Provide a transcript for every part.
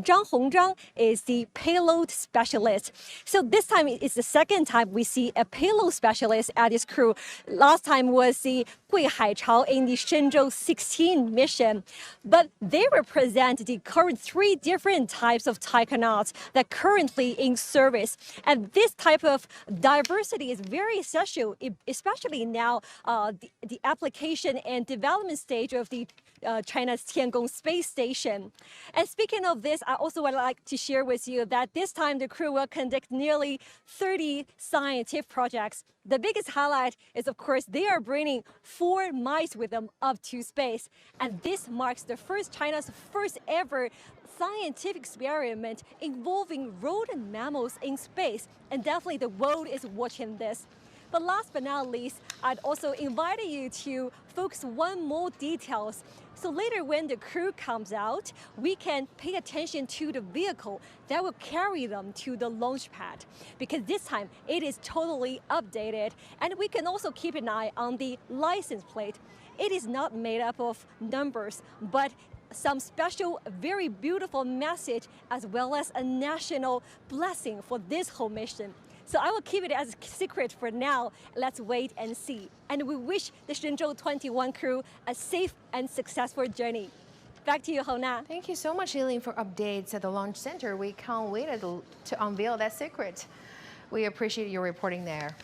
Chжan Hungzhang is the payload specialist. So this time it's the second time we see a payload specialist at this crew. Last time was the Gui Haichao in the Shenzhou-21 mission. But they represent the current 3 different types of taikonauts that currently in service. And this type of diversity is very essential, especially now the application and development stage of the China's Tiangong space station. And speaking of this, I also would like to share with you that this time the crew will conduct nearly 30 scientific projects. The biggest highlight is, of course, they are bringing 4 mice with them up to space. And this marks China's first ever scientific experiment involving rodent mammals in space. And definitely the world is watching this. But last but not least, I'd also invite you to focus one more details. So later when the crew comes out, we can pay attention to the vehicle that will carry them to the launch pad. Because this time it is totally updated. And we can also keep an eye on the license plate. It is not made up of numbers, but some special, very beautiful message as well as a national blessing for this whole mission. So I will keep it as a secret for now. Let's wait and see. And we wish the Shenzhou-21 crew a safe and successful journey. Back to you, Hona. Thank you so much, Eileen, for updates at the launch center. We can't wait to unveil that secret. We appreciate your reporting there.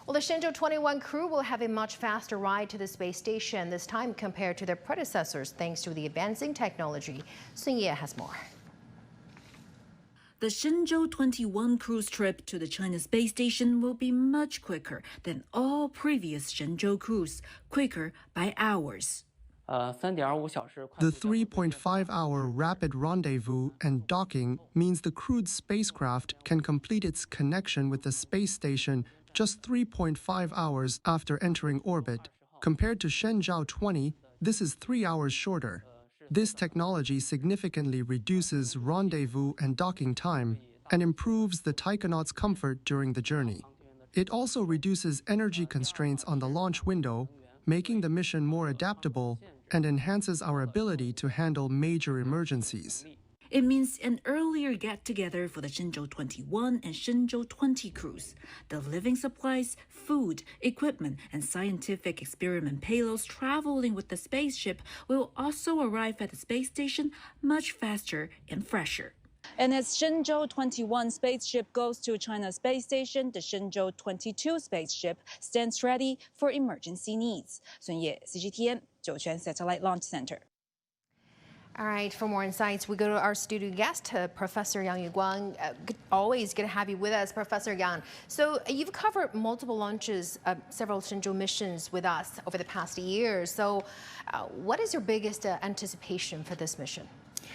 Well, the Shenzhou-21 crew will have a much faster ride to the space station this time compared to their predecessors, thanks to the advancing technology. Sun Ye has more. The Shenzhou-21 cruise trip to the China space station will be much quicker than all previous Shenzhou crews, quicker by hours. The 3.5-hour rapid rendezvous and docking means the crewed spacecraft can complete its connection with the space station just 3.5 hours after entering orbit. Compared to Shenzhou-20, this is 3 hours shorter. This technology significantly reduces rendezvous and docking time and improves the taikonauts' comfort during the journey. It also reduces energy constraints on the launch window, making the mission more adaptable and enhances our ability to handle major emergencies. It means an earlier get-together for the Shenzhou-21 and Shenzhou-20 crews. The living supplies, food, equipment, and scientific experiment payloads traveling with the spaceship will also arrive at the space station much faster and fresher. And as Shenzhou-21 spaceship goes to China's space station, the Shenzhou-22 spaceship stands ready for emergency needs. Sun Ye, CGTN, Zhuoquan Satellite Launch Center. All right, for more insights, we go to our studio guest, Professor Yang Yuguang. Always good to have you with us, Professor Yang. So you've covered multiple launches, several Shenzhou missions with us over the past year. So what is your biggest anticipation for this mission?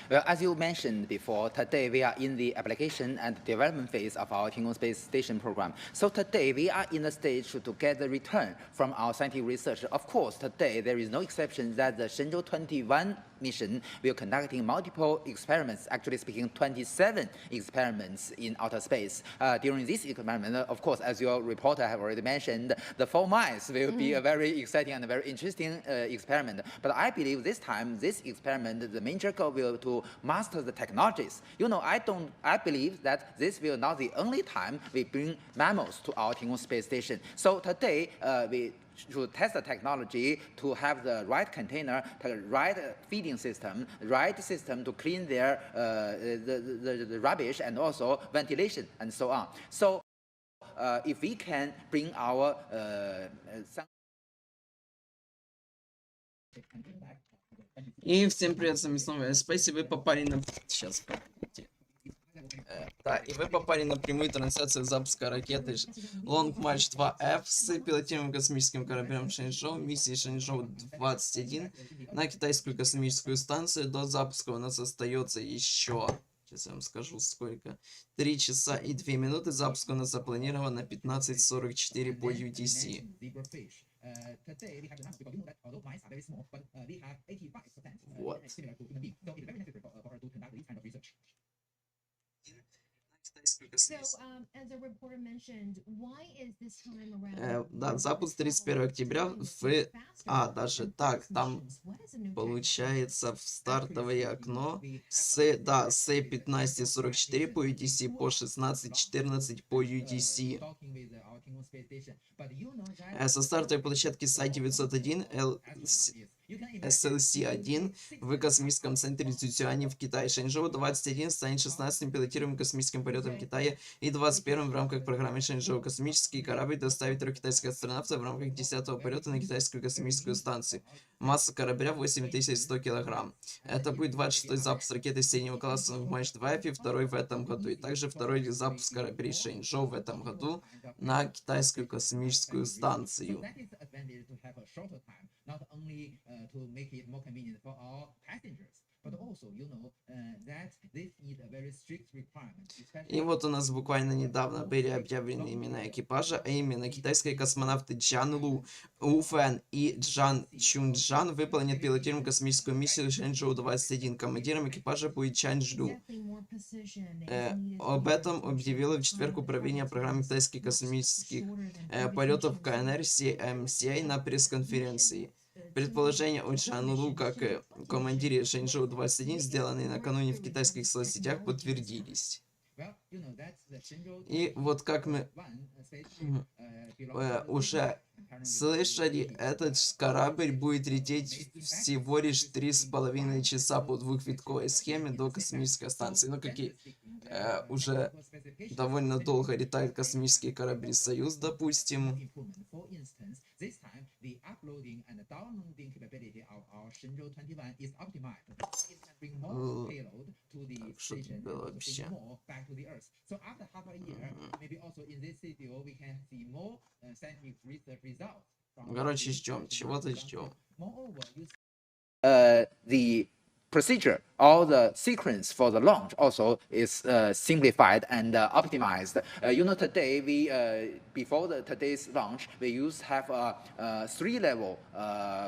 Well, as you mentioned before, today we are in the application and development phase of our Tiangong Space Station program. So today we are in the stage to get the return from our scientific research. Of course, today there is no exception that the Shenzhou-21 mission will conducting multiple experiments, actually speaking 27 experiments in outer space. During this experiment, of course, as your reporter have already mentioned, the 4 mice will be a very exciting and very interesting experiment. But I believe this time, this experiment, the major goal will to master the technologies. You know, I believe that this will not the only time we bring mammals to our Tiangong Space Station. So today, we to test the technology to have the right container, the right feeding system, right system to clean their the rubbish and also ventilation and so on. So if we can bring our И всем привет, с вами снова Спейси. Вы попали на... Сейчас, да, и вы попали на прямую трансляцию запуска ракеты Long March 2F с пилотируемым космическим кораблем Шэньчжоу, миссии Shenzhou-21 на китайскую космическую станцию. До запуска у нас остается еще, сейчас я вам скажу сколько, 3 часа и 2 минуты. Запуск у нас запланирован на 15:44 по UTC. Today we have announced because you know that although mice are very small, but we have 85% similar to human beings. So it is very necessary for us to conduct this kind of research. as a reporter mentioned, why is this time around? Да, запуск 31 октября даже так, там получается в стартовое окно с 15:44 по UTC, по 16:14 по UTC. Со стартовой площадки Сай-901 SLC-1 в космическом центре Цзюцюань в Китае. Shenzhou-21 станет 16-м пилотируемым космическим полетом Китая и 21-м в рамках программы Shenzhou. Космический корабль доставит трёх китайских астронавтов в рамках 10-го полета на китайскую космическую станцию. Масса корабля 8100 килограмм. Это будет 26-й запуск ракеты среднего класса Лонгмарч-2 и второй в этом году. И также второй запуск кораблей Shenzhou в этом году на китайскую космическую станцию. Not only to make it more convenient for our passengers, but also, that this is a very strict requirement. И вот у нас буквально недавно были объявлены имена экипажа, а именно китайские космонавты Чжан Лу, У Фэн и Чжан Хунчжан выполнят пилотируемую космическую миссию Shenzhou-21. Командиром экипажа будет Чжан Жду. Об этом объявило в четверг управление программы китайских космических полетов КНР CMCA на пресс-конференции. Предположения о Чжан Лу как командире Shenzhou-21, сделанные накануне в китайских соцсетях, подтвердились. И вот как мы уже слышали, этот корабль будет лететь всего лишь 3,5 часа по двухвитковой схеме до космической станции. Ну, какие уже довольно долго летают космические корабли «Союз», допустим. Что тут было вообще? Короче, ждем, чего-то ждем. The procedure or the sequence for the launch also is simplified and optimized. Today we before today's launch we have a 3-level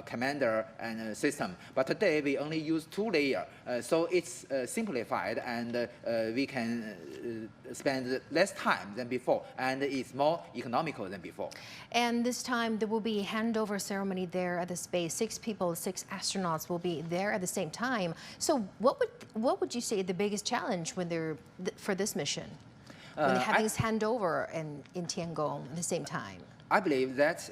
commander and system, but today we only use 2-layer, so it's simplified and we can spend less time than before, and it's more economical than before. And this time there will be a handover ceremony there at the space. 6 people, 6 astronauts will be there at the same time. So what would you say the biggest challenge when they're for this mission, when they're having this handover in Tiangong at the same time? I believe that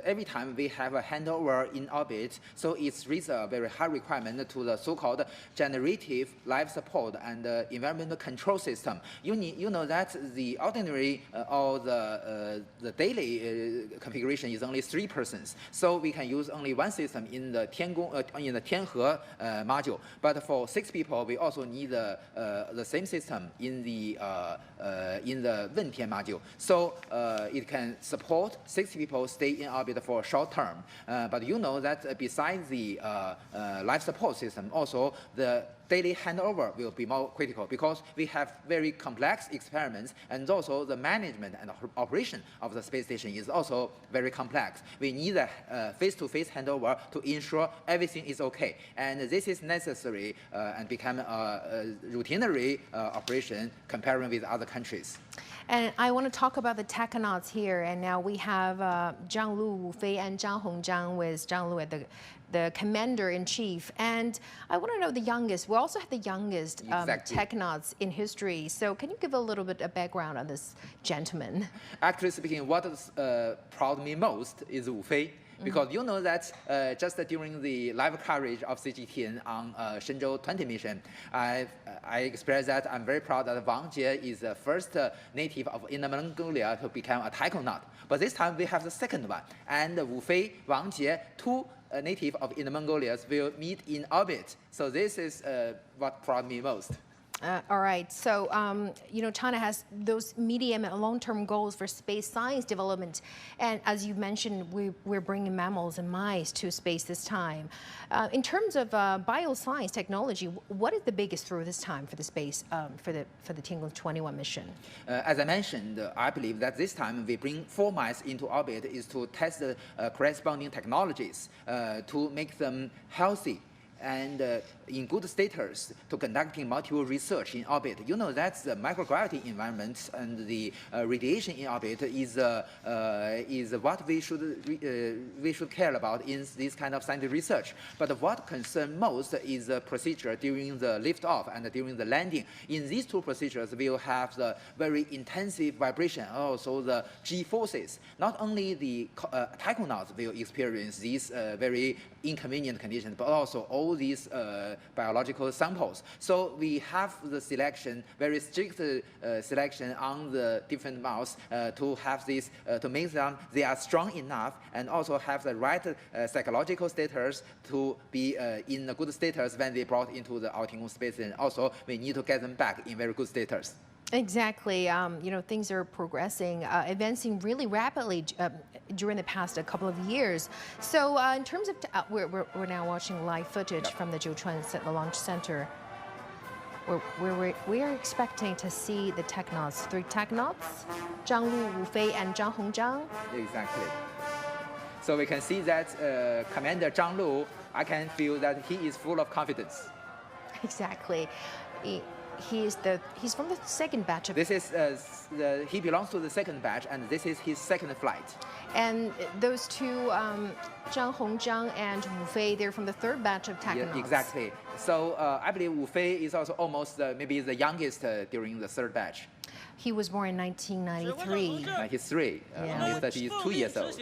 every time we have a handover in orbit, so it raises a very high requirement to the so-called generative life support and environmental control system. That the ordinary or the daily configuration is only 3 persons, so we can use only one system in the Tianhe module. But for 6 people, we also need the same system in the Wentian module, so it can support 6 people stay in orbit for a short term. But that besides the life support system, also the daily handover will be more critical because we have very complex experiments, and also the management and operation of the space station is also very complex. We need a face-to-face handover to ensure everything is okay, and this is necessary and become a routinary operation comparing with other countries. And I want to talk about the technonauts here, and now we have Zhang Lu, Wu Fei, and Zhang Hongzhang with Zhang Lu at the commander-in-chief. And I want to know the youngest. We also have the youngest technauts in history. So can you give a little bit of background on this gentleman? Actually speaking, what proud me most is Wu Fei. Because that just during the live coverage of CGTN on Shenzhou-20 mission, I expressed that I'm very proud that Wang Jie is the first native of Inner Mongolia to become a taikonaut. But this time we have the second one, and Wu Fei, Wang Jie, 2 native of Inner Mongolia will meet in orbit. So this is what proud me most. All right, so China has those medium and long-term goals for space science development, and as you mentioned, we're bringing mammals and mice to space this time. In terms of bioscience technology, what is the biggest through this time for the space for the Tiangong-21 mission? As I mentioned, I believe that this time we bring 4 mice into orbit is to test the corresponding technologies to make them healthy and in good status to conducting multiple research in orbit. You know that the microgravity environment and the radiation in orbit is what we should care about in this kind of scientific research. But what concerns most is the procedure during the liftoff and during the landing. In these two procedures, we will have the very intensive vibration, also the G forces. Not only the taikonauts will experience these very inconvenient conditions, but also all these biological samples. So we have the selection, very strict selection on the different mouse to have this, to make them, they are strong enough and also have the right psychological status to be in a good status when they brought into the outer space. And also we need to get them back in very good status. Exactly. You know, things are progressing, advancing really rapidly during the past couple of years. So in terms of, we're now watching live footage from the Zhuchuan Launch Center. We are expecting to see the technauts, 3 technauts, Zhang Lu, Wu Fei, and Chжан Hунчжан. Exactly. So we can see that Commander Zhang Lu, I can feel that he is full of confidence. Exactly. He's from the second batch of. This is he belongs to the second batch, and this is his second flight. And those two, Zhang Hongzhang and Wu Fei, they're from the third batch of technauts. Yeah, exactly. So I believe Wu Fei is also almost maybe the youngest during the third batch. He was born in 1993. 93, only 32 years old.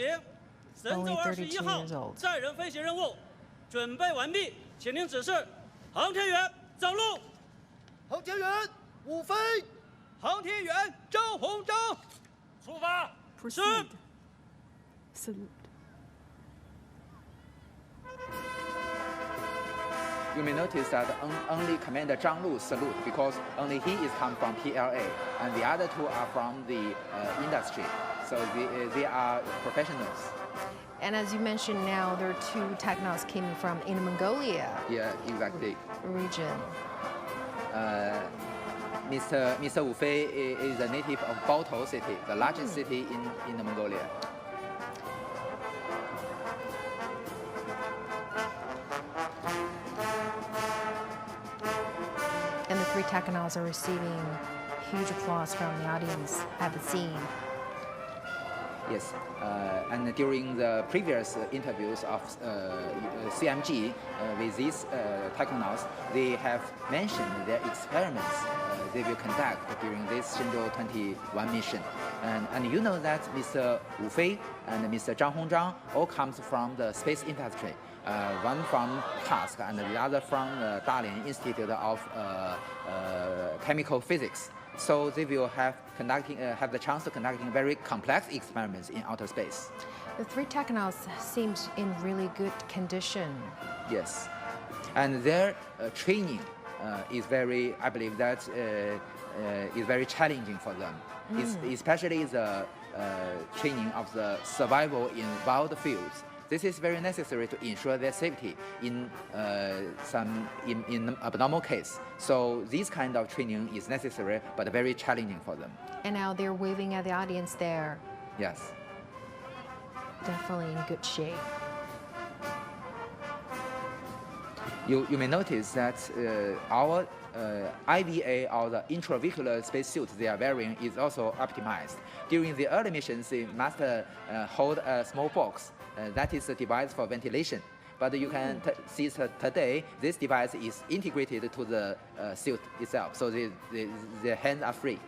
Only 32 years old. 载人飞行任务准备完毕，请您指示航天员走路。航天员武飞，航天员张鸿章，出发。是。Salute. You may notice that only Commander Zhang Lu salute because only he is come from PLA, and the other two are from the industry. So they are professionals. And as you mentioned, now there are 2 technauts came from Inner Mongolia. Yeah, exactly. Region. Mr. Wu Fei is a native of Baotou city, the largest city in Mongolia. And the 3 technauts are receiving huge applause from the audience at the scene. Yes, and during the previous interviews of CMG with these taikonauts, they have mentioned their experiments they will conduct during this Shenzhou-21 mission. And you know that Mr. Wu Fei and Mr. Zhang Hongzhang all comes from the space industry. One from CASC and the other from the Dalian Institute of Chemical Physics. So they will have the chance to conducting very complex experiments in outer space. The 3 technauts seems in really good condition. Yes, and their training is very, I believe that is very challenging for them. Especially the training of the survival in wild fields. This is very necessary to ensure their safety in in abnormal case. So this kind of training is necessary, but very challenging for them. And now they're waving at the audience there. Yes. Definitely in good shape. You may notice that our IVA, or the intravehicular spacesuit they are wearing, is also optimized. During the early missions, they must hold a small box. That is a device for ventilation. But you can see today, this device is integrated to the suit itself, so their hands are free.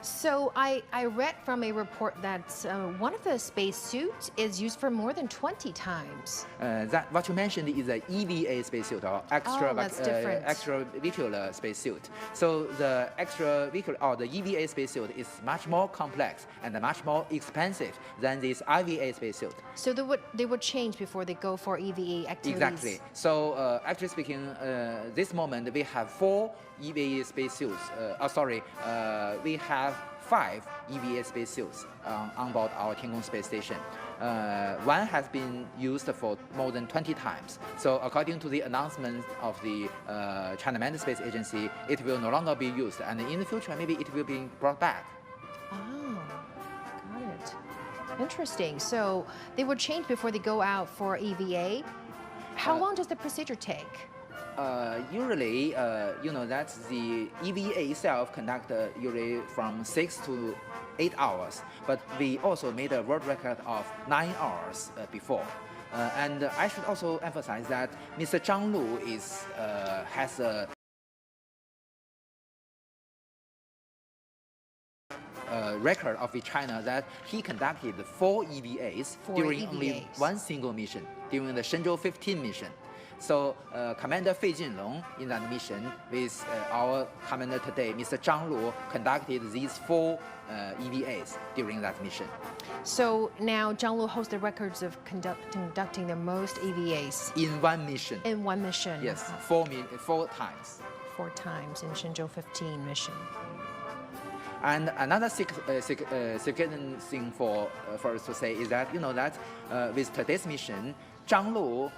So I read from a report that one of the spacesuits is used for more than 20 times. That what you mentioned is an EVA spacesuit, or extravehicular spacesuit. So the extravehicular or the EVA spacesuit is much more complex and much more expensive than this IVA spacesuit. So they would change before they go for EVA activities. Exactly. So actually speaking, this moment we have 4 EVA spacesuits. We have 5 EVA spacesuits on board our Tiangong space station. One has been used for more than 20 times. So according to the announcement of the China Manned Space Agency, it will no longer be used. And in the future, maybe it will be brought back. Oh, got it. Interesting. So they would change before they go out for EVA? How long does the procedure take? Usually, that the EVA itself conduct usually from 6 to 8 hours, but we also made a world record of 9 hours before. And I should also emphasize that Mr. Zhang Lu has a record of China that he conducted 4 EVAs during only one single mission, during the Shenzhou-21 mission. So Commander Fei Jinlong in that mission with our commander today, Mr. Zhang Lu, conducted these 4 EVAs during that mission. So now Zhang Lu holds the records of conducting the most EVAs. In one mission. In one mission. Yes, 4 times. 4 times in Shenzhou-15 mission. And another significant thing for us to say is that, with today's mission, Zhang Lu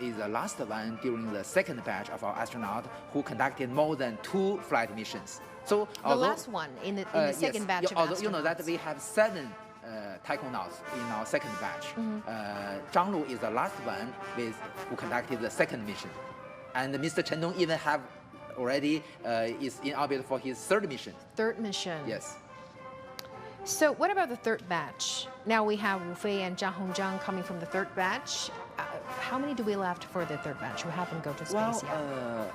is the last one during the second batch of our astronauts who conducted more than 2 flight missions. So the last one in the second batch of astronauts. Although you know that we have 7 taikonauts in our second batch, Zhang Lu is the last one who conducted the second mission. And Mr. Chen Dong even have already is in orbit for his 3rd mission. 3rd mission. Yes. So what about the 3rd batch? Now we have Wu Fei and Shenzhou coming from the 3rd batch. How many do we left for the 3rd batch who haven't gone to space yet?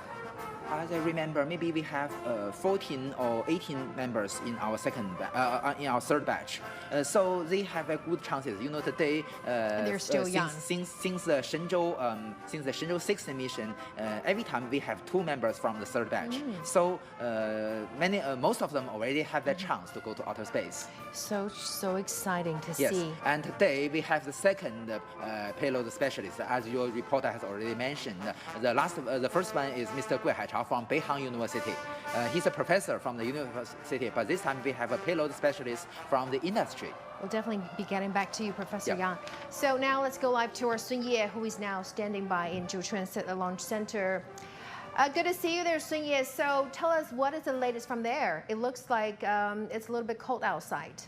As I remember, maybe we have 14 or 18 members in our in our 3rd batch. So they have a good chances. Today. And they're still young. Since the Shenzhou 6 mission, every time we have 2 members from the 3rd batch. So most of them already have the chance to go to outer space. So exciting to yes. see. And today we have the 2nd payload specialist, as your reporter has already mentioned. The first one is Mr. Gui Haichao from Beihang University. He's a professor from the university, but this time we have a payload specialist from the industry. We'll definitely be getting back to you, Professor Yang. So now let's go live to our Sun Ye, who is now standing by in Zhuchuan Launch Center. Good to see you there, Sun Ye. So tell us, what is the latest from there? It looks like it's a little bit cold outside.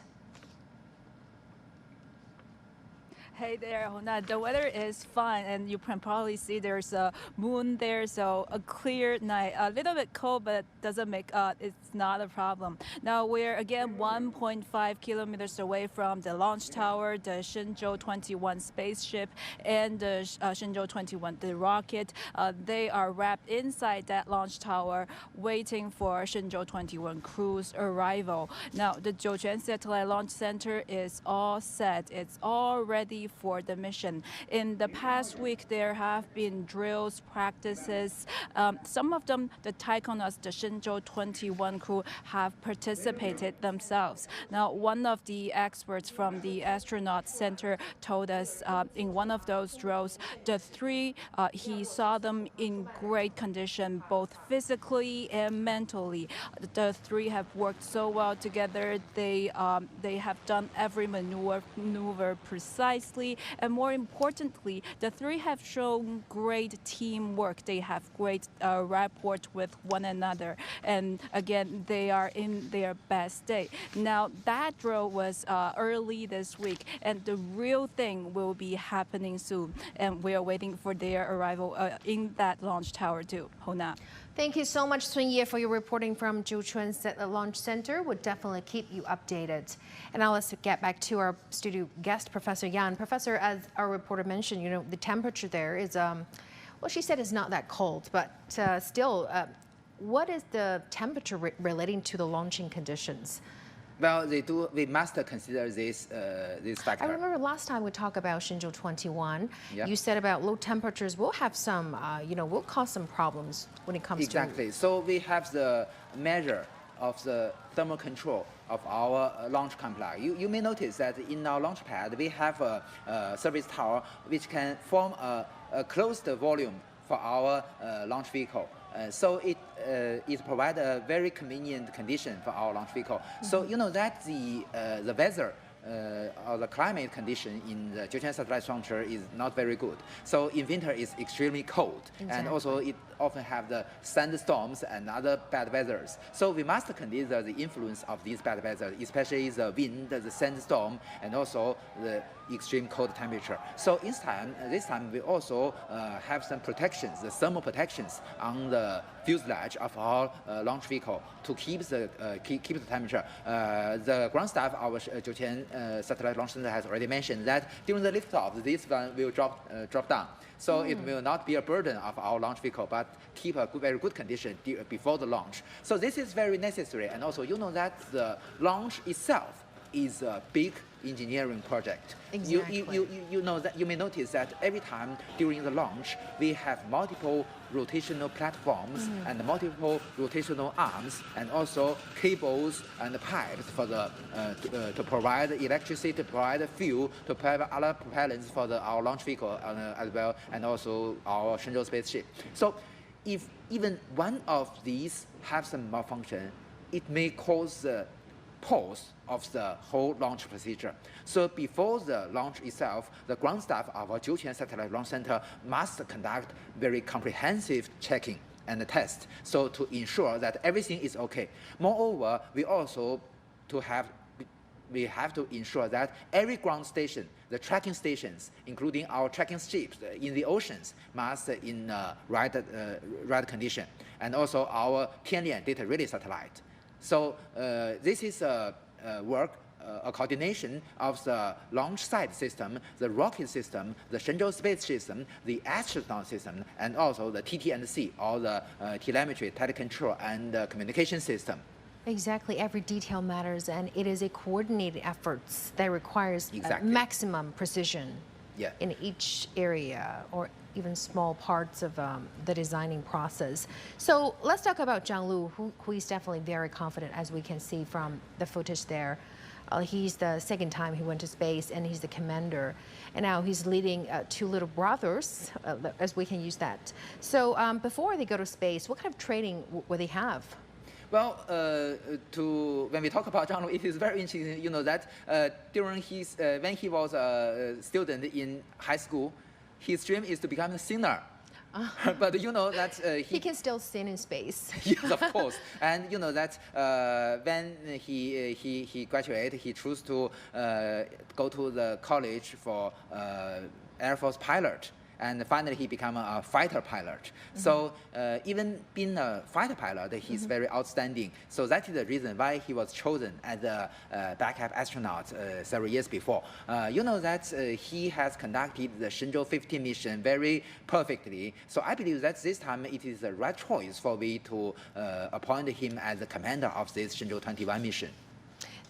Hey there, Hona. The weather is fine, and you can probably see there's a moon there, so a clear night. A little bit cold, but doesn't make it's not a problem. Now we're again 1.5 kilometers away from the launch tower, the Shenzhou-21 spaceship, and the Shenzhou-21, the rocket. They are wrapped inside that launch tower, waiting for Shenzhou-21 crew's arrival. Now the Zhuchuan Satellite Launch Center is all set. It's all ready for the mission. In the past week, there have been drills, practices. Some of them, the taikonauts, the Shenzhou-21 crew, have participated themselves. Now, one of the experts from the astronaut center told us in one of those drills, the 3, he saw them in great condition, both physically and mentally. The 3 have worked so well together. They have done every maneuver precisely. And more importantly, the 3 have shown great teamwork. They have great rapport with one another. And again, they are in their best state. Now, that drill was early this week, and the real thing will be happening soon. And we are waiting for their arrival in that launch tower too. Hona. Thank you so much, Sun Ye, for your reporting from Zhuchuan Launch Center. We'll definitely keep you updated. And now let's get back to our studio guest, Professor Yan. Professor, as our reporter mentioned, the temperature there is, well, she said it's not that cold, but still, what is the temperature relating to the launching conditions? Well, we must consider this factor. I remember last time we talked about Shenzhou-21. Yep. You said about low temperatures will have some, will cause some problems when it comes to... Exactly. So we have the measure of the thermal control of our launch complex. You may notice that in our launch pad, we have a service tower which can form a closed volume for our launch vehicle. So it provides a very convenient condition for our launch vehicle. So that the weather or the climate condition in the Zhuchuan Satellite Launcher is not very good. So in winter it's extremely cold, and also it often have the sandstorms and other bad weathers. So we must consider the influence of these bad weather, especially the wind, the sandstorm, and also the extreme cold temperature. So this time we also have some protections, the thermal protections on the fuselage of our launch vehicle to keep the temperature. The ground staff, our Zhuqian Satellite Launch Center, has already mentioned that during the liftoff, this one will drop down. So it will not be a burden of our launch vehicle, but keep a very good condition before the launch. So this is very necessary. And also, you know that the launch itself is a big engineering project. Exactly. You know that you may notice that every time during the launch we have multiple rotational platforms and multiple rotational arms, and also cables and pipes for the to provide electricity, to provide fuel, to provide other propellants for our launch vehicle as well, and also our Shenzhou spaceship. So if even one of these have some malfunction, it may cause the pause of the whole launch procedure. So before the launch itself, the ground staff of our Zhuqian Satellite Launch Center must conduct very comprehensive checking and test, so to ensure that everything is okay. Moreover, we have to ensure that every ground station, the tracking stations, including our tracking ships in the oceans, must in right condition, and also our Tianlian data relay satellite. So this is a coordination of the launch site system, the rocket system, the Shenzhou space system, the astronaut system, and also the TT&C, or the telemetry, telecontrol, and communication system. Exactly, every detail matters, and it is a coordinated effort that requires maximum precision in each area, or even small parts of the designing process. So let's talk about Zhang Lu, who is definitely very confident, as we can see from the footage there. He's the second time he went to space, and he's the commander. And now he's leading two little brothers, as we can use that. So before they go to space, what kind of training will they have? Well, when we talk about Zhang Lu, it is very interesting. You know that during his when he was a student in high school, his dream is to become a singer. But you know that he can still sing in space. Yes, of course. And you know that when he graduated, he chose to go to the college for Air Force pilot. And finally, he became a fighter pilot. So even being a fighter pilot, he's very outstanding. So that is the reason why he was chosen as a backup astronaut several years before. You know that he has conducted the Shenzhou-15 mission very perfectly. So I believe that this time it is the right choice for me to appoint him as the commander of this Shenzhou-21 mission.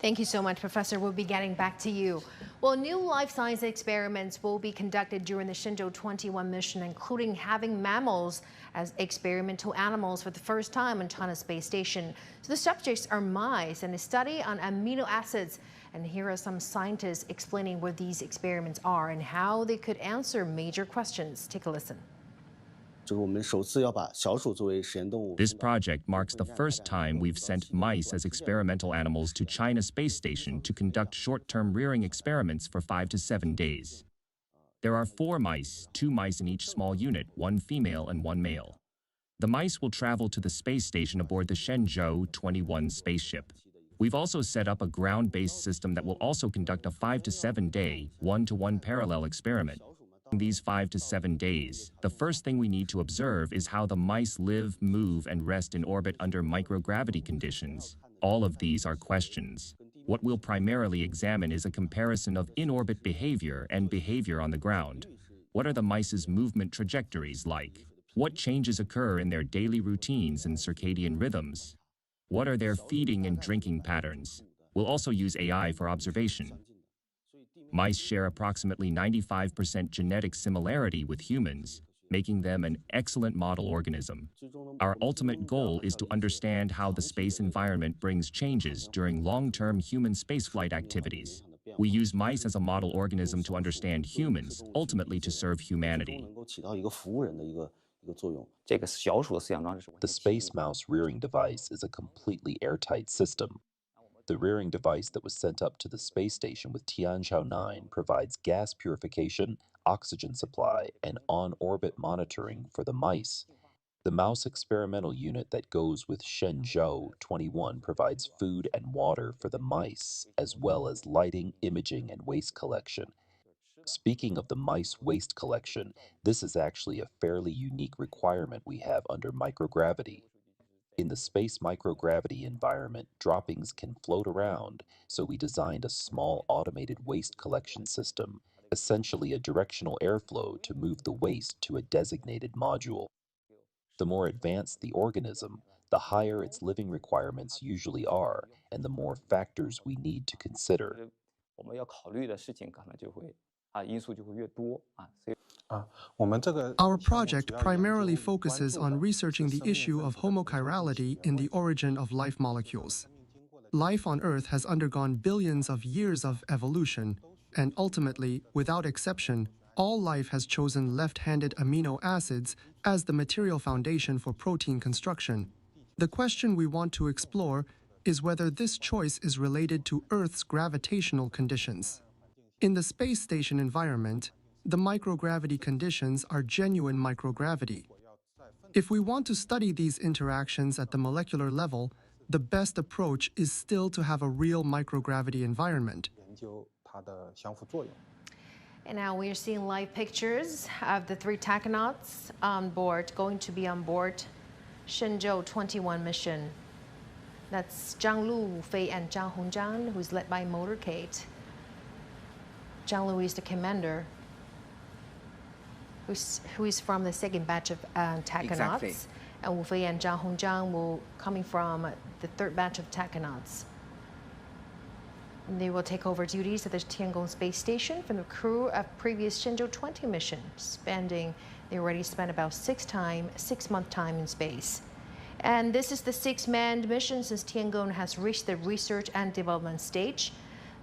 Thank you so much, Professor. We'll be getting back to you. Well, new life science experiments will be conducted during the Shenzhou-21 mission, including having mammals as experimental animals for the first time on China's space station. So the subjects are mice and a study on amino acids. And here are some scientists explaining what these experiments are and how they could answer major questions. Take a listen. This project marks the first time we've sent mice as experimental animals to China's space station to conduct short-term rearing experiments for 5 to 7 days. There are 4 mice, 2 mice in each small unit, 1 female and 1 male. The mice will travel to the space station aboard the Shenzhou-21 spaceship. We've also set up a ground-based system that will also conduct a 5 to 7 day, 1-to-1 parallel experiment. In these 5 to 7 days, the first thing we need to observe is how the mice live, move, and rest in orbit under microgravity conditions. All of these are questions. What we'll primarily examine is a comparison of in-orbit behavior and behavior on the ground. What are the mice's movement trajectories like? What changes occur in their daily routines and circadian rhythms? What are their feeding and drinking patterns? We'll also use AI for observation. Mice share approximately 95% genetic similarity with humans, making them an excellent model organism. Our ultimate goal is to understand how the space environment brings changes during long-term human spaceflight activities. We use mice as a model organism to understand humans, ultimately to serve humanity. The space mouse rearing device is a completely airtight system. The rearing device that was sent up to the space station with Tianzhou-9 provides gas purification, oxygen supply, and on-orbit monitoring for the mice. The mouse experimental unit that goes with Shenzhou-21 provides food and water for the mice, as well as lighting, imaging, and waste collection. Speaking of the mice waste collection, this is actually a fairly unique requirement we have under microgravity. In the space microgravity environment, droppings can float around, so we designed a small automated waste collection system, essentially a directional airflow to move the waste to a designated module. The more advanced the organism, the higher its living requirements usually are, and the more factors we need to consider. Our project primarily focuses on researching the issue of homochirality in the origin of life molecules. Life on Earth has undergone billions of years of evolution, and ultimately, without exception, all life has chosen left-handed amino acids as the material foundation for protein construction. The question we want to explore is whether this choice is related to Earth's gravitational conditions. In the space station environment, the microgravity conditions are genuine microgravity. If we want to study these interactions at the molecular level, the best approach is still to have a real microgravity environment. And now we're seeing live pictures of the 3 tachonauts going to be on board Shenzhou-21 mission. That's Zhang Lu, Wu Fei, and Shenzhou Hungzhan, who's led by motorcade. Zhang Lu is the commander, who is from the second batch of tachonauts. Exactly. And Wu Fei and Shenzhou Hungzhan coming from the third batch of tachonauts. And they will take over duties at the Tiangong space station from the crew of previous Shenzhou-20 missions, they already spent about 6-month time in space. And this is the 6th manned mission since Tiangong has reached the research and development stage.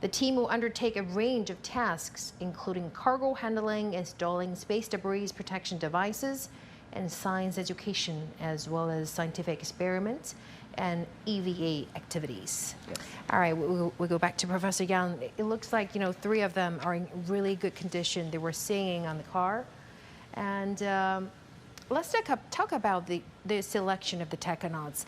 The team will undertake a range of tasks, including cargo handling, installing space debris protection devices, and science education, as well as scientific experiments and EVA activities. Yes. All right, we'll go back to Professor Yang. It looks like, 3 of them are in really good condition. They were singing on the car. And let's talk about the selection of the tachonauts.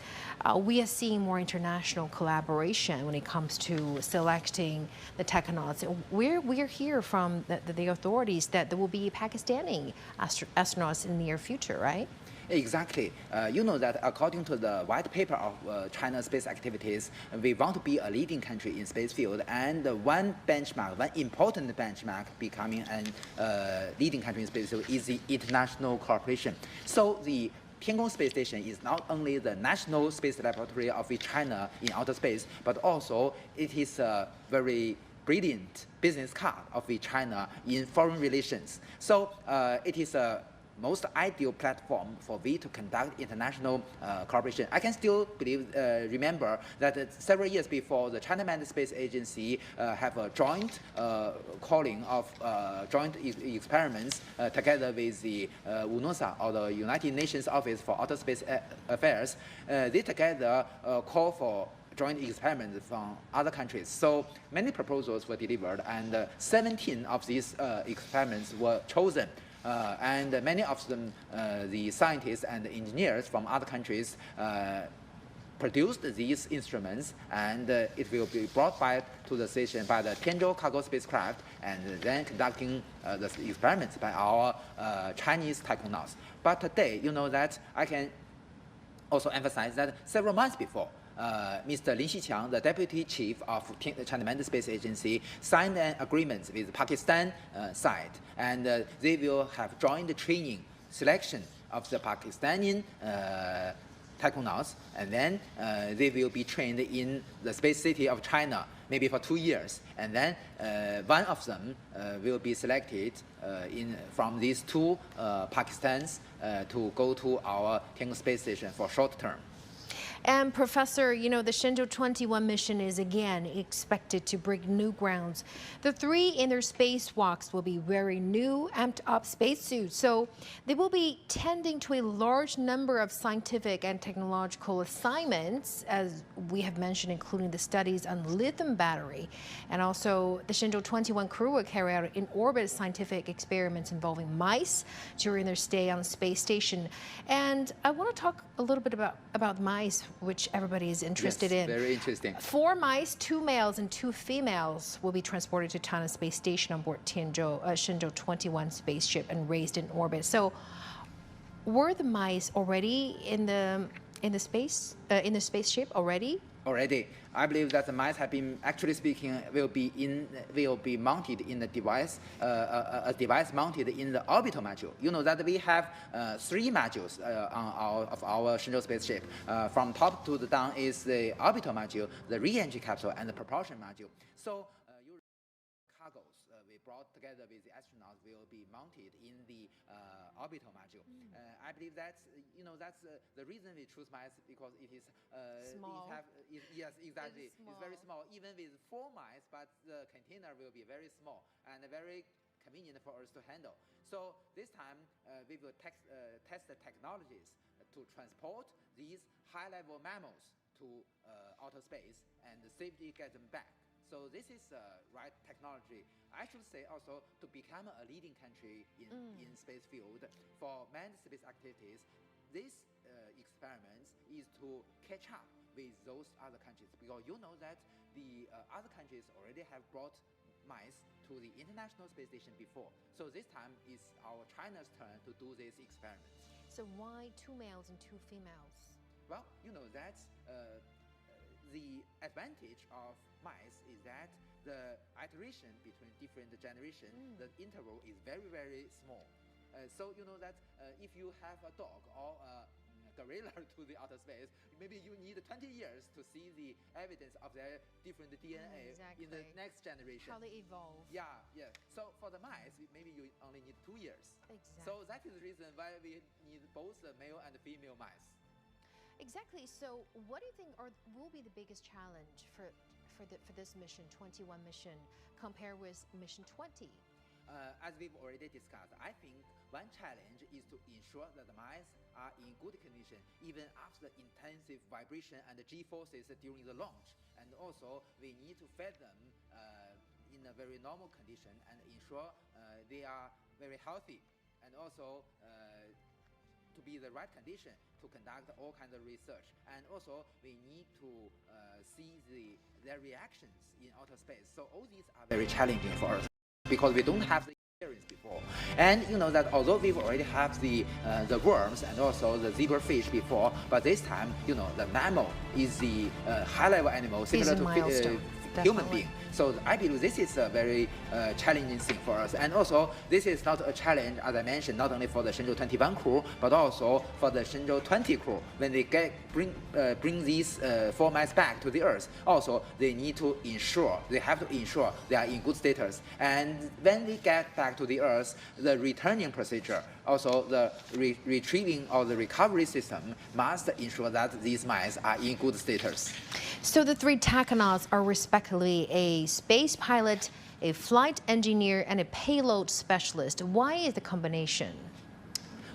We are seeing more international collaboration when it comes to selecting the tachonauts. We're hear from the authorities that there will be Pakistani astronauts in the near future, right? Exactly. You know that according to the white paper of China's space activities, we want to be a leading country in space field, and one important benchmark becoming a leading country in space field is the international cooperation. So the Tiangong space station is not only the national space laboratory of China in outer space, but also it is a very brilliant business card of China in foreign relations. So it is a most ideal platform for we to conduct international cooperation. I can still remember that several years before, the China Manned Space Agency have a joint calling of joint experiments together with the UNOSA, or the United Nations Office for Outer Space Affairs. They together call for joint experiments from other countries. So many proposals were delivered, and 17 of these experiments were chosen. And many of them, the scientists and engineers from other countries produced these instruments, and it will be brought back to the station by the Tianzhou cargo spacecraft, and then conducting the experiments by our Chinese tachonauts. But today, you know that I can also emphasize that several months before, Mr. Lin Xiqiang, the deputy chief of the China Manned Space Agency, signed an agreement with the Pakistan side, and they will have joint training selection of the Pakistani tachonauts, and then they will be trained in the space city of China, maybe for 2 years, and then one of them will be selected from these 2 Pakistans to go to our Tiangong space station for short term. And Professor, you know, the Shenzhou-21 mission is again expected to break new grounds. The 3 in their spacewalks will be wearing new amped up spacesuits. So they will be tending to a large number of scientific and technological assignments, as we have mentioned, including the studies on lithium battery. And also the Shenzhou-21 crew will carry out in-orbit scientific experiments involving mice during their stay on the space station. And I want to talk a little bit about mice, which everybody is interested in. Very interesting. 4 mice, 2 males and 2 females, will be transported to China Space Station on board Shenzhou-21 spaceship and raised in orbit. So, were the mice already in the spaceship already? Already, I believe that the mice have been, actually speaking, will be mounted in the device, a device mounted in the orbital module. You know that we have 3 modules of our Shenzhou spaceship. From top to the down is the orbital module, the re-entry capsule, and the propulsion module. So cargoes we brought together with the astronauts will be mounted in the orbital module. I believe that's the reason we choose mice, because it is small. Yes, exactly. It's very small, even with 4 mice, but the container will be very small and very convenient for us to handle. So this time we will test the technologies to transport these high-level mammals to outer space and safely get them back. So this is the right technology. I should say also to become a leading country in space field for manned space activities. This experiment is to catch up with those other countries, because you know that the other countries already have brought mice to the International Space Station before. So this time is our China's turn to do this experiment. So why 2 males and 2 females? Well, you know that the advantage of mice is that the iteration between different generations, the interval is very, very small. So you know that if you have a dog or a gorilla to the outer space, maybe you need 20 years to see the evidence of their different DNA in the next generation. How they evolve. Yeah. So for the mice, maybe you only need 2 years. Exactly. So that is the reason why we need both the male and the female mice. Exactly. So what do you think will be the biggest challenge for this mission, 21 mission, compared with mission 20? As we've already discussed, I think one challenge is to ensure that the mice are in good condition even after the intensive vibration and the G-forces during the launch. And also, we need to feed them in a very normal condition and ensure they are very healthy. And also, to be the right condition to conduct all kinds of research. And also, we need to see their reactions in outer space. So all these are very challenging for us, because we don't have the experience before. And you know that although we've already have the worms and also the zebrafish before, but this time, you know, the mammal is the high-level animal similar to human being. So I believe this is a very challenging thing for us. And also, this is not a challenge, as I mentioned, not only for the Shenzhou-21 crew, but also for the Shenzhou-20 crew. When they bring these 4 mice back to the Earth, also they have to ensure they are in good status. And when they get back to the Earth, the returning procedure, also the retrieving or the recovery system must ensure that these mice are in good status. So the 3 tachonauts are respectively a space pilot, a flight engineer, and a payload specialist. Why is the combination?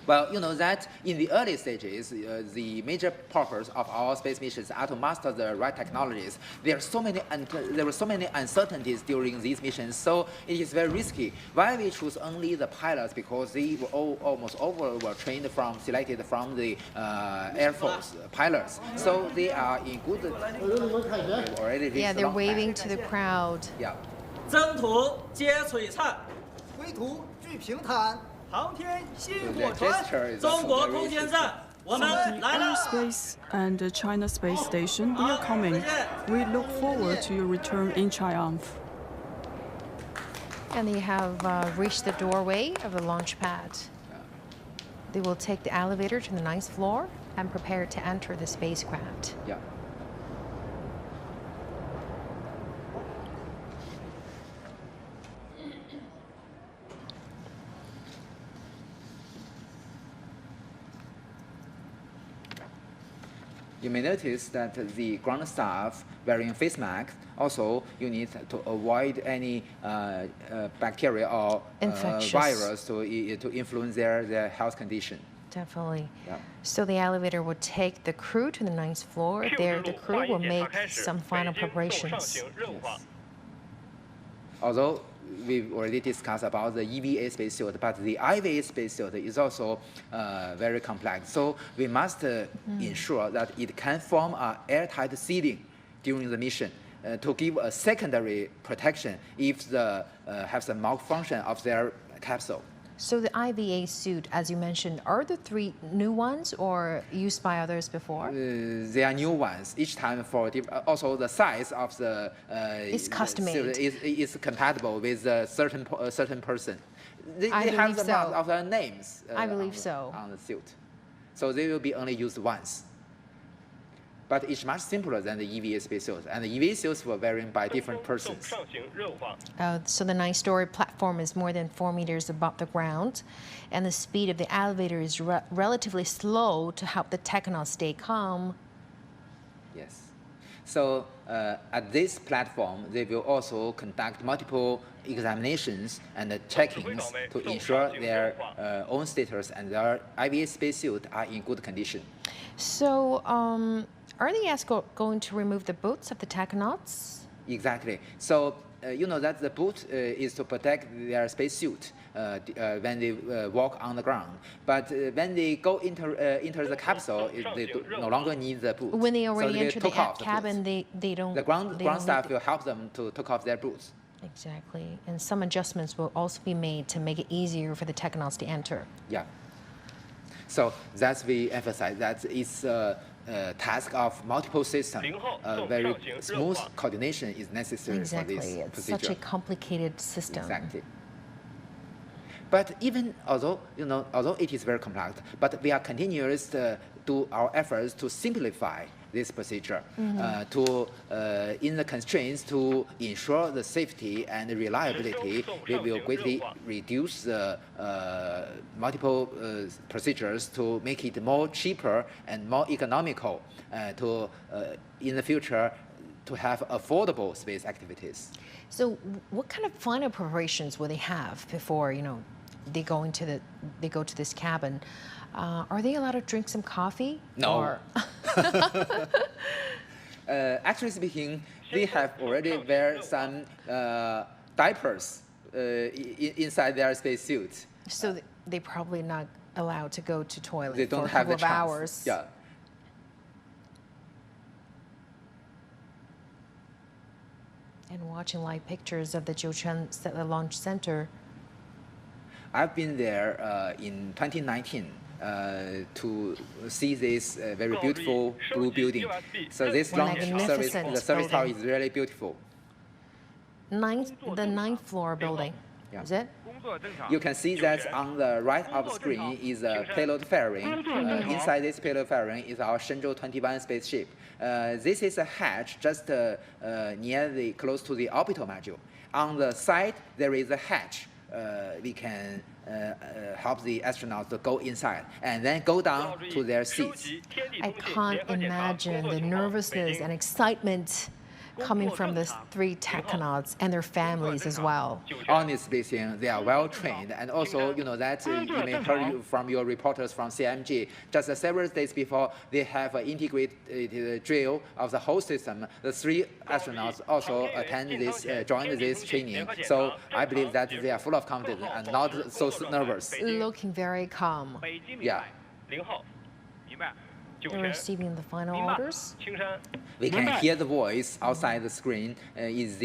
Well, you know that in the early stages, the major purpose of our space missions are to master the right technologies. There were so many uncertainties during these missions, so it is very risky. Why we choose only the pilots? Because they were almost selected from the Air Force pilots, so they are in good. They're waving to the crowd. Yeah. 征途皆璀璨，归途俱平坦。 航天薪火船，中国空间站，我们来了。 Aerospace and the China Space Station, we are coming. We look forward to your return in triumph. And they have reached the doorway of the launch pad. They will take the elevator to the 9th floor and prepare to enter the spacecraft. Yeah. You may notice that the ground staff wearing face mask, also you need to avoid any bacteria or virus to influence their health condition. Definitely. Yeah. So the elevator will take the crew to the 9th floor. There, the crew will make some final preparations. Yes. Although we've already discussed about the EVA spacesuit, but the IVA spacesuit is also very complex. So we must ensure that it can form an airtight sealing during the mission to give a secondary protection if the have some malfunction of their capsule. So the IVA suit, as you mentioned, are the 3 new ones or used by others before? They are new ones. Each time for also the size of the It's custom made. Is compatible with a certain person. They have the mark of their names. I believe so. On the suit, so they will be only used once. But it's much simpler than the EVA spacesuits, and the EVA suits were varying by different persons. So the 9-story platform is more than 4 meters above the ground, and the speed of the elevator is relatively slow to help the technauts stay calm. Yes. So at this platform, they will also conduct multiple examinations and checkings to ensure their own status and their IVA spacesuit are in good condition. So are the going to remove the boots of the technauts? Exactly. So you know that the boot is to protect their spacesuit when they walk on the ground. But when they go enter the capsule, they no longer need the boot. When they already enter the cabin, the they don't. The ground staff will help them to take off their boots. Exactly. And some adjustments will also be made to make it easier for the technauts to enter. Yeah. So that's we emphasize that it's a task of multiple systems. Very smooth coordination is necessary for this procedure. It's such a complicated system. Exactly. But even although it is very complex, but we are continuous to do our efforts to simplify this procedure, in the constraints to ensure the safety and reliability. We will greatly reduce the multiple procedures to make it more cheaper and more economical to in the future to have affordable space activities. So what kind of final preparations will they have before they go to this cabin? Are they allowed to drink some coffee? No. Or actually speaking, they have already wear some diapers inside their spacesuit. So they're probably not allowed to go to toilet they don't for a have couple the of chance. hours. Yeah. And watching live pictures of the Zhuchuan Launch Center. I've been there in 2019 to see this very beautiful blue building. So this launch service, the service tower is really beautiful. The 9th floor building, is it? You can see that on the right of the screen is a payload fairing. Inside this payload fairing is our Shenzhou-21 spaceship. This is a hatch just close to the orbital module. On the side, there is a hatch. We can help the astronauts to go inside and then go down to their seats. I can't imagine the nervousness and excitement coming from the 3 technauts and their families as well. Honestly speaking, they are well trained, and also that you may heard from your reporters from CMG. Just several days before, they have an integrated drill of the whole system. The 3 astronauts also joined this training. So I believe that they are full of confidence and not so nervous. Looking very calm. Yeah. They're receiving the final orders. We can hear the voice outside the screen. Is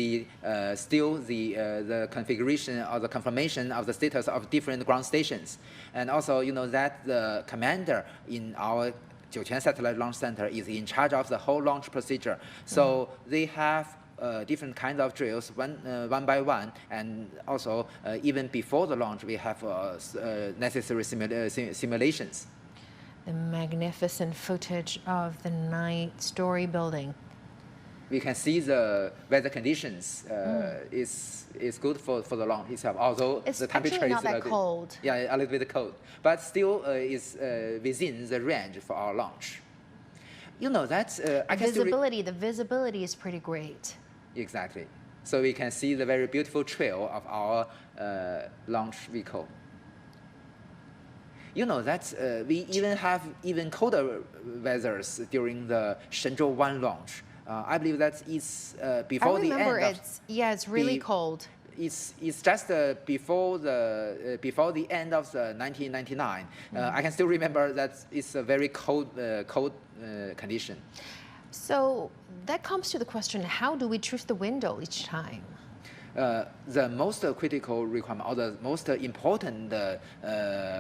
still the configuration or the confirmation of the status of different ground stations, and also that the commander in our Zhuchuan Satellite Launch Center is in charge of the whole launch procedure. So they have different kinds of drills, one by one, and also even before the launch, we have necessary simulations. The magnificent footage of the 9-story building. We can see the weather conditions is good for the launch itself, although it's the temperature not is that cold. Yeah, a little bit cold, but still is within the range for our launch. You know that I can still the visibility is pretty great. Exactly. So we can see the very beautiful trail of our launch vehicle. You know that we even have even colder weathers during the Shenzhou-21 launch. I believe that it's before the end of... it's really cold. It's just before the end of the 1999. I can still remember that it's a very cold condition. So that comes to the question: how do we choose the window each time? The most critical requirement, or the most important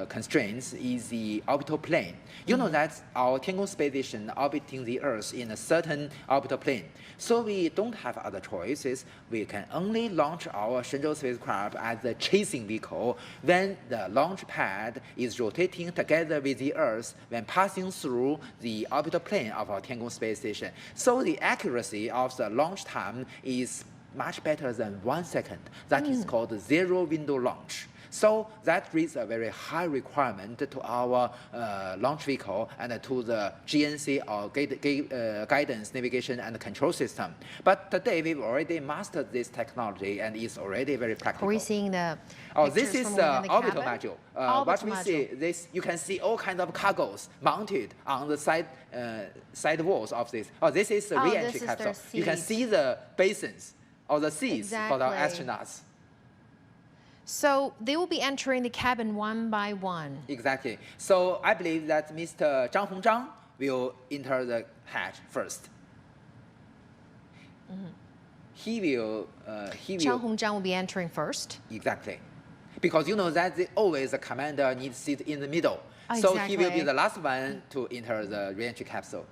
constraints, is the orbital plane. You know that our Tiangong space station orbiting the Earth in a certain orbital plane. So we don't have other choices. We can only launch our Shenzhou spacecraft as the chasing vehicle when the launch pad is rotating together with the Earth when passing through the orbital plane of our Tiangong space station. So the accuracy of the launch time is much better than 1 second. That is called zero window launch. So that brings a very high requirement to our launch vehicle and to the GNC or guidance, navigation, and control system. But today we've already mastered this technology and it's already very practical. Are we seeing the this is the orbital module. What we see, you can see all kinds of cargos mounted on the side walls of this. This is the re-entry capsule. You can see the basins or the seats for the astronauts. So they will be entering the cabin one by one. Exactly. So I believe that Mr. Chжан Hongzhang will enter the hatch first. Chжan Hongzhang will be entering first. Exactly. Because you know that always the commander needs to sit in the middle. So he will be the last one to enter the re-entry capsule.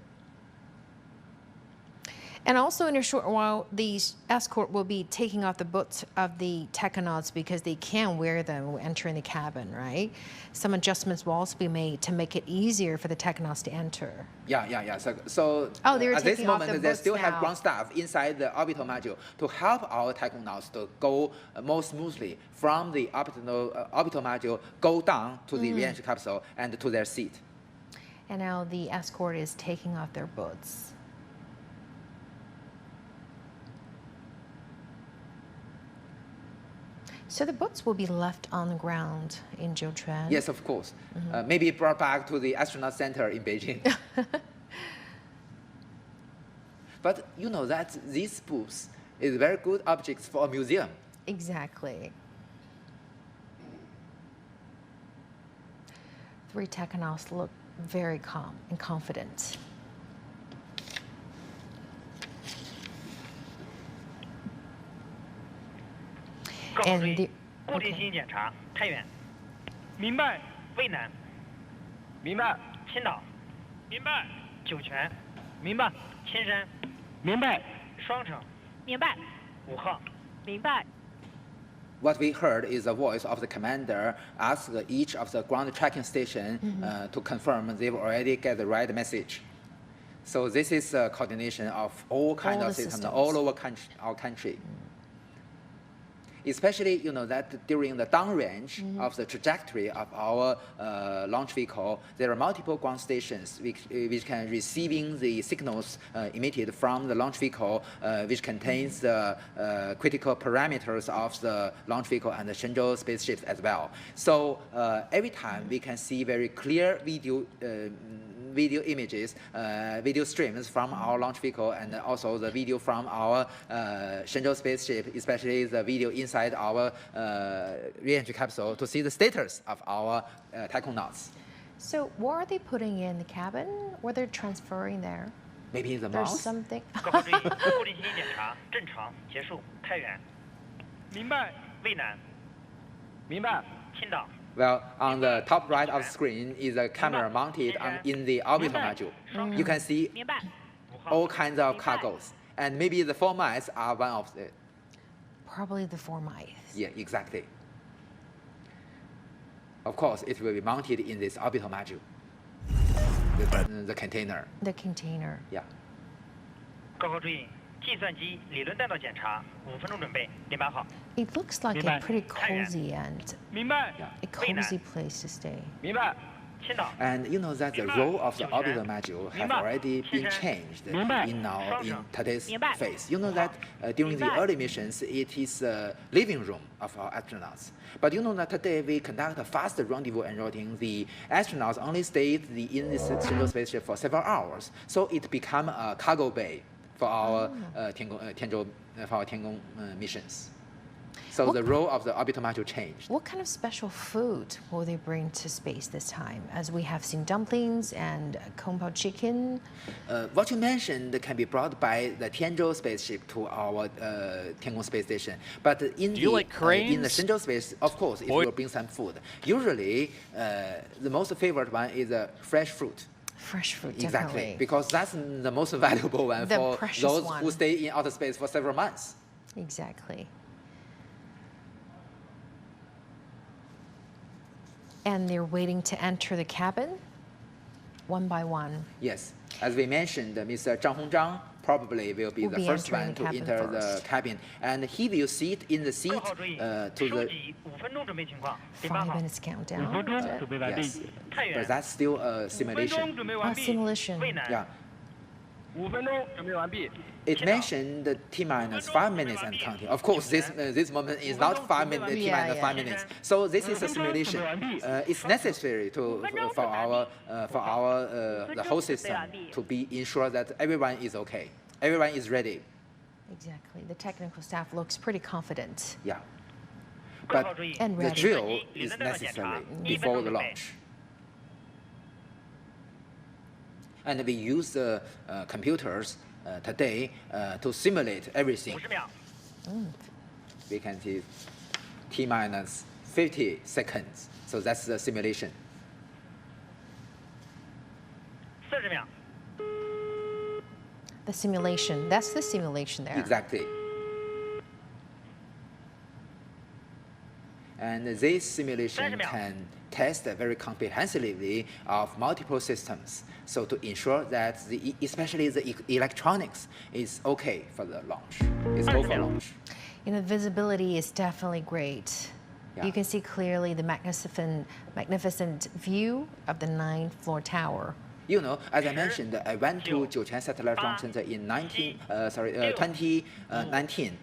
And also in a short while, the escort will be taking off the boots of the technonauts because they can't wear them when entering the cabin, right? Some adjustments will also be made to make it easier for the technonauts to enter. Yeah. So at this moment, they still have ground staff inside the orbital module to help our technonauts to go more smoothly from the orbital module, go down to the re-entry capsule and to their seat. And now the escort is taking off their boots. So the boots will be left on the ground in Zhuchuan? Yes, of course. Maybe brought back to the astronaut center in Beijing. But you know that these booths is very good objects for a museum. Exactly. 3 technonauts look very calm and confident. And the 固定性检查太原，明白渭南，明白青岛，明白酒泉，明白千山，明白双城，明白武汉，明白。What we heard is the voice of the commander ask each of the ground tracking station to confirm they've already get the right message. So this is a coordination of all kinds of systems all over our country. Especially, you know, that during the downrange of the trajectory of our launch vehicle, there are multiple ground stations which can receiving the signals emitted from the launch vehicle, which contains the critical parameters of the launch vehicle and the Shenzhou spaceship as well. So every time we can see very clear video images, video streams from our launch vehicle, and also the video from our Shenzhou spaceship, especially the video inside our re-entry capsule to see the status of our technonauts. So what are they putting in the cabin? What they're transferring there? Maybe the There's mouse? something. 各号注意，固定性检查正常结束，太原，明白渭南，明白青岛。 Well, on the top right of the screen is a camera mounted in the orbital module. You can see all kinds of cargoes, and maybe the 4 mice are one of it. Probably the 4 mice. Yeah, exactly. Of course, it will be mounted in this orbital module, the container. The container. Yeah. 各号注意，计算机理论弹道检查，5分钟准备，点摆好。 It looks like a pretty cozy and 明白。 a cozy place to stay. 明白。And you know that the role of the orbital module have already been changed in today's phase. You know that during the early missions, it is a living room of our astronauts. But you know that today we conduct a fast rendezvous and routing. The astronauts only stayed in this Shenzhou spaceship for several hours, so it became a cargo bay for our Tiangong missions. So the role of the orbital module changed. What kind of special food will they bring to space this time? As we have seen dumplings and kung pao chicken. What you mentioned can be brought by the Tianzhou spaceship to our Tiangong space station. But in the Shenzhou space, of course, it will bring some food. Usually, the most favorite one is fresh fruit. Fresh fruit, exactly, definitely. Because that's the most valuable one for those who stay in outer space for several months. Exactly. And they're waiting to enter the cabin one by one. Yes. As we mentioned, Mr. Zhang Hongzhang probably will be the first one to enter the cabin. And he will sit in the seat to the... 5 minutes countdown. Yes. But that's still a simulation. A simulation. Yeah. It mentioned the T-minus 5 minutes and counting. Of course, this moment is not 5 minutes, T-minus 5 minutes. So this is a simulation. It's necessary for the whole system to be ensure that everyone is okay, everyone is ready. Exactly. The technical staff looks pretty confident. Yeah. But the drill is necessary before the launch. And we use the computers today to simulate everything. We can see T-minus 50 seconds. So that's the simulation. 40 秒. The simulation, that's the simulation there. Exactly. And this simulation can test very comprehensively of multiple systems. So to ensure that especially the electronics is okay for the launch, it's go for launch. You know, visibility is definitely great. Yeah. You can see clearly the magnificent view of the 9th floor tower. You know, as I mentioned, I went to Zhuoquan Satellite Launch Center in 2019.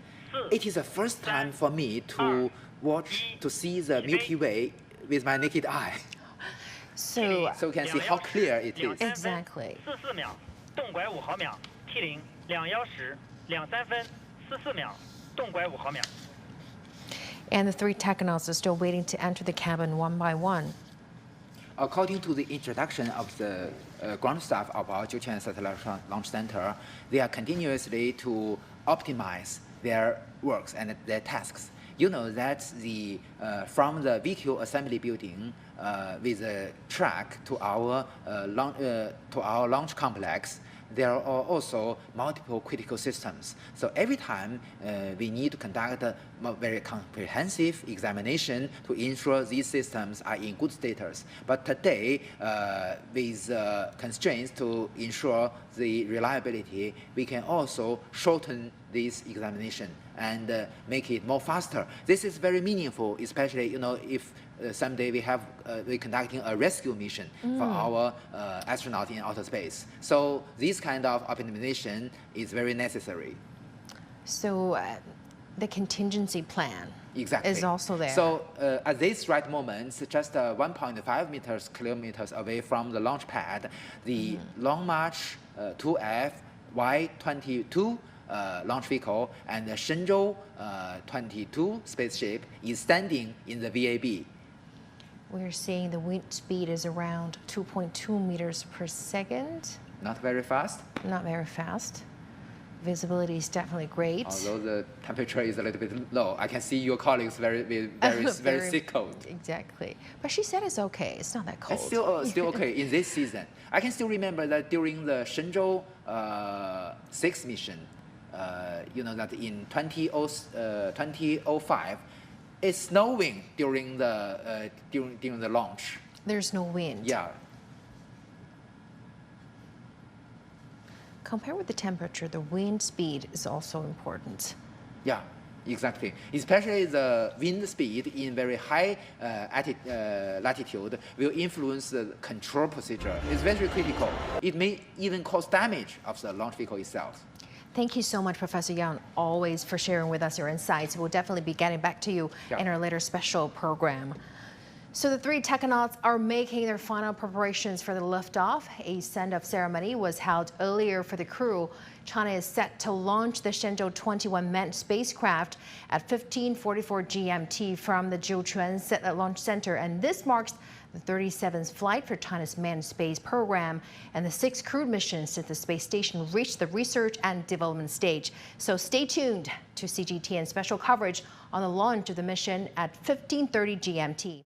It is the first time for me to see the Milky Way with my naked eye. So you can see how clear it is. Exactly. And the 3 technauts are still waiting to enter the cabin one by one. According to the introduction of the ground staff of our Zhuoquan Satellite Launch Center, they are continuously to optimize their works and their tasks. You know that from the vehicle assembly building with a track to our launch complex, there are also multiple critical systems. So every time we need to conduct a very comprehensive examination to ensure these systems are in good status. But today, with constraints to ensure the reliability, we can also shorten this examination and make it more faster. This is very meaningful, especially if someday we're conducting a rescue mission for our astronauts in outer space. So this kind of optimization is very necessary. So the contingency plan is also there. So at this right moment, just 1.5 kilometers away from the launch pad, the Long March 2F Y-22 launch vehicle and the Shenzhou-21 spaceship is standing in the VAB. We're seeing the wind speed is around 2.2 meters per second. Not very fast? Not very fast. Visibility is definitely great. Although the temperature is a little bit low. I can see your colleagues very sick cold. Exactly. But she said it's okay. It's not that cold. It's still okay in this season. I can still remember that during the Shenzhou 6 mission, you know that in 2005, it's snowing during the launch. There's no wind. Yeah. Compared with the temperature, the wind speed is also important. Yeah. Exactly. Especially the wind speed in very high latitude will influence the control procedure. It's very critical. It may even cause damage of the launch vehicle itself. Thank you so much, Professor Yang, always for sharing with us your insights. We'll definitely be getting back to you in our later special program. So the 3 technonauts are making their final preparations for the liftoff. A send-off ceremony was held earlier for the crew. China is set to launch the Shenzhou-21 manned spacecraft at 15:44 GMT from the Zhuchuan Launch Center, and this marks the 37th flight for China's manned space program and the 6th crewed mission since the space station reached the research and development stage. So stay tuned to CGTN special coverage on the launch of the mission at 15:30 GMT.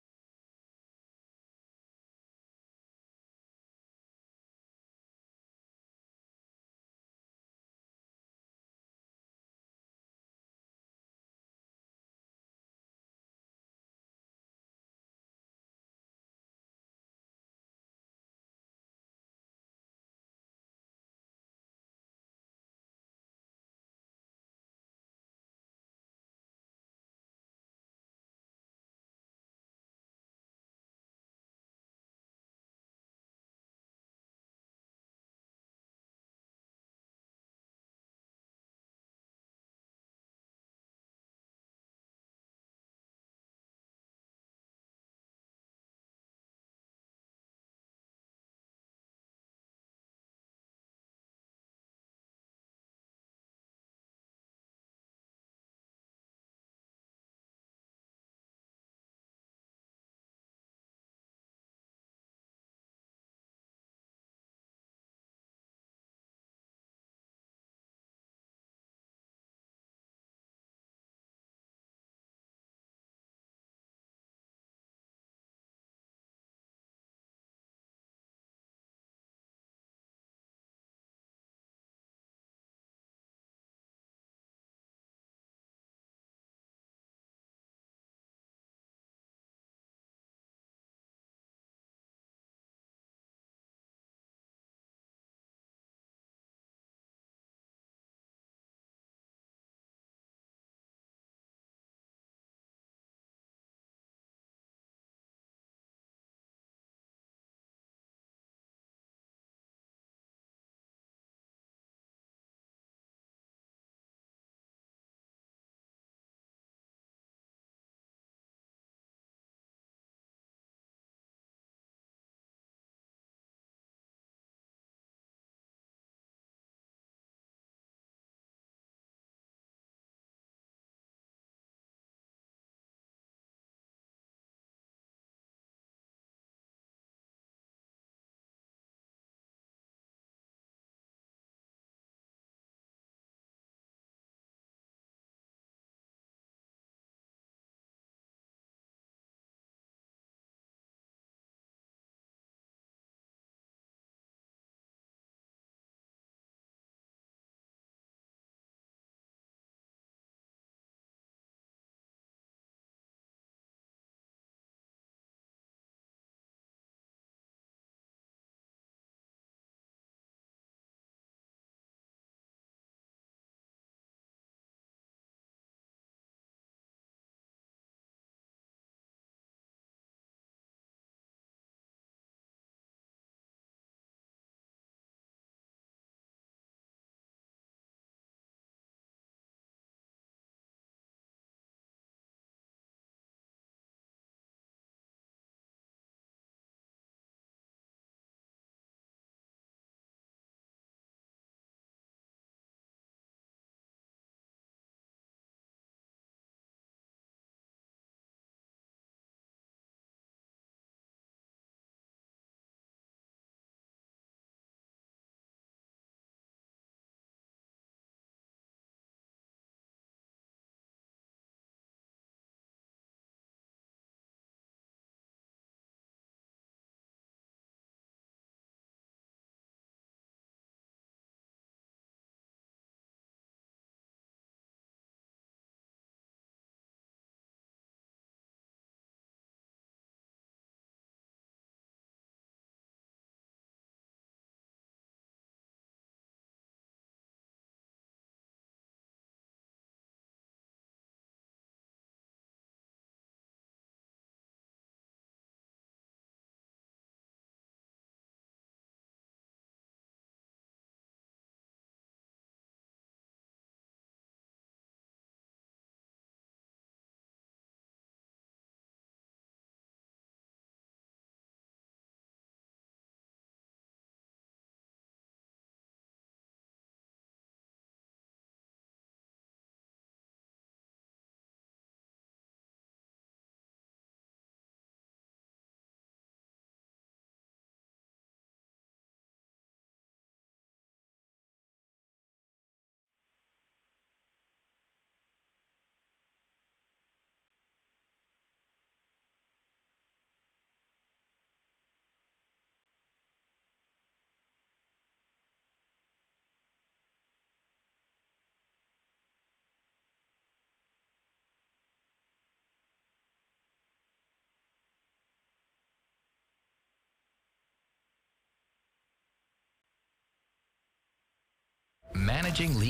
managing lead.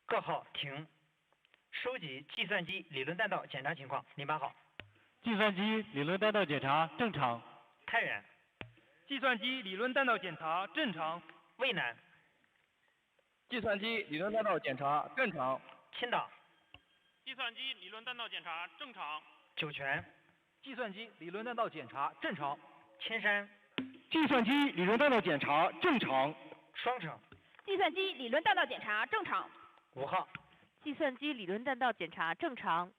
各号停，收集计算机理论弹道检查情况。08号，计算机理论弹道检查正常。太原，计算机理论弹道检查正常。渭南，计算机理论弹道检查正常。青岛，计算机理论弹道检查正常。酒泉，计算机理论弹道检查正常。千山，计算机理论弹道检查正常。双城，计算机理论弹道检查正常。5号，计算机理论弹道检查正常。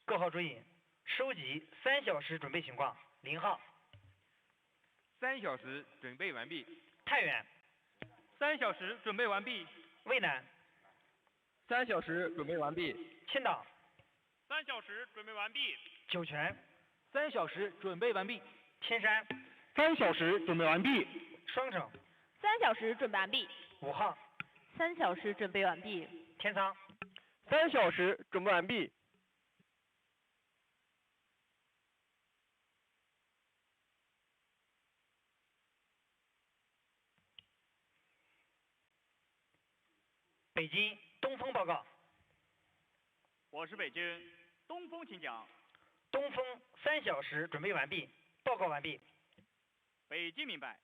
各号追引，收集3小时准备情况。0号。3小时准备完毕。太原。3小时准备完毕。渭南。3小时准备完毕。青岛。3小时准备完毕。酒泉。3小时准备完毕。天山。3小时准备完毕。双城。3小时准备完毕。5号。3小时准备完毕。天仓。3小时准备完毕。北京东风报告。我是北京东风，请讲。东风3小时准备完毕，报告完毕。北京明白。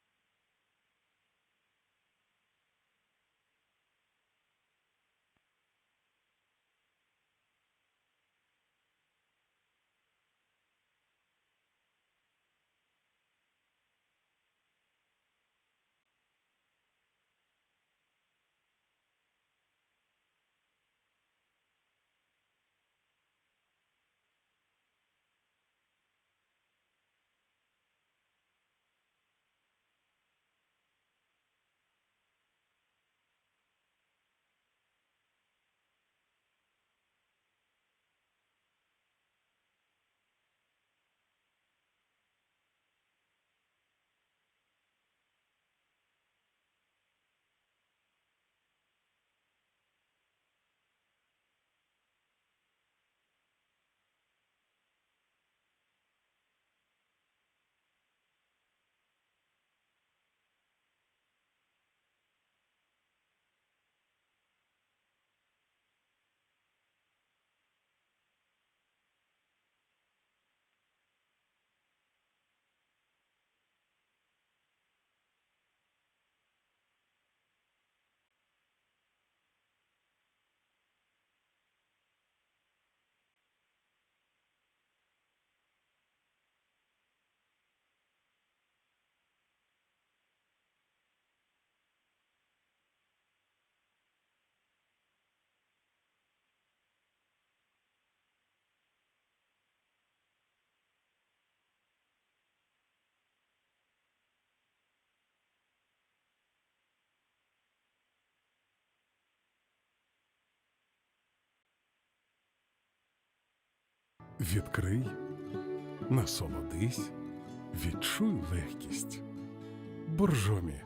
Відкрий, насолодись, відчуй легкість. Боржомі.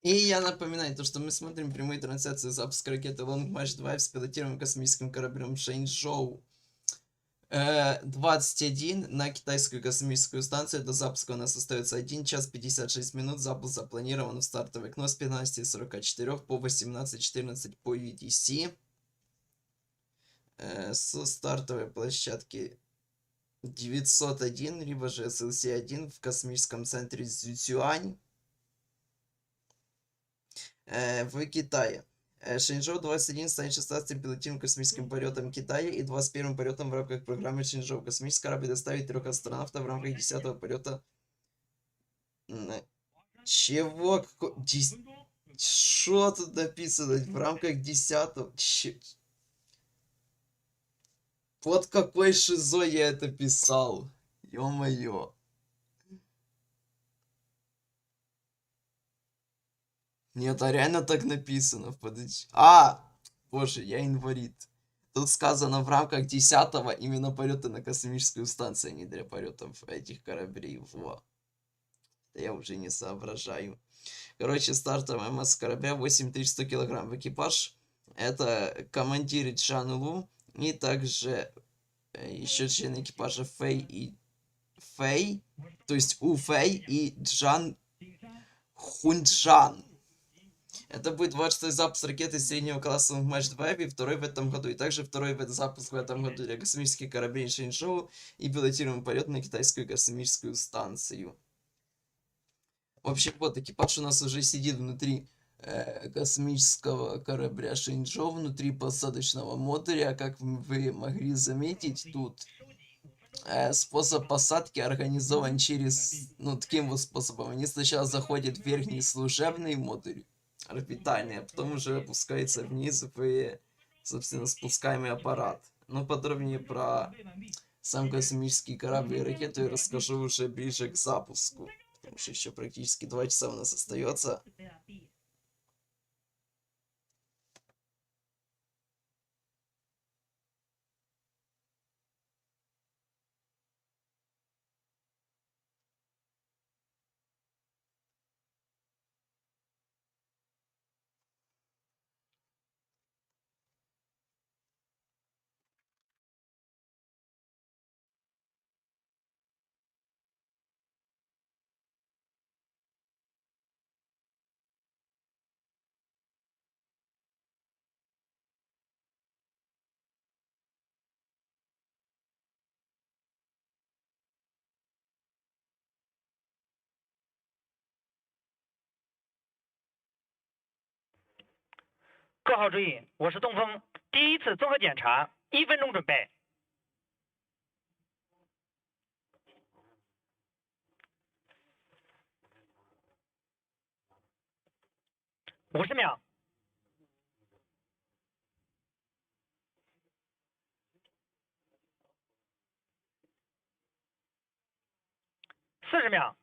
И я напоминаю, то, что мы смотрим прямую трансляцию запуска ракеты Long March 2 с пилотируемым космическим кораблем Shenzhou-21 на китайскую космическую станцию. До запуска у нас остается 1 час 56 минут. Запуск запланирован в стартовое окно с 15:44 по 18:14 по UTC. С стартовой площадки 901, либо же SLC-1 в космическом центре Цзюцюань в Китае. Shenzhou-21 станет 16-м пилотируемым космическим полетом Китая и 21-м полетом в рамках программы Shenzhou. Космический корабль доставит 3 астронавтов в рамках 10-го полета. Чего? Что тут написано? В рамках 10-го... Вот какой шизой я это писал. Ё-моё. Нет, а реально так написано. Подожди. Боже, я инвалид. Тут сказано в рамках 10-го именно полета на космическую станцию, а не для полетов этих кораблей. Во. Я уже не соображаю. Короче, стартовая масса корабля 8100 килограмм. В экипаж это командир ЧЖАН ЛУ и также еще члены экипажа Фэй, то есть У Фэй и Чжан Хунчжан. Это будет 26-й запуск ракеты среднего класса Long March 2 и второй в этом году. И также второй запуск в этом году для космических кораблей Shenzhou и пилотируемый полет на китайскую космическую станцию. В общем, вот экипаж у нас уже сидит внутри космического корабля Shenzhou, внутри посадочного модуля. Как вы могли заметить, тут способ посадки организован через, таким вот способом. Они сначала заходят в верхний служебный модуль, орбитальный, а потом уже опускается вниз в, собственно, спускаемый аппарат. Но подробнее про сам космический корабль и ракету я расскажу уже ближе к запуску. Потому что еще практически 2 часа у нас остается.各号注意，我是东风，第一次综合检查，1分钟准备。50秒。40秒。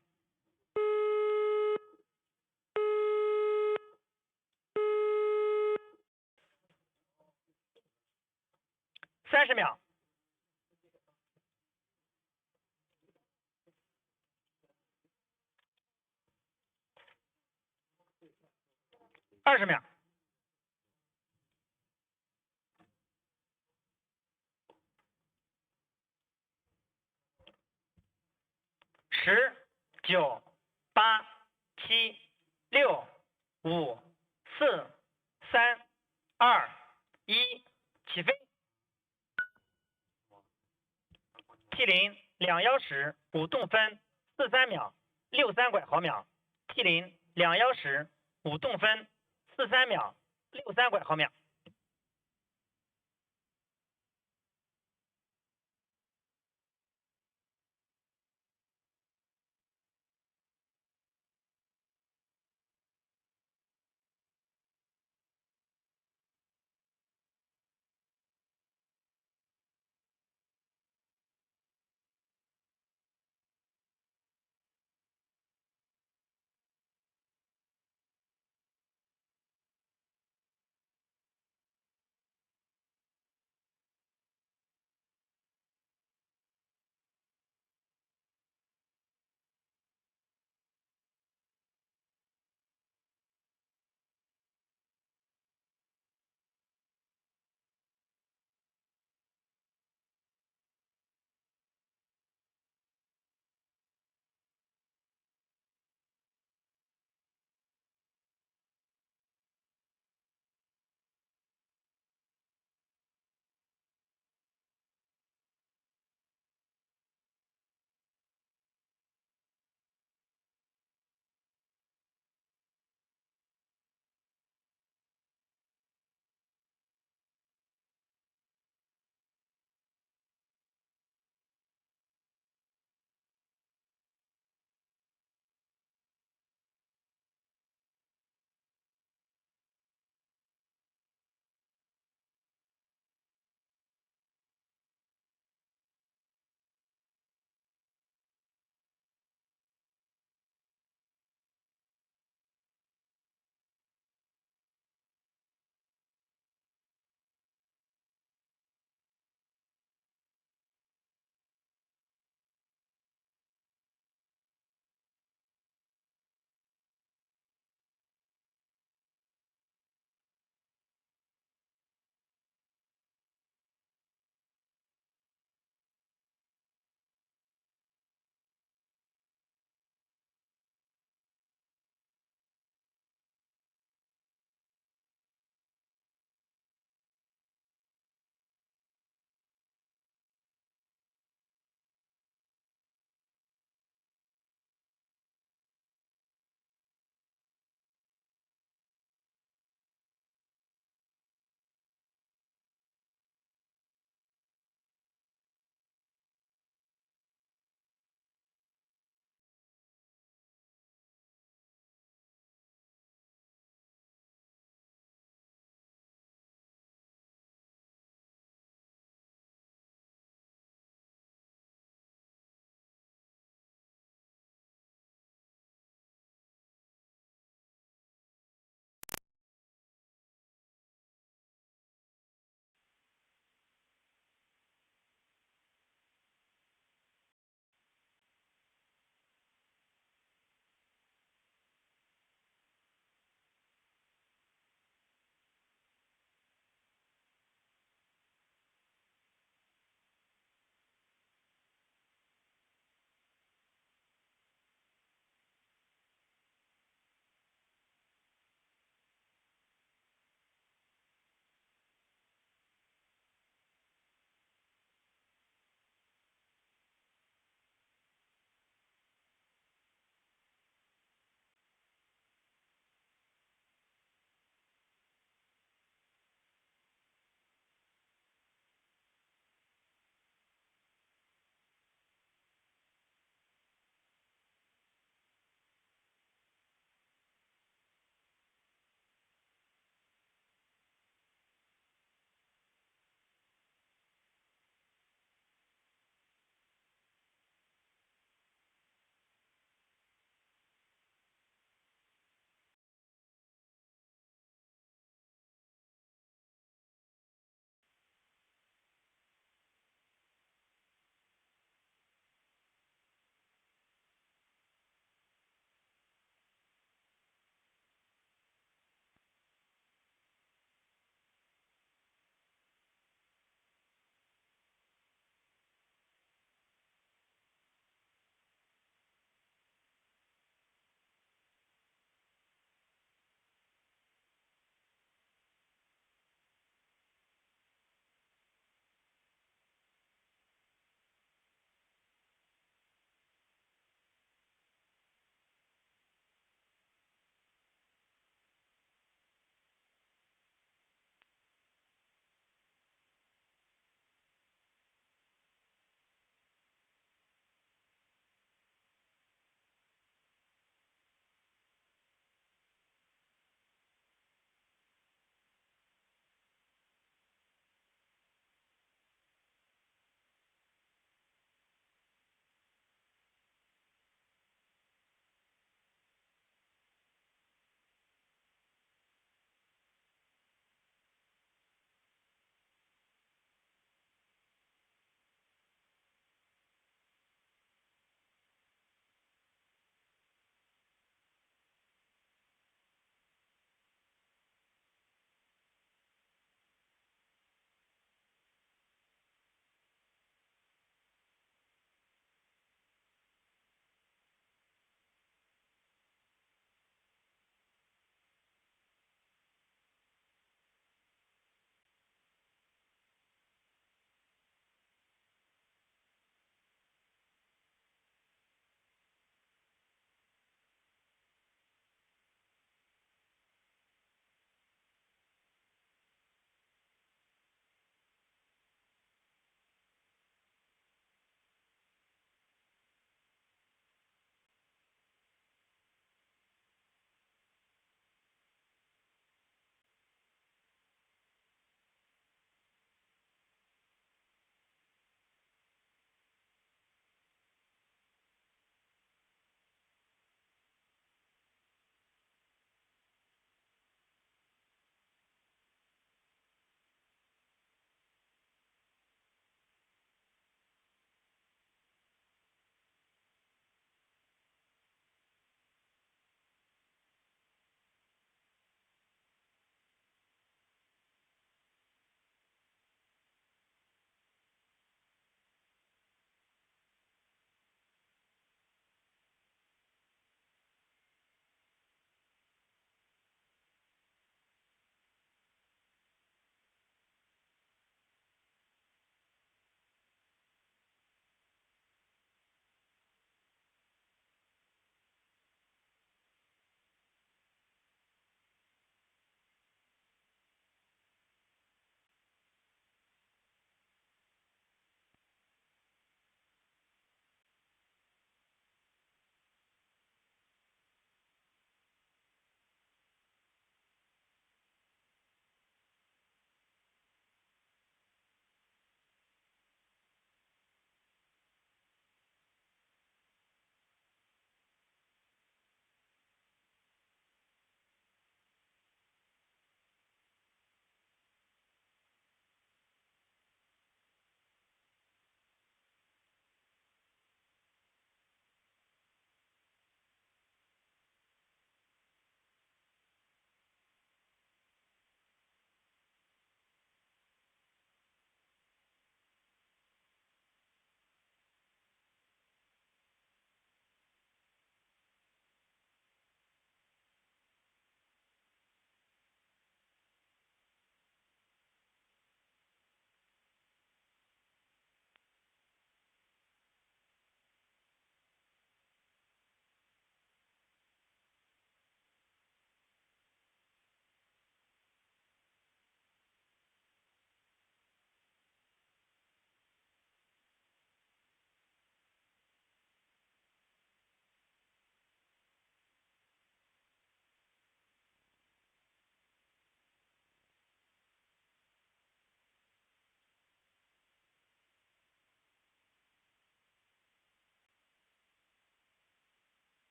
30秒。20秒。10、9、8、7、6、5、4、3、2、1，起飞。T0 210 5动分43秒63拐毫秒。T0 210 5动分43秒63拐毫秒。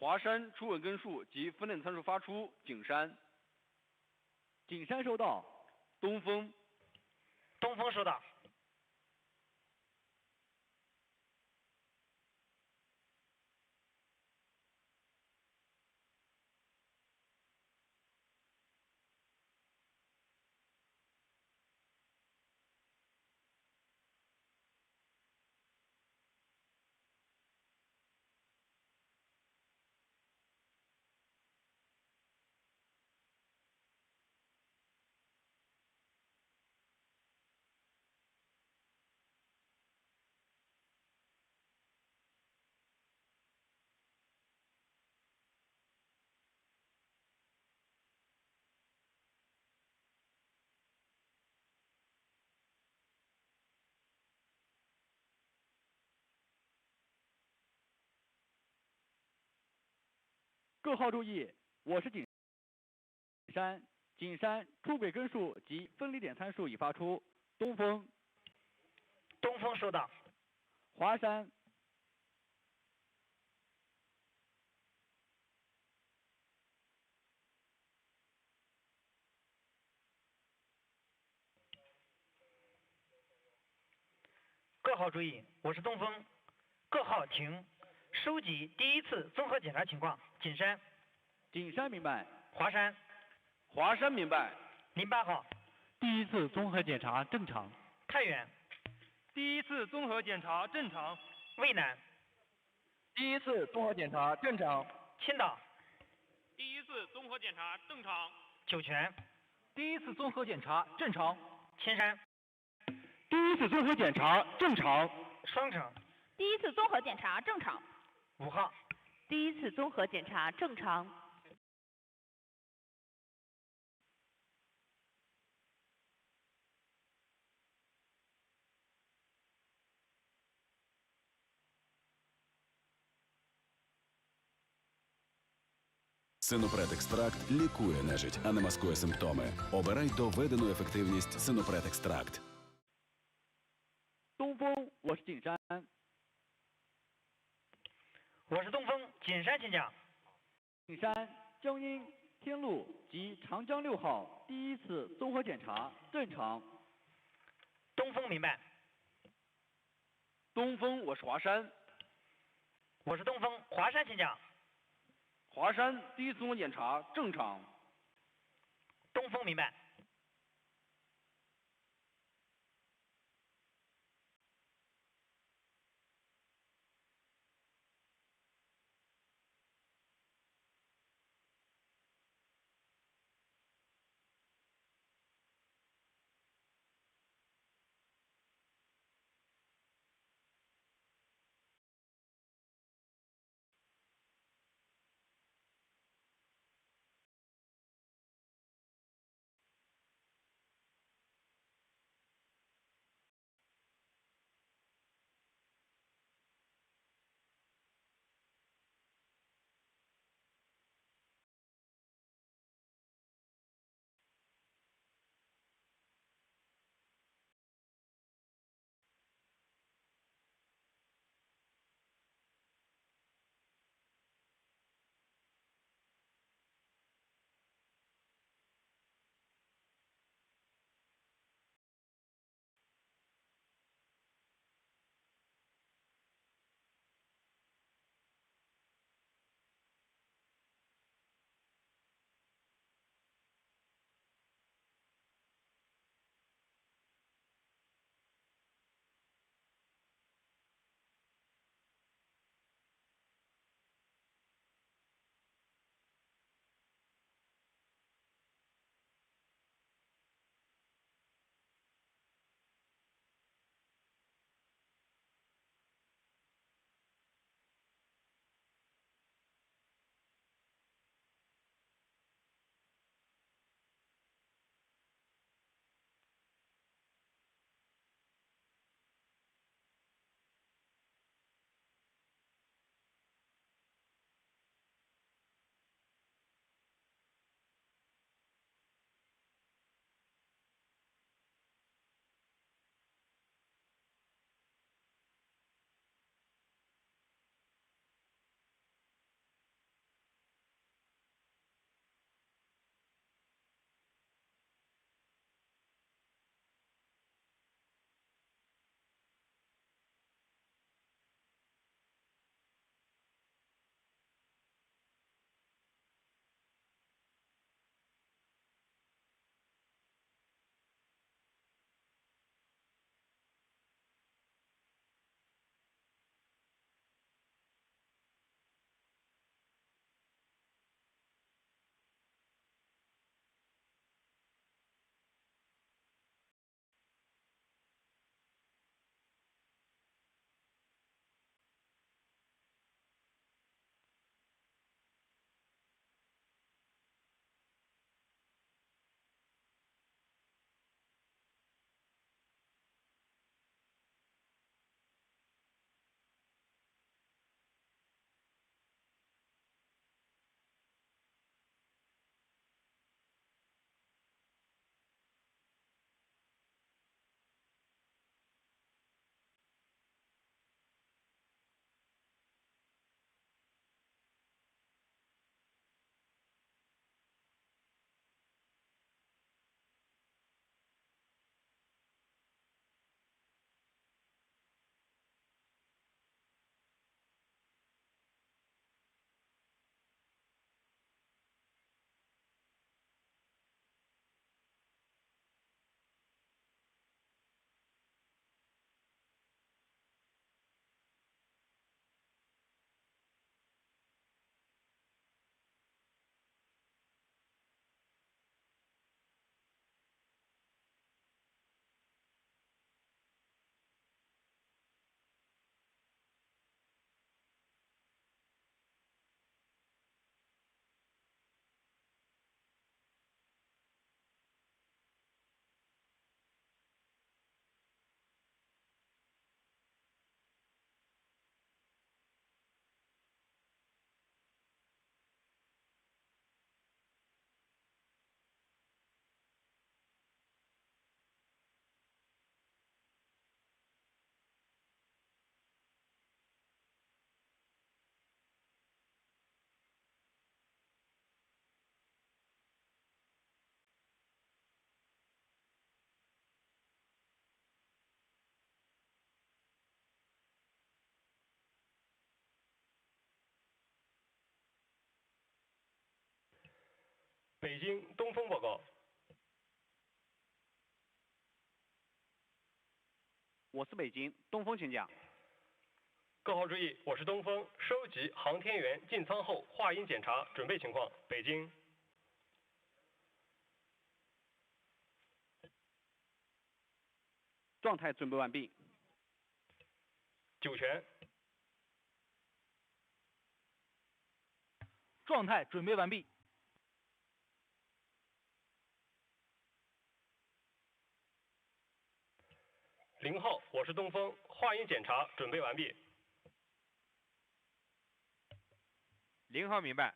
华山初稳根数及分类参数发出，景山。景山收到。东风。东风收到。各号注意，我是景山。景山出轨根数及分离点参数已发出。东风。东风收到。华山。各号注意，我是东风。各号停，收集第一次综合检查情况。景山。景山明白。华山。华山明白。08号。第一次综合检查正常。太原。第一次综合检查正常。渭南。第一次综合检查正常。青岛。第一次综合检查正常。酒泉。第一次综合检查正常。千山。第一次综合检查正常。双城。第一次综合检查正常。5号。第一次综合检查正常。Синопред-екстракт лікує нежить, а не маскує симптоми. Обирай доведену ефективність Синопред-екстракт. 东风，我是景山。我是东风，景山请讲。景山江阴天路及长江6号第一次综合检查正常。东风明白。东风，我是华山。我是东风，华山请讲。华山第一次综合检查正常。东风明白。北京东风报告。我是北京东风，请讲。各号注意，我是东风，收集航天员进舱后话音检查准备情况。北京。状态准备完毕。酒泉。状态准备完毕。0号，我是东风，话音检查准备完毕。0号明白。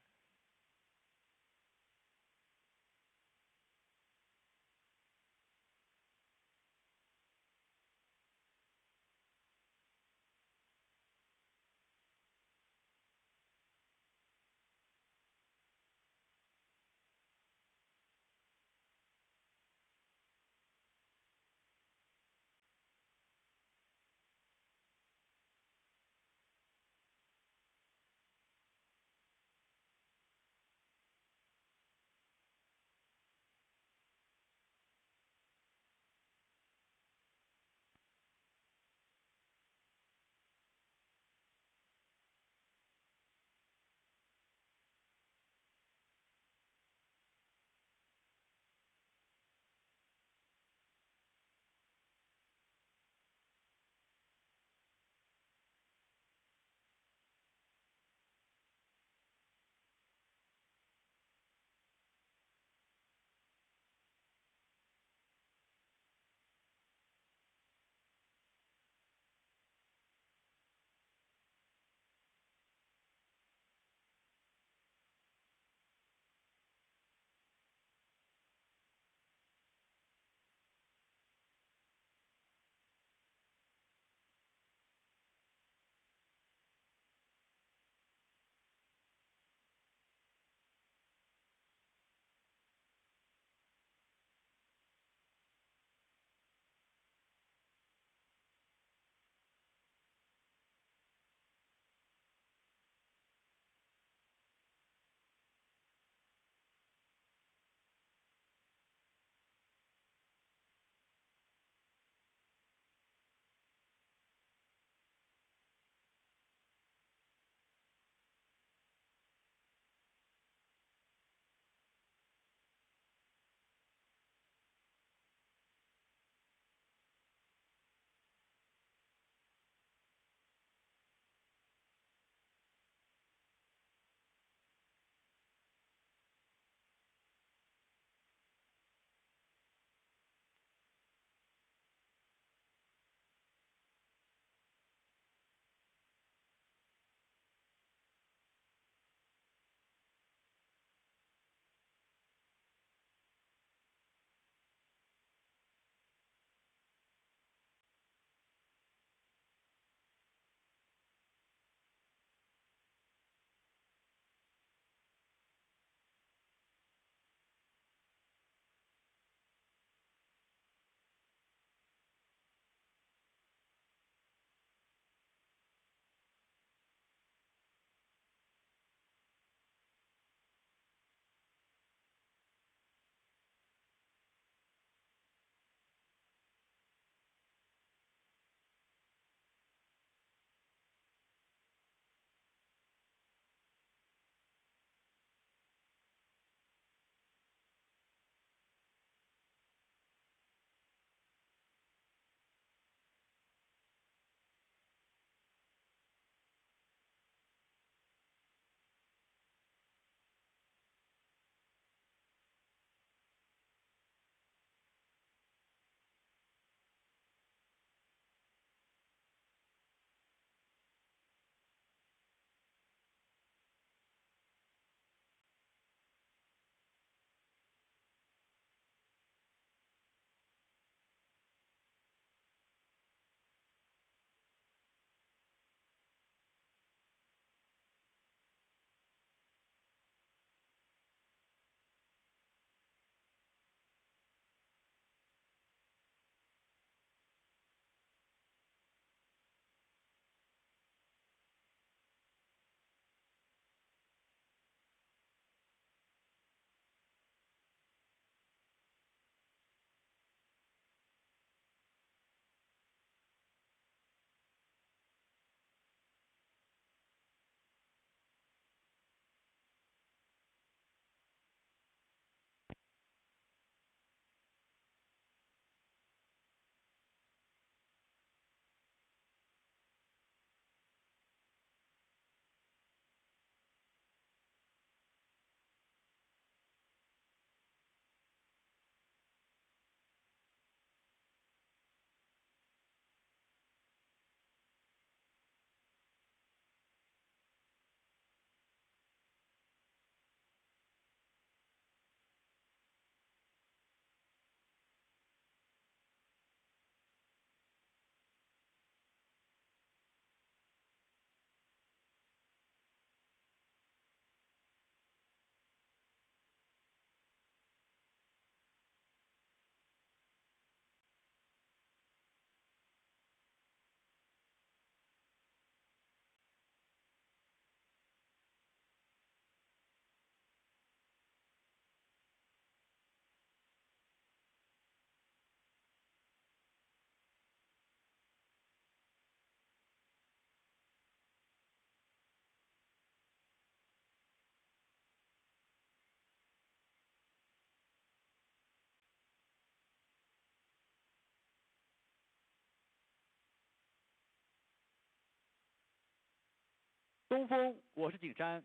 东风，我是景山。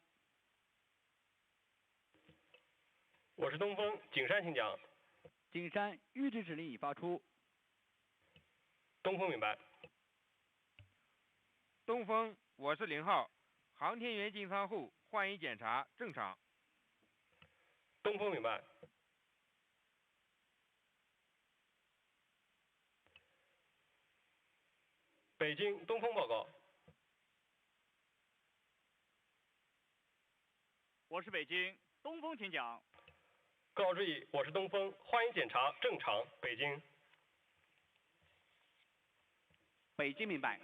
我是东风，景山请讲。景山，预置指令已发出。东风明白。东风，我是0号，航天员进舱后换衣检查正常。东风明白。北京东风报告。我是北京东风，请讲。告注意，我是东风，换衣检查正常。北京。北京明白。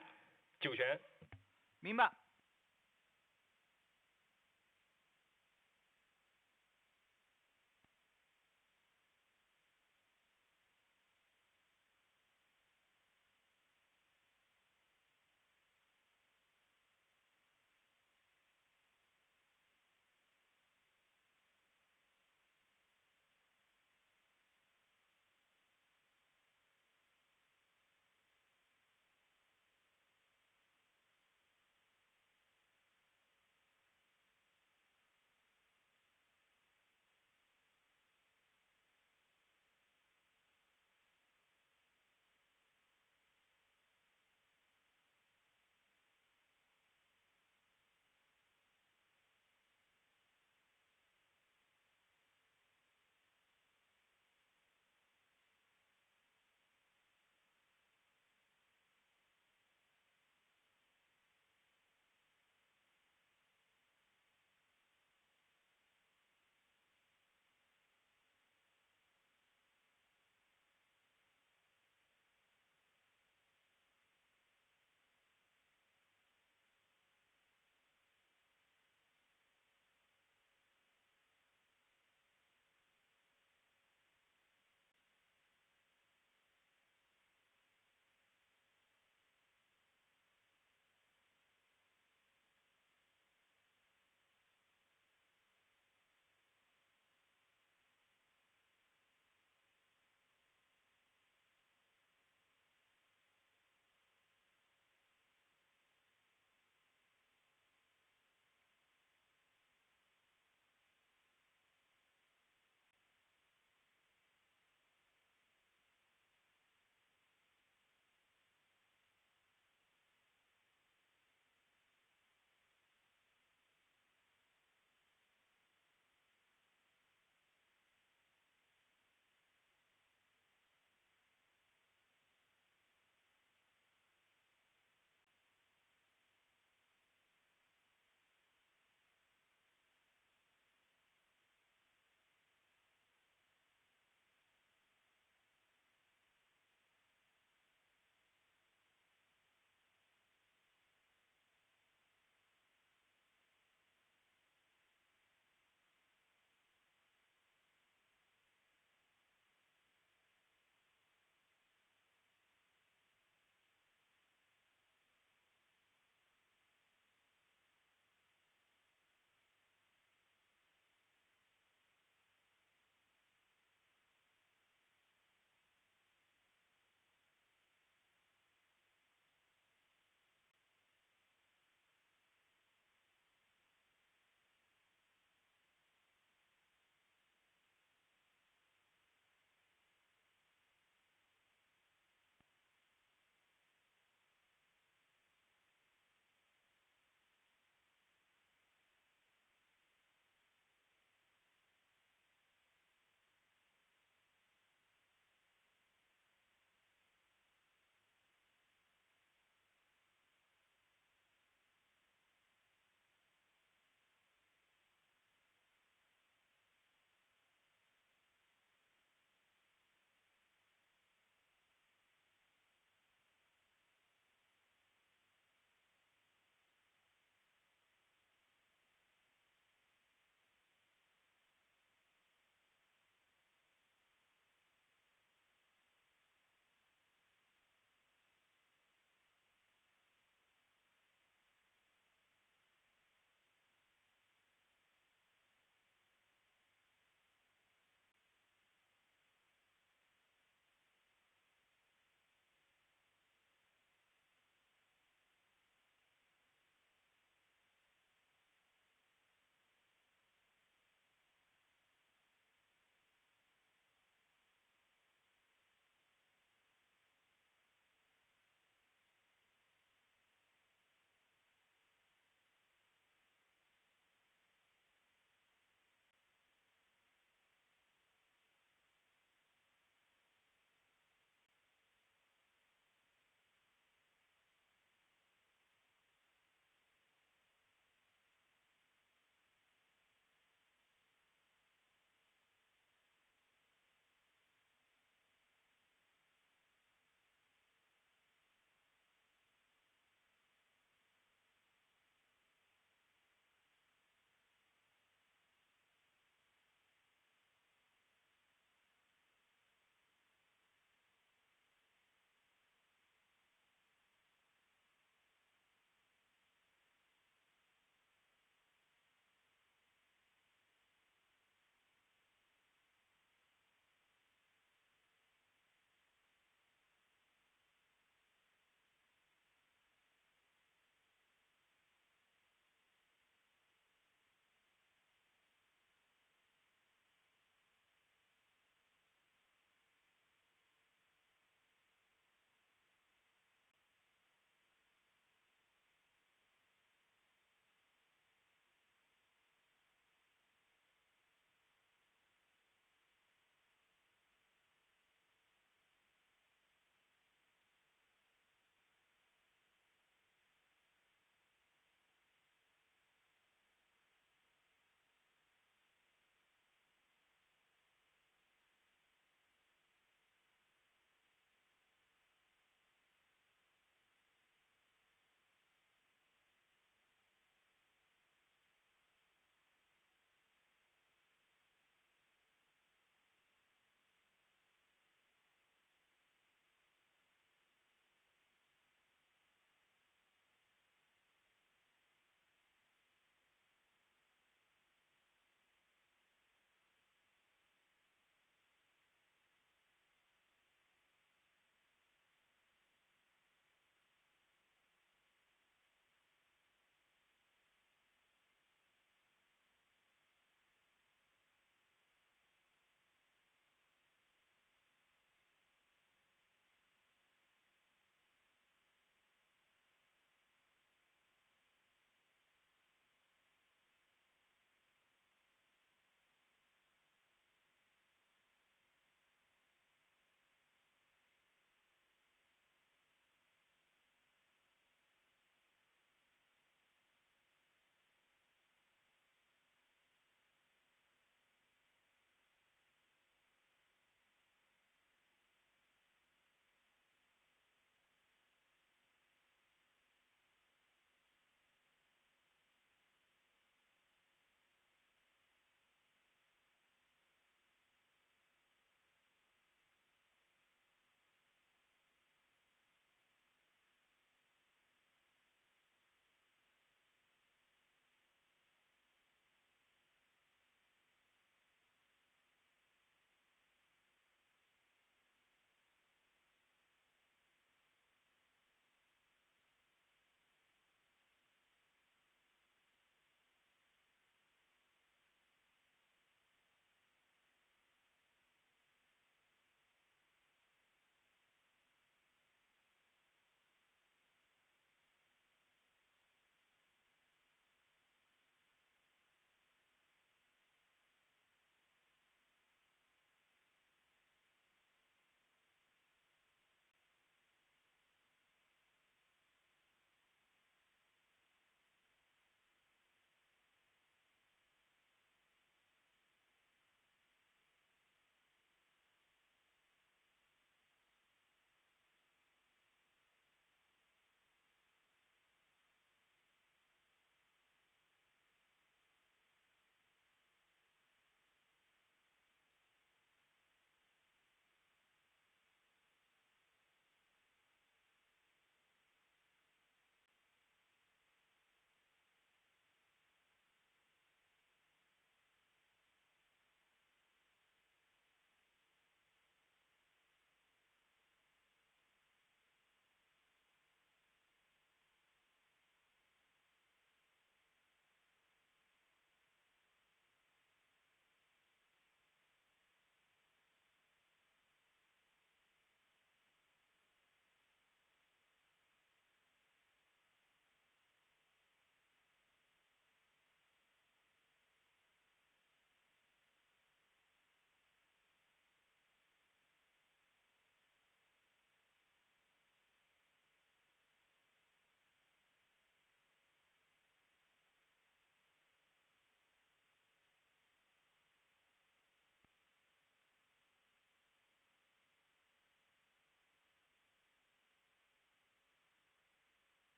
酒泉。明白。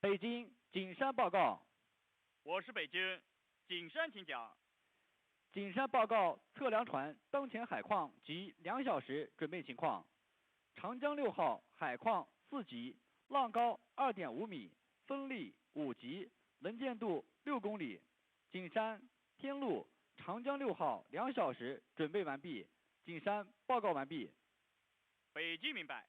北京景山报告。我是北京景山，请讲。景山报告测量船当前海况及2小时准备情况。长江6号海况4级，浪高2.5米，风力5级，能见度6公里。景山天路长江6号2小时准备完毕。景山报告完毕。北京明白。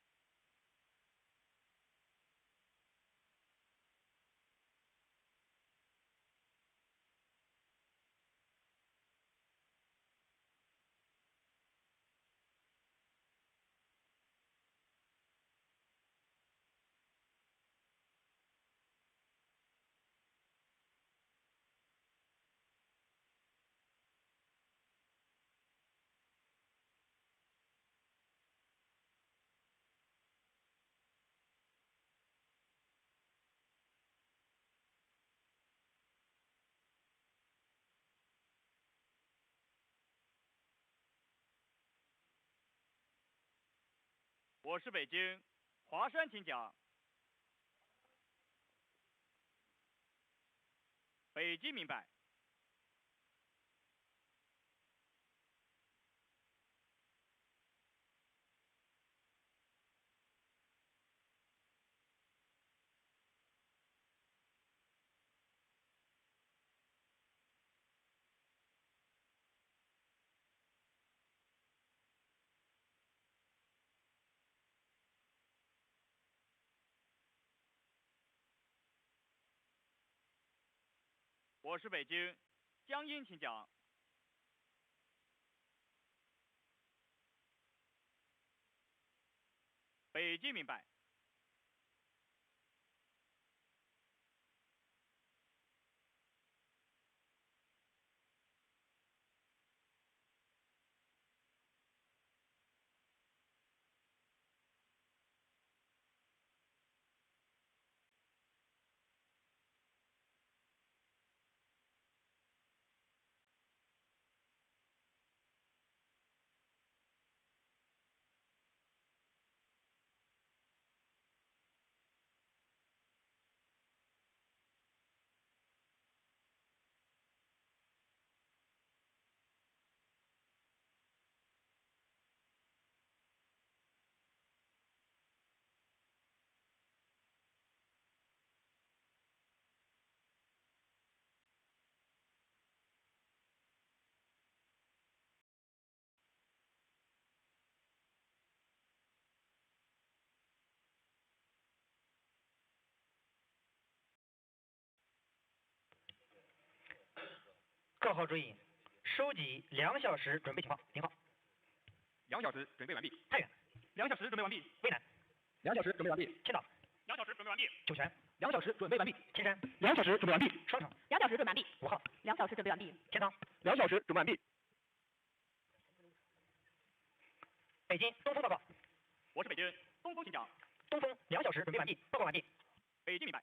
我是北京华山，请讲。北京明白。我是北京江阴，请讲。北京明白。各号注意，收集2小时准备情况。您好。2小时准备完毕。太原。2小时准备完毕。渭南。2小时准备完毕。青岛。2小时准备完毕。酒泉。2小时准备完毕。天山。2小时准备完毕。双城。2小时准备完毕。 5号。2小时准备完毕。天堂。2小时准备完毕。北京东风报告。我是北京东风，请讲。东风2小时准备完毕，报告完毕。北京明白。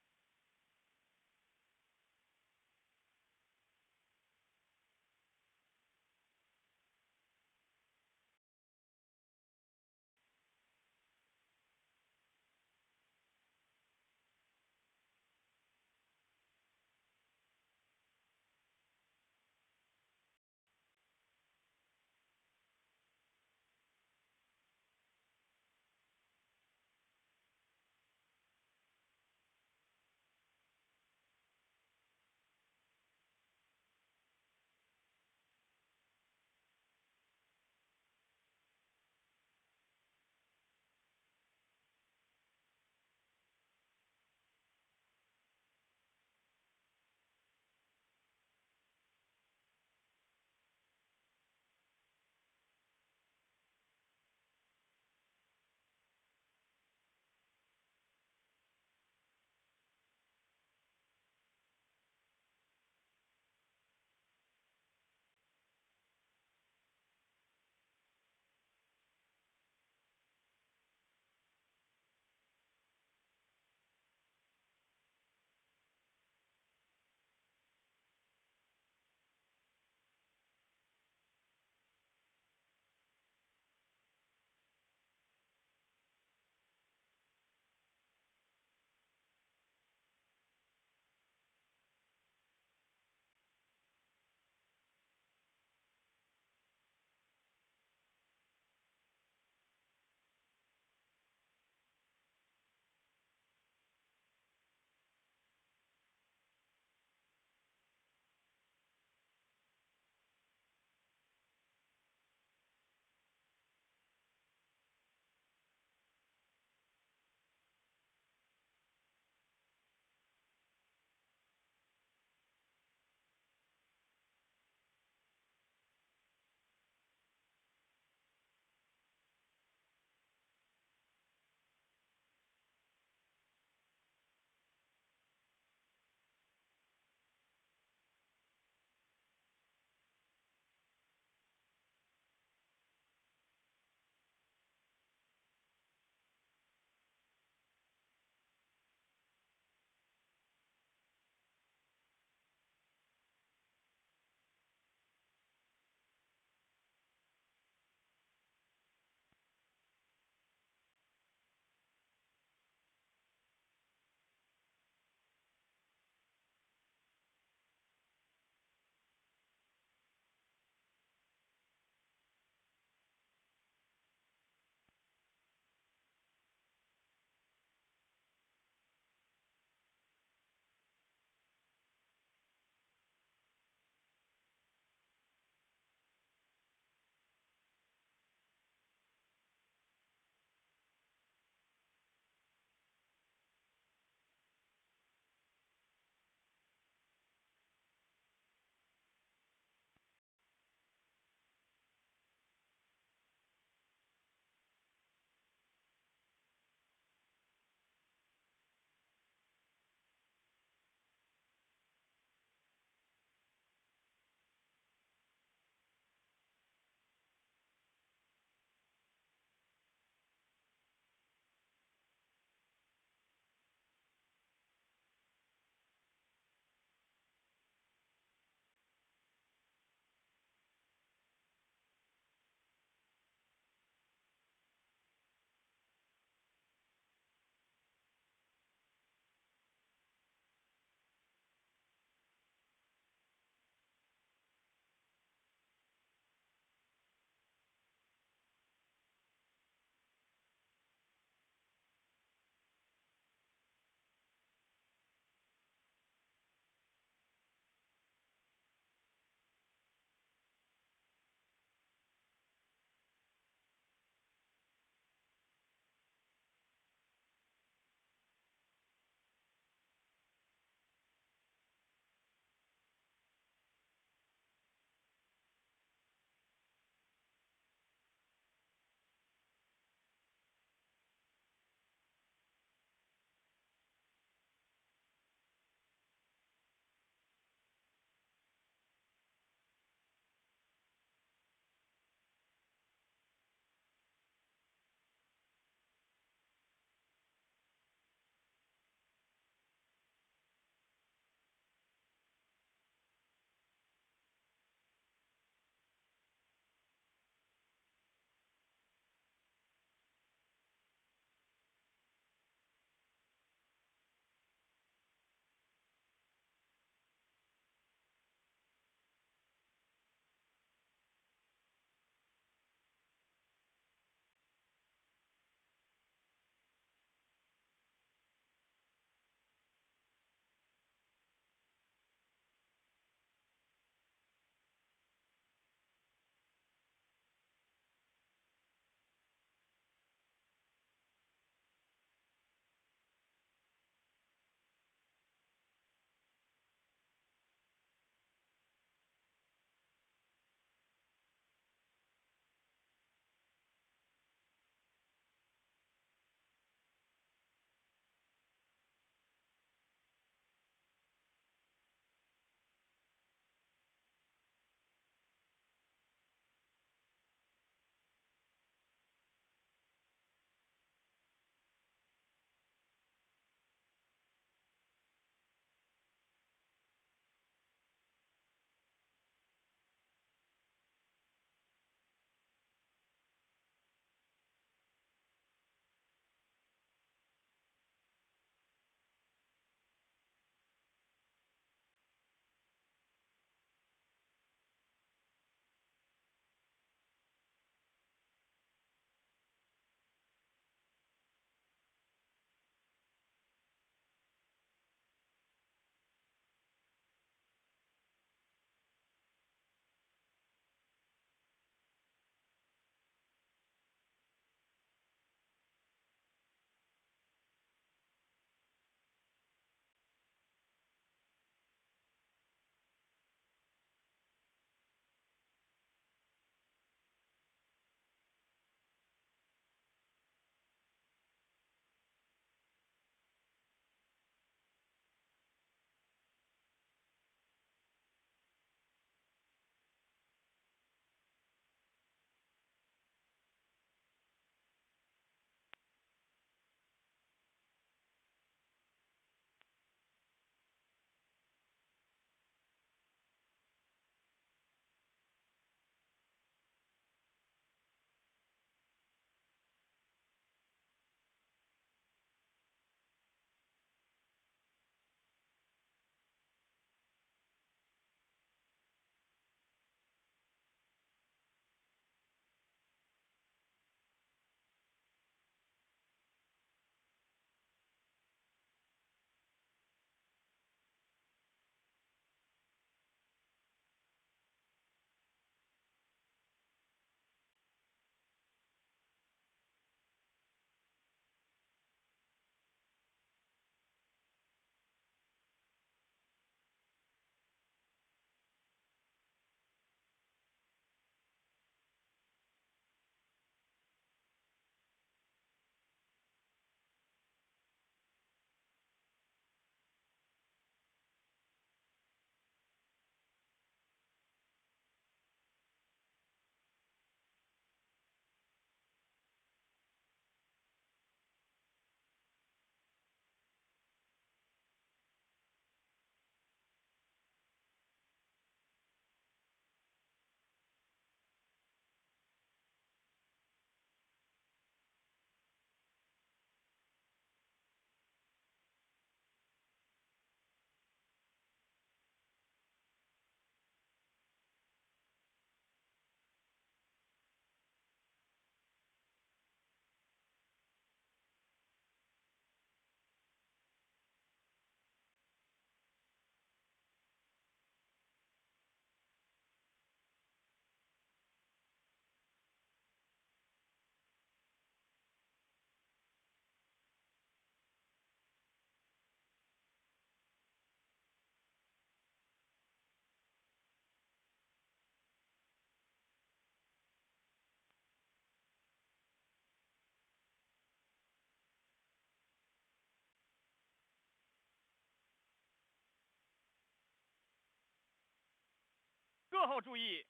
各号注意，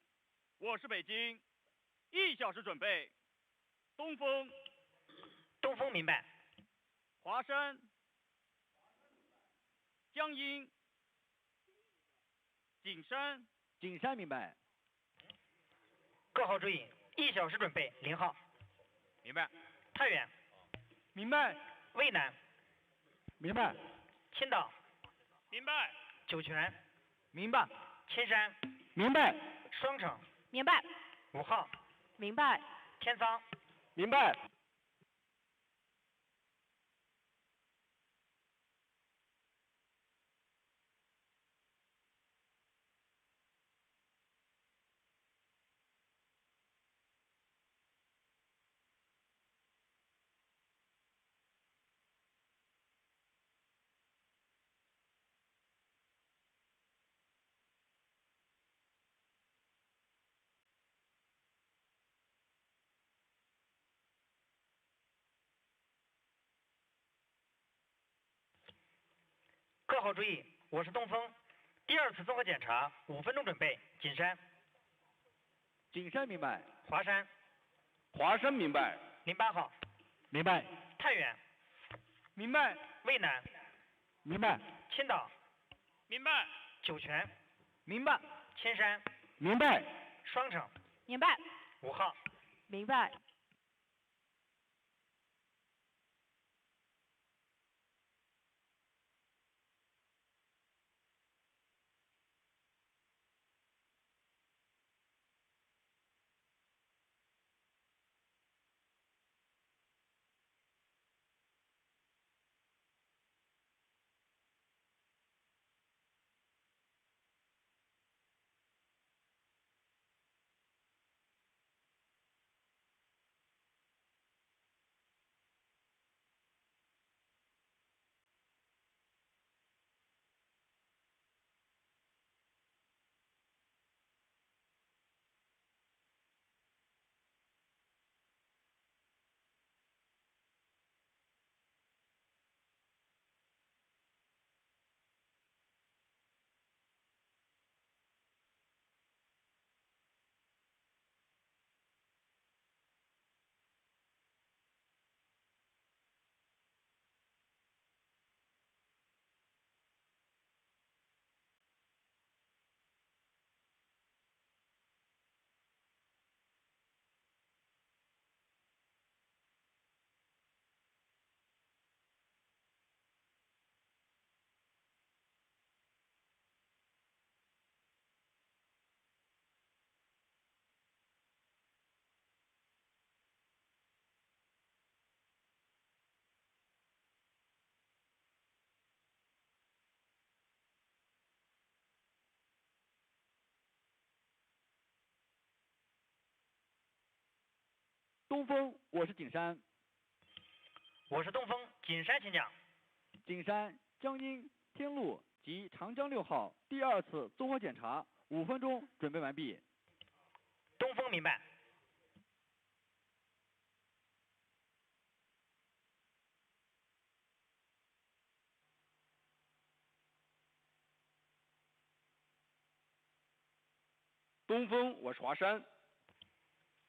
我是北京，1小时准备。东风，东风明白。华山，江阴，景山，景山明白。各号注意，1小时准备，0号。明白。太原，明白。渭南，明白。青岛，明白。酒泉，明白。青山，明白。双城，明白。 5号，明白。天仓，明白。各号注意，我是东风，第2次综合检查，5分钟准备，景山，景山明白。华山，华山明白。 08号，明白。太原，明白。渭南，明白。青岛，明白。酒泉，明白。青山，明白。双城，明白。 5号，明白。东风，我是景山。我是东风，景山请讲。景山、江阴、天路及长江6号第2次综合检查，5分钟准备完毕。东风明白。东风，我是华山。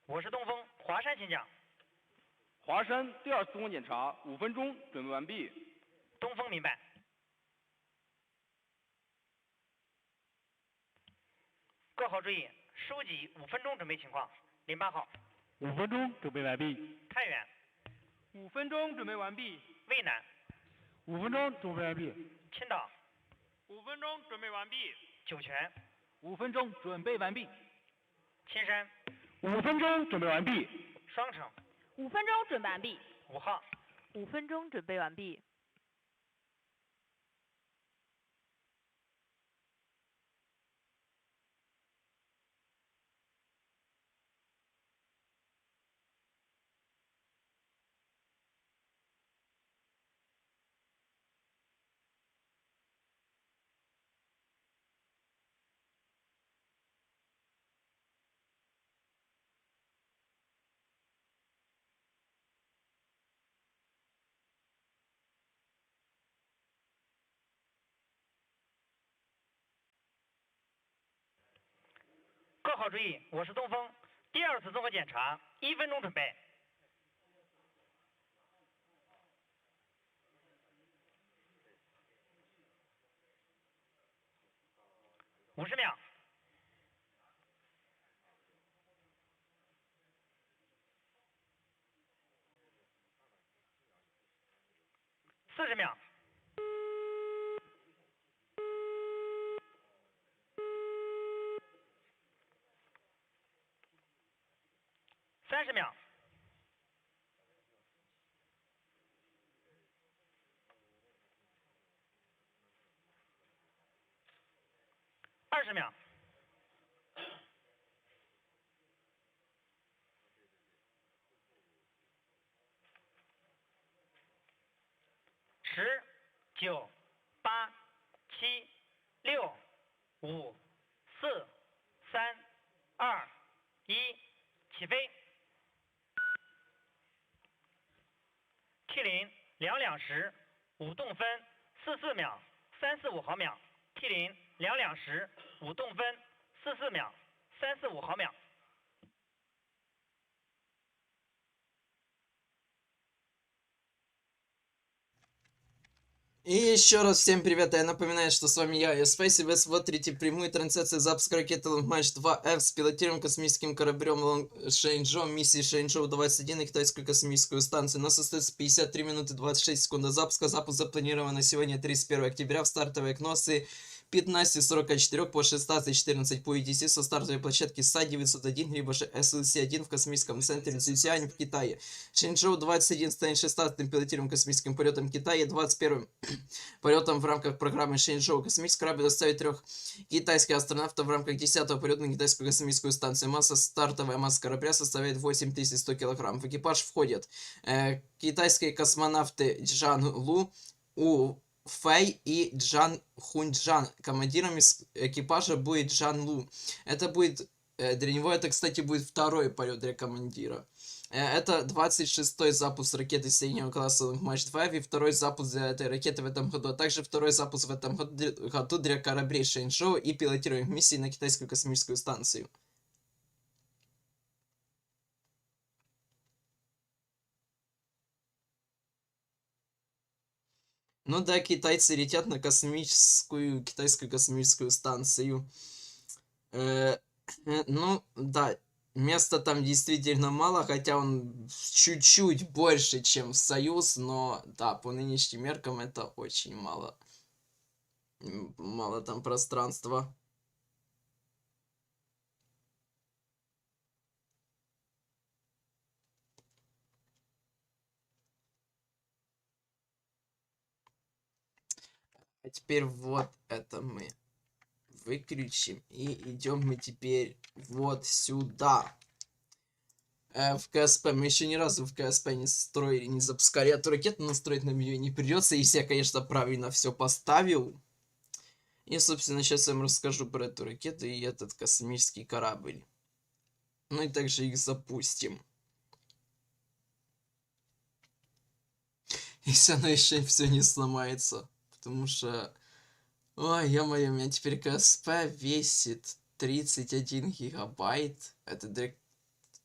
我是东风，华山请讲。华山第2次综合检查，5分钟准备完毕。东风明白。各号注意，书籍5分钟准备情况。08号。5分钟准备完毕。太原。5分钟准备完毕。渭南。 5分钟准备完毕。青岛。 5分钟准备完毕。酒泉。 5分钟准备完毕。青山。 5分钟准备完毕。双城。 5分钟准备完毕。 5号。 5分钟准备完毕。号注意，我是东风，第2次综合检查，1分钟准备。50秒。40秒。30秒。20秒。10、9、8、7、6、5、4、3、2、1，起飞。T0 2两时5动分44秒345毫秒。T0 2两时5动分44秒345毫秒。И еще раз всем привет, я напоминаю, что с вами я, Space, и вы смотрите прямую трансляцию запуска ракеты Long-March-2F с пилотируемым космическим кораблем Shenzhou, миссии Shenzhou-21 на китайскую космическую станцию. У нас остается 53 минуты 26 секунд до запуска. Запуск запланирован на сегодня 31 октября в стартовое окно с 15:44 по 16:14 по EDC со стартовой площадки СА-901, либо же СЛС-1 в космическом центре Цзюцюань в Китае. Shenzhou-21 станет 16-м пилотируемым космическим полетом Китая, 21-м полетом в рамках программы Shenzhou. Космический корабль доставит 3 китайских астронавтов в рамках 10-го полета на китайскую космическую станцию. Стартовая масса корабля составляет 8100 кг. В экипаж входят китайские космонавты Чжан Лу, Фэй и Чжан Хунчжан. Командиром экипажа будет Чжан Лу. Это будет, для него это, кстати, будет второй полет для командира. Это 26-й запуск ракеты среднего класса Long-March-2 и второй запуск для этой ракеты в этом году, а также второй запуск в этом году для кораблей Shenzhou и пилотируемых миссий на китайскую космическую станцию. Ну да, китайцы летят на китайскую космическую станцию. Ну да, места там действительно мало, хотя он чуть-чуть больше, чем Союз, но да, по нынешним меркам это очень мало. Мало там пространства. А теперь вот это мы выключим. И идем мы теперь вот сюда. В КСП. Мы еще ни разу в КСП не строили, не запускали эту ракету, но строить нам ее не придется, если я, конечно, правильно все поставил. И, собственно, сейчас я вам расскажу про эту ракету и этот космический корабль. Ну и также их запустим. Если оно еще все не сломается. Потому что... Ой, ё-моё, у меня теперь КСП весит 31 гигабайт. Это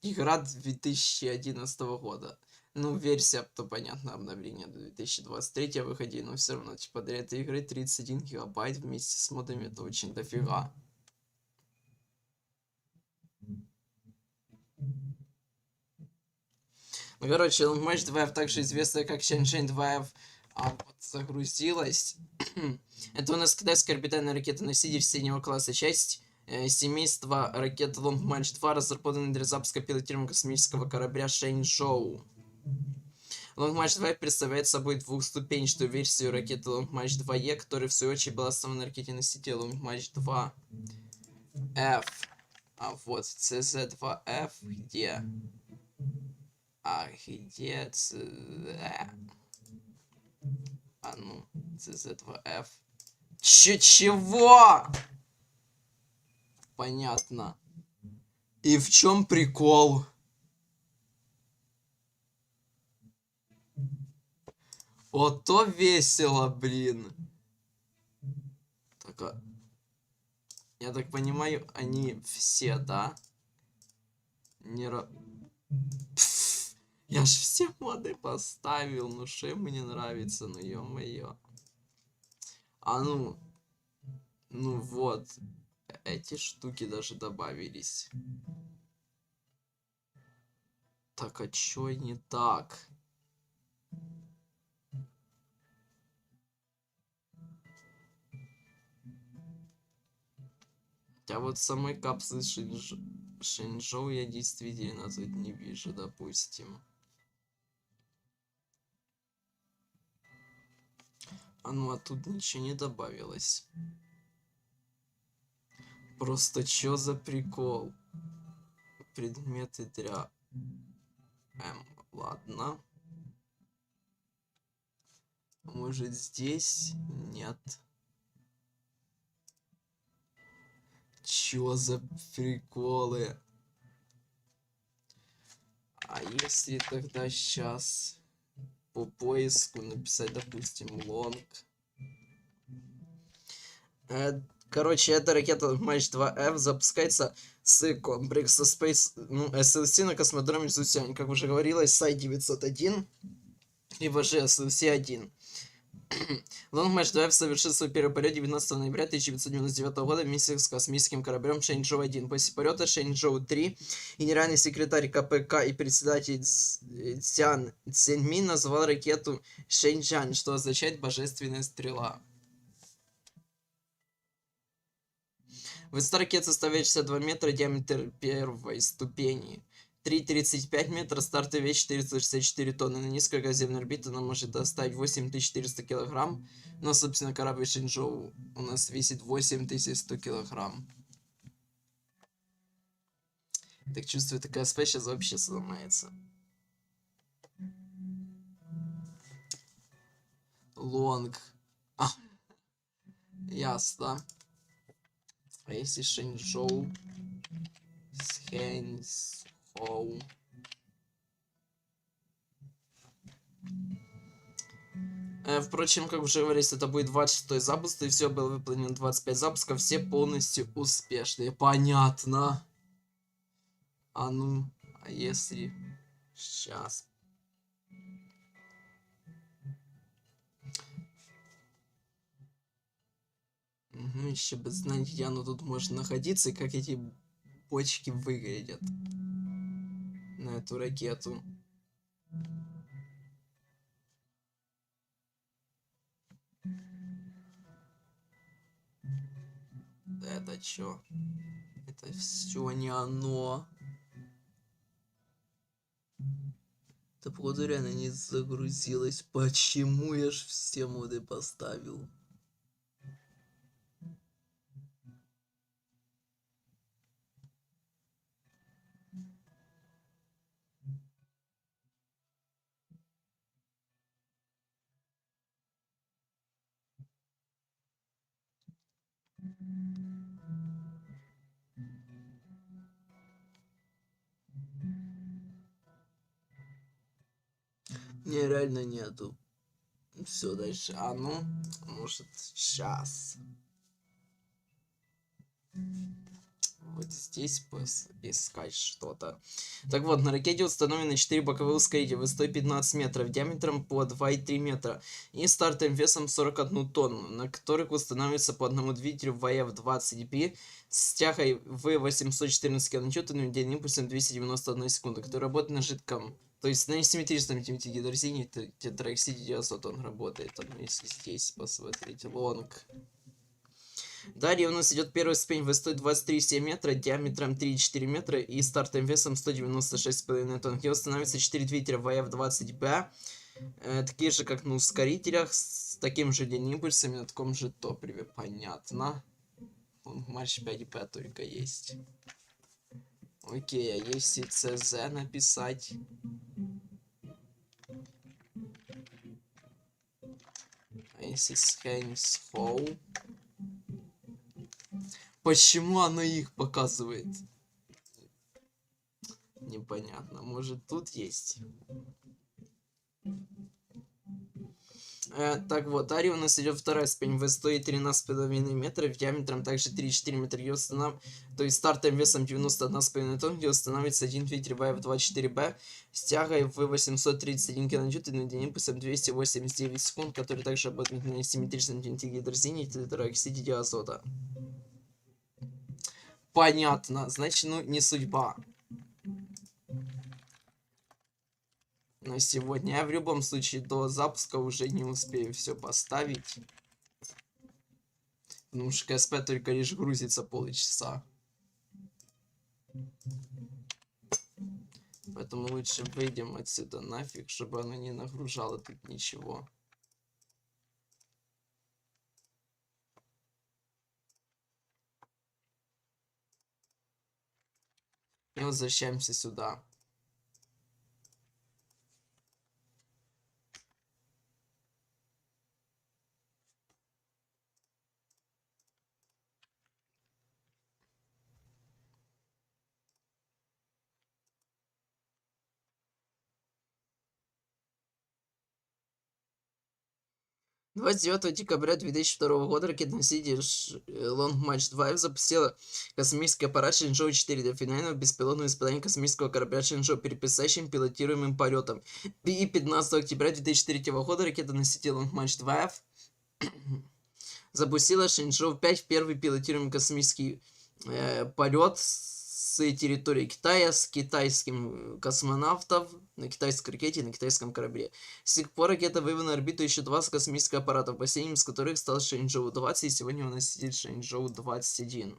игра 2011 года. Ну, версия, то понятно, обновление до 2023 выходи, но все равно, типа, для этой игры 31 гигабайт вместе с модами это очень дофига. Ну, короче, Long-March-2F, также известная как Shenzhou-21, вот загрузилась. Это у нас китайская орбитальная ракета-носитель среднего класса, часть семейства ракет Long-March-2, разработанной для запуска пилотируемого космического корабля Shenzhou. Long-March-2 представляет собой двухступенчатую версию ракеты Long-March-2E, которая в свою очередь была основана на ракете-носителе Long-March-2F. А вот CZ-2F где? А где А ну, CZ-2F. Чего? Понятно. И в чем прикол? Вот то весело, блин. Так, Я так понимаю, они все, да? Я ж все моды поставил, ну что мне нравится, ну ё-моё. А ну вот, эти штуки даже добавились. Так, а чё не так? Хотя вот самой капсулы Шэньчжоу я действительно тут не вижу, допустим. А ну, а тут ничего не добавилось. Просто чё за прикол? Предметы для... ладно. Может здесь? Нет. Чё за приколы? А если тогда сейчас по поиску написать, допустим, лонг? Короче, эта ракета Match 2F запускается с комплекса Space, SLC на космодроме Цзюцюань. Как уже говорилось, сайт 901, либо же SLC-1. Long March 2F совершил свой первый полет 19 ноября 1999 года вместе с космическим кораблем Shenzhou-21. После полета Shenzhou-3 генеральный секретарь КПК и председатель Цзян Цзиньмин назвал ракету Шэньчжань, что означает «божественная стрела». Высота ракеты составляет 62 метра, диаметр первой ступени 3,35 метра, стартовый вес 464 тонны. На низкогаземной орбите она может доставить 8400 килограмм, но, собственно, корабль Шэньчжоу у нас весит 8100 килограмм. Так чувствую, такая спэч сейчас вообще сломается. Лонг. Ясно. А если Шэньчжоу? Шэньчжоу. Впрочем, как уже говорилось, это будет 26-й запуск, и все было выполнено 25 запусков, все полностью успешные. Понятно. А ну, а если... Сейчас. Еще бы знать, где оно тут может находиться, и как эти бочки выглядят на эту ракету. Это чё? Это все не оно. Да походу реально не загрузилось. Почему я ж все моды поставил? Не, реально нету. Все дальше. А ну, может, сейчас. Вот здесь поискать что-то. Так вот, на ракете установлены 4 боковые ускорителя высотой 15 метров, диаметром по 2,3 метра и стартовым весом 41 тонну, на которых устанавливается по одному двигателю VF-20B с тягой V814 кН и удельным импульсом 291 секунды, который работает на жидком, то есть на несимметричном гидрозине тетраксиде 900 он работает. Ну, если здесь посмотреть, лонг. Далее у нас идет первая ступень высотой 23,7 метра, диаметром 3,4 метра и стартовым весом 196,5 тонн. Где устанавливается 4 двигателя VF-20B, такие же, как на ускорителях, с таким же удельным импульсом и на таком же топливе. Понятно. Марш 5B только есть. Окей, а если CZ написать? А если Шэньчжоу? Почему оно их показывает? Непонятно. Может, тут есть? Так вот, Ария у нас идет вторая ступень, вес стоит 13,5 метров, диаметром также 3,4 метра, то есть стартовым весом 91,5 тонн, где устанавливается 1 ветревая в 24Б с тягой в 831 кН и над импульсом 289 секунд, который также работает на симметричном гидрозине и тетраоксиде диазота. Понятно, значит, ну, не судьба. На сегодня. Я в любом случае до запуска уже не успею все поставить. Потому что КСП только лишь грузится полчаса. Поэтому лучше выйдем отсюда нафиг, чтобы оно не нагружало тут ничего. И возвращаемся сюда. Декабря 2002 года ракета-носитель Long-March-2 запустила космический аппарат Shenzhou-4 для финального беспилотного испытания космического корабля Shenzhou перед предстоящим пилотируемым полетом. И 15 октября 2003 года ракета-носитель Long-March-2 запустила Shenzhou-5 в первый пилотируемый космический полет с территории Китая с китайским космонавтов на китайской ракете и на китайском корабле. С тех пор ракета вывела на орбиту еще 20 космических аппаратов, последним из которых стал Shenzhou-20 и сегодня носитель Shenzhou-21.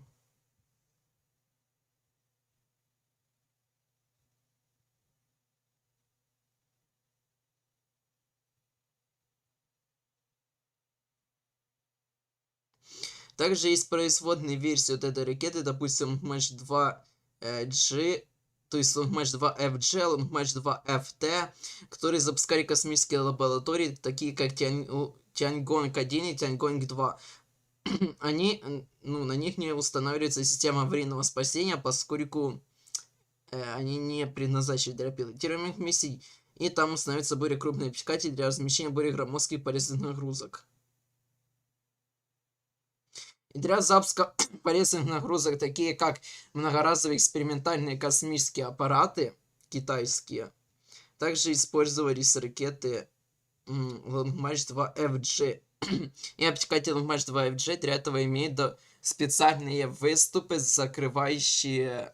Также есть производные версии от этой ракеты, допустим, Long-March-2G, то есть Long-March-2FG, Long-March-2FT, которые запускали космические лаборатории, такие как Tiangong-1 и Tiangong-2. На них не устанавливается система аварийного спасения, поскольку они не предназначены для пилотируемых миссий, и там устанавливается более крупный обтекатель для размещения более громоздких полезных нагрузок. И для запуска полезных нагрузок, такие как многоразовые экспериментальные космические аппараты китайские, также использовались ракеты Long-March-2FG. И обтекатель Long-March-2FG для этого имеет специальные выступы, закрывающие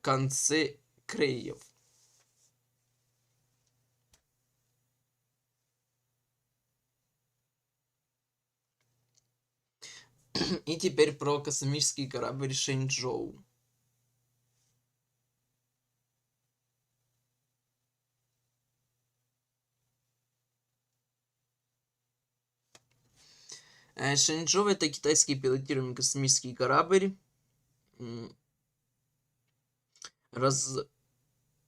концы крыльев. И теперь про космический корабль Шэньчжоу. Шэньчжоу — это китайский пилотируемый космический корабль,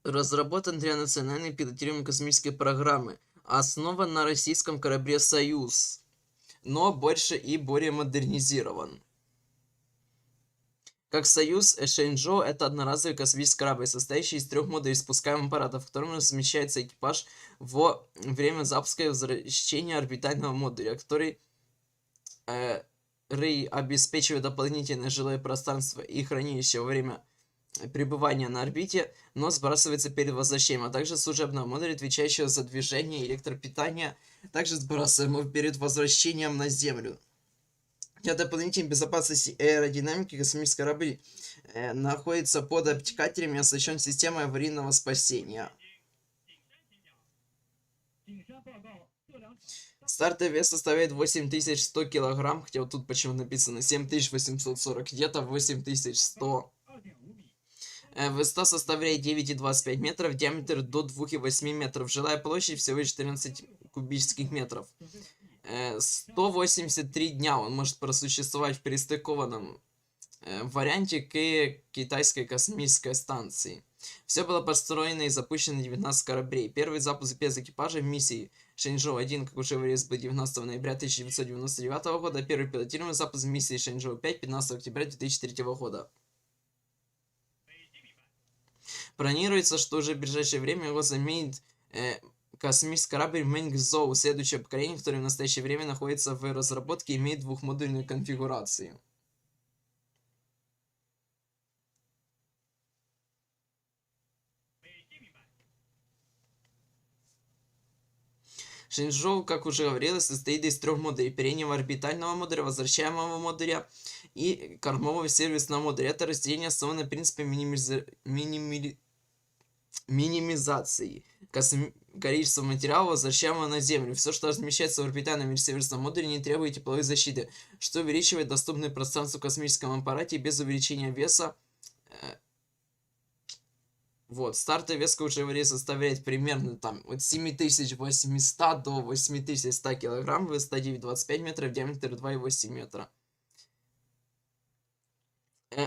разработан для национальной пилотируемой космической программы, основан на российском корабле «Союз», но больше и более модернизирован. Как «Союз», Шэньчжоу — это одноразовый космический корабль, состоящий из 3 модулей спускаемых аппаратов, в котором размещается экипаж во время запуска и возвращения орбитального модуля, который обеспечивает дополнительное жилое пространство и хранилище во время пребывания на орбите, но сбрасывается перед возвращением, а также служебного модуля, отвечающего за движение и электропитание, также сбрасываемого перед возвращением на Землю. Для дополнительной безопасности и аэродинамики космический корабль находится под обтекателем и оснащен системой аварийного спасения. Стартовый вес составляет 8100 кг, хотя вот тут почему написано 7840, где-то 8100. Высота составляет 9,25 метров, диаметр до 2,8 метров, жилая площадь всего лишь 14 кубических метров. 183 дня он может просуществовать в перестыкованном варианте к китайской космической станции. Все было построено и запущено 19 кораблей. Первый запуск без экипажа в миссии Shenzhou-1, как уже говорилось, был 19 ноября 1999 года, первый пилотируемый запуск в миссии Shenzhou-5 15 октября 2003 года. Планируется, что уже в ближайшее время его заменит космический корабль Мэнгзоу, следующее поколение, которое в настоящее время находится в разработке, имеет двухмодульную конфигурацию. Шэньчжоу, как уже говорилось, состоит из 3 модулей: переднего орбитального модуля, возвращаемого модуля и кормового сервисного модуля. Это разделение основано на принципе минимизации количества материала, возвращаемого на Землю. Все, что размещается в орбитальном или сервисном модуле, не требует тепловой защиты, что увеличивает доступное пространство в космическом аппарате без увеличения веса. Вот, стартовый вес, как уже говорили, составляет примерно там от 7800 до 8100 килограмм, высота 9,25 метров, диаметр 2,8 метра.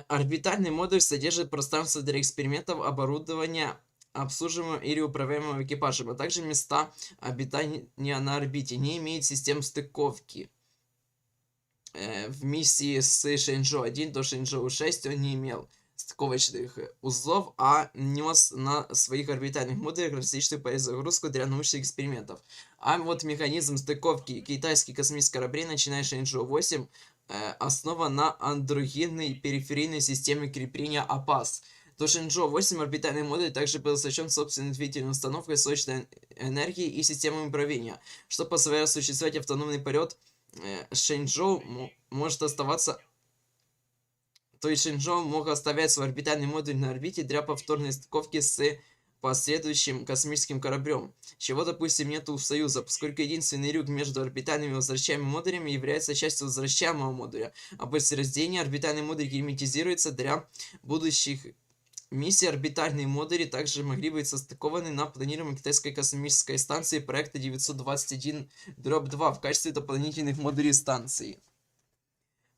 Орбитальный модуль содержит пространство для экспериментов, оборудования, обслуживаемого или управляемого экипажем, а также места обитания на орбите. Не имеет систем стыковки. В миссии с Shenzhou-1 до Shenzhou-6 он не имел стыковочных узлов, а нес на своих орбитальных модулях различную перезагрузку для научных экспериментов. А вот механизм стыковки китайских космических кораблей, начиная с Shenzhou-8, основан на андрогенной периферийной системе крепления АПАС. До Shenzhou-8 орбитальный модуль также был оснащен собственной двигательной установкой солнечной энергии и системой управления, что позволяет осуществлять автономный полет. Shenzhou может оставаться... То есть Shenzhou мог оставлять свой орбитальный модуль на орбите для повторной стыковки с последующим космическим кораблем, чего, допустим, нету у Союза, поскольку единственный люк между орбитальными и возвращаемыми модулями является частью возвращаемого модуля, а после разделения орбитальный модуль герметизируется для будущих миссий. Орбитальные модули также могли быть состыкованы на планируемой китайской космической станции проекта 921-2 в качестве дополнительных модулей станции.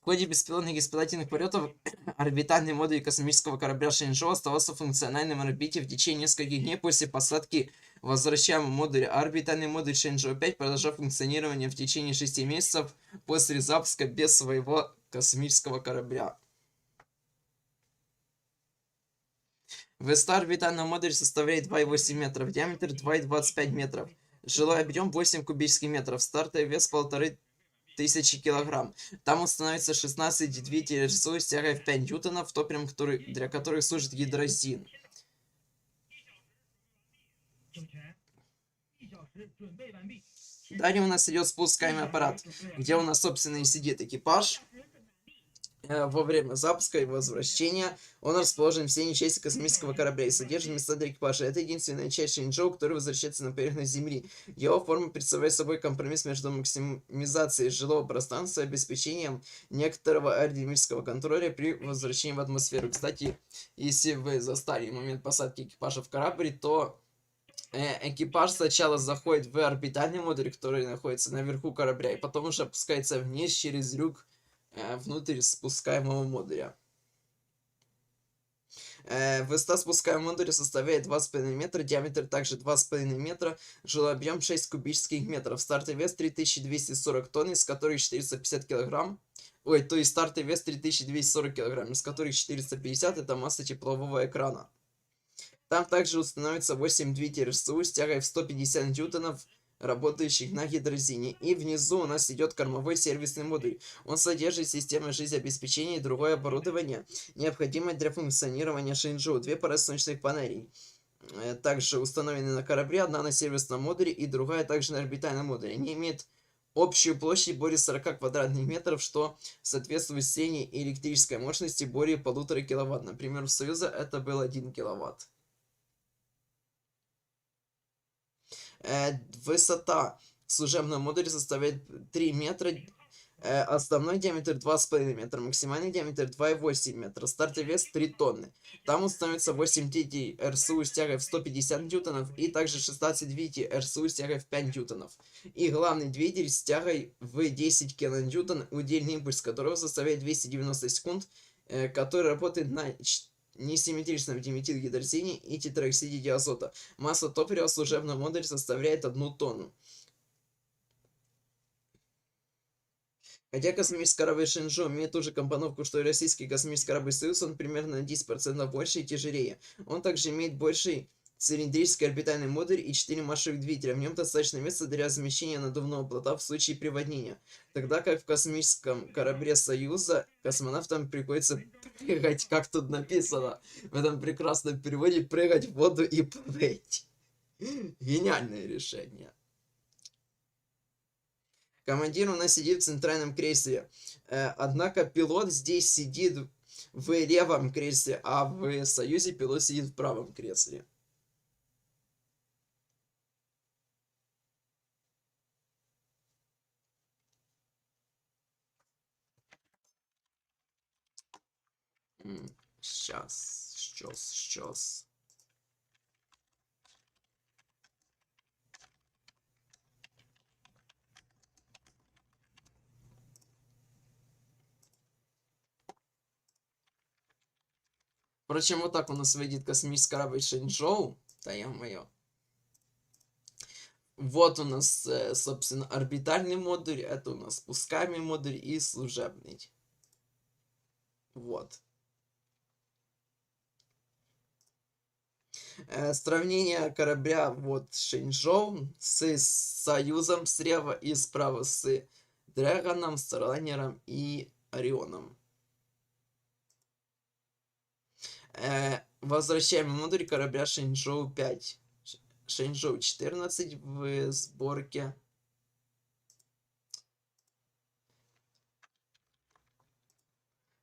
В ходе беспилотных и испытательных полетов орбитальный модуль космического корабля Shenzhou оставался функциональным на орбите в течение нескольких дней после посадки возвращаемого модуля, а орбитальный модуль Shenzhou-5 продолжал функционирование в течение 6 месяцев после запуска без своего космического корабля. Высота орбитального модуля составляет 2,8 метров, диаметр 2,25 метров, жилой объем 8 кубических метров, стартовый вес 1500 килограмм. Там установится 16 двигателей РСУ с тягой в 5 ньютонов, топливом для которых служит гидрозин. Далее у нас идет спускаемый аппарат, где у нас, собственно, и сидит экипаж. Во время запуска и возвращения он расположен в всей части космического корабля и содержит места для экипажа. Это единственная часть Shenzhou, которая возвращается на поверхность Земли. Его форма представляет собой компромисс между максимизацией жилого пространства и обеспечением некоторого аэродинамического контроля при возвращении в атмосферу. Кстати, если вы застали момент посадки экипажа в корабль, то экипаж сначала заходит в орбитальный модуль, который находится наверху корабля, и потом уже опускается вниз через люк внутрь спускаемого модуля. Высота спускаемого модуля составляет 2,5 метра, диаметр также 2,5 метра, жилой объем 6 кубических метров, стартовый вес 3240 тонн, из которых 450 килограмм. Ой, то есть стартовый вес 3240 килограмм, из которых 450 это масса теплового экрана. Там также установится 8 двигателей РСУ с тягой в 150 ньютонов, работающих на гидрозине. И внизу у нас идет кормовой сервисный модуль. Он содержит систему жизнеобеспечения и другое оборудование, необходимое для функционирования Shenzhou. 2 пары солнечных панелей также установлены на корабле, одна на сервисном модуле и другая также на орбитальном модуле. Они имеют общую площадь более 40 квадратных метров, что соответствует средней электрической мощности более 1,5 киловатт. Например, у Союза это был 1 киловатт. Высота служебного модуля составляет 3 метра, основной диаметр 2,5 метра, максимальный диаметр 2,8 метра, стартовый вес 3 тонны. Там установится 8 двигателей РСУ с тягой в 150 ньютонов и также 16 двигателей РСУ с тягой в 5 ньютонов. И главный двигатель с тягой в 10 килоньютон, удельный импульс которого составляет 290 секунд, который работает на несимметричном диметилгидрозине и тетраоксиде диазота. Масса топлива служебного модуля составляет 1 тонну. Хотя космический корабль Shenzhou имеет ту же компоновку, что и российский космический корабль Союз, он примерно на 10% больше и тяжелее. Он также имеет больший цилиндрический орбитальный модуль и 4 маршевых двигателя. В нем достаточно места для размещения надувного плота в случае приводнения. Тогда как в космическом корабле Союза космонавтам приходится прыгать, как тут написано в этом прекрасном переводе, прыгать в воду и плыть. Гениальное решение. Командир у нас сидит в центральном кресле. Однако пилот здесь сидит в левом кресле, а в Союзе пилот сидит в правом кресле. Сейчас. Впрочем, вот так у нас выйдет космический корабль Шэньчжоу. Да ё-моё. Вот у нас, собственно, орбитальный модуль, это у нас спускаемый модуль и служебный. Вот. Сравнение корабля вот Шэньчжоу с Союзом слева и справа с Дрэгоном, Старлайнером и Орионом. Возвращаем модуль корабля Шэньчжоу-5. Шэньчжоу-14 в сборке.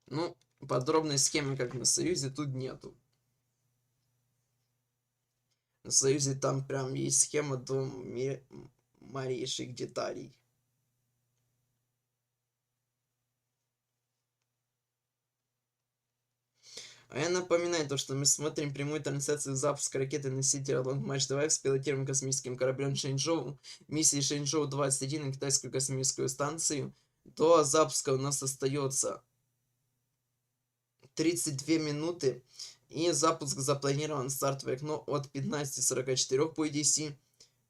Ну, подробной схемы, как на Союзе, тут нету. На Союзе там прям есть схема до малейших деталей. А я напоминаю то, что мы смотрим прямую трансляцию запуска ракеты носителя Long March 2 с пилотируемым космическим кораблем Шэньчжоу, миссии Shenzhou-21 на китайскую космическую станцию. До запуска у нас остается 32 минуты. И запуск запланирован стартовое окно от 15:44 по UTC.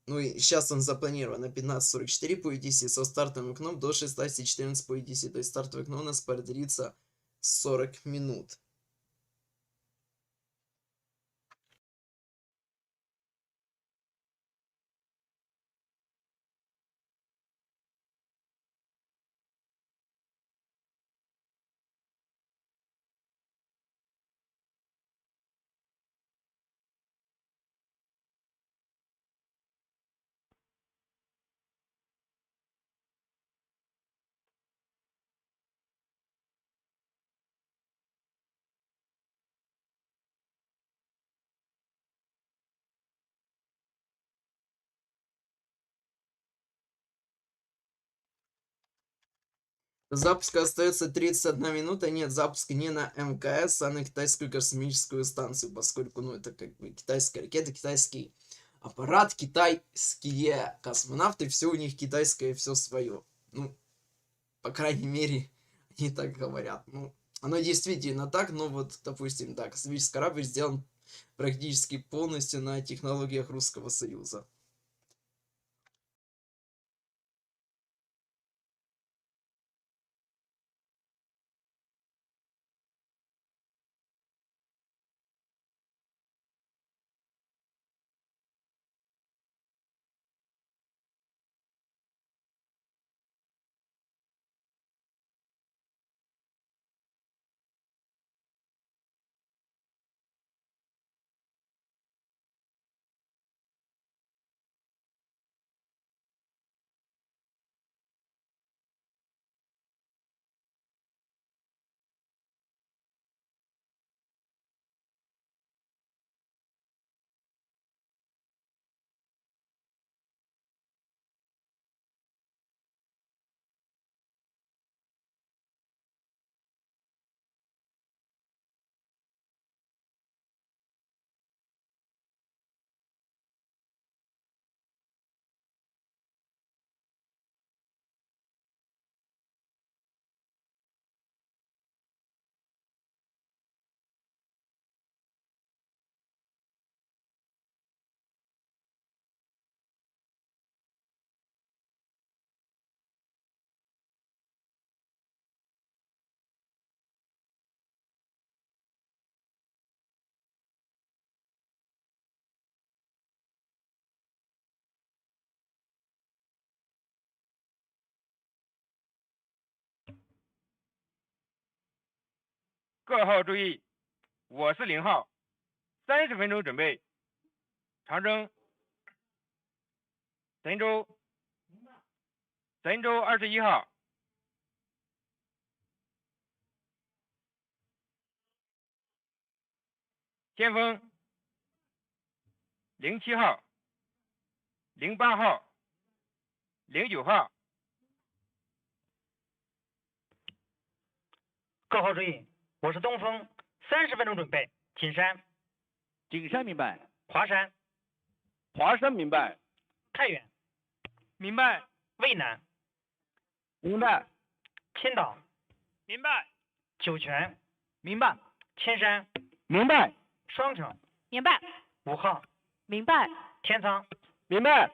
Ну и сейчас он запланирован на 15:44 по UTC со стартовым окном до 16:14 по UTC. То есть стартовое окно у нас продлится 40 минут. Запуска остается 31 минута. Нет, запуск не на МКС, а на китайскую космическую станцию, поскольку, ну, это как бы китайская ракета, китайский аппарат, китайские космонавты, все у них китайское, все свое. Ну, по крайней мере, они так говорят. Ну, оно действительно так, но вот, допустим, да, космический корабль сделан практически полностью на технологиях Русского Союза. 各号注意，我是0号，30分钟准备。长征，神舟21号，先锋07号、08号、09号。各号注意，我是东风，30分钟准备。景山，景山明白。华山，华山明白。太原，明白。渭南，明白。青岛，明白。酒泉，明白。千山，明白。双城，明白。 5号，明白。天仓，明白。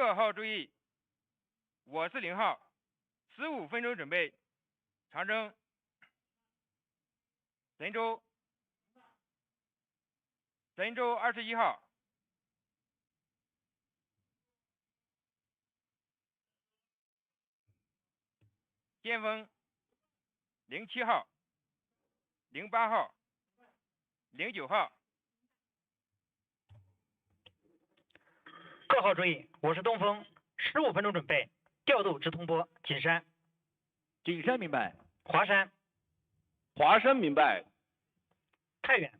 各号注意，我是0号，15分钟准备，长征Shenzhou 21号。巅峰07号、08号、09号。各号注意，我是东风，15分钟准备，调度直通波景山。景山明白。华山。华山明白。太原。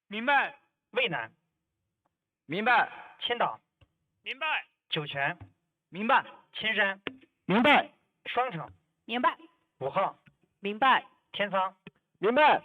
明白。渭南。明白。青岛。明白。酒泉。明白。青山。明白。双城。明白。5号。明白。天仓。明白。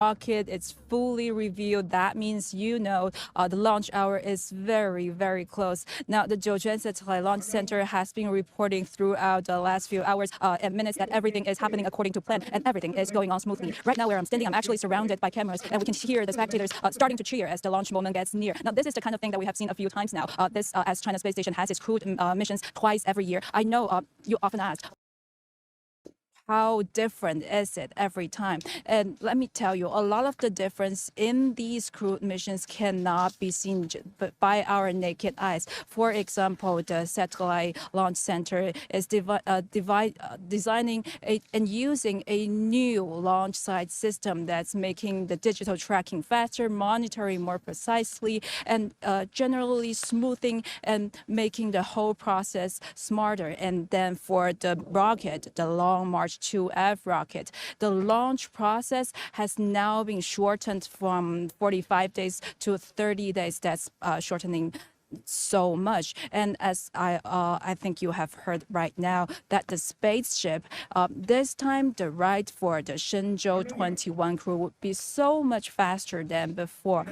Rocket is fully revealed. That means the launch hour is very, very close. Now, the Zhuoquan Satellite Launch Center has been reporting throughout the last few hours and minutes that everything is happening according to plan and everything is going on smoothly. Right now, where I'm standing, I'm actually surrounded by cameras and we can hear the spectators starting to cheer as the launch moment gets near. Now, this is the kind of thing that we have seen a few times now. As China Space Station has its crewed missions twice every year. I know you often ask, how different is it every time? And let me tell you, a lot of the difference in these crewed missions cannot be seen by our naked eyes. For example, the Satellite Launch Center is designing and using a new launch site system that's making the digital tracking faster, monitoring more precisely, and generally smoothing and making the whole process smarter. And then for the rocket, the Long March 2F rocket, the launch process has now been shortened from 45 days to 30 days. That's shortening so much. And as I think you have heard right now, that the spaceship, this time the ride for the Shenzhou-21 crew would be so much faster than before.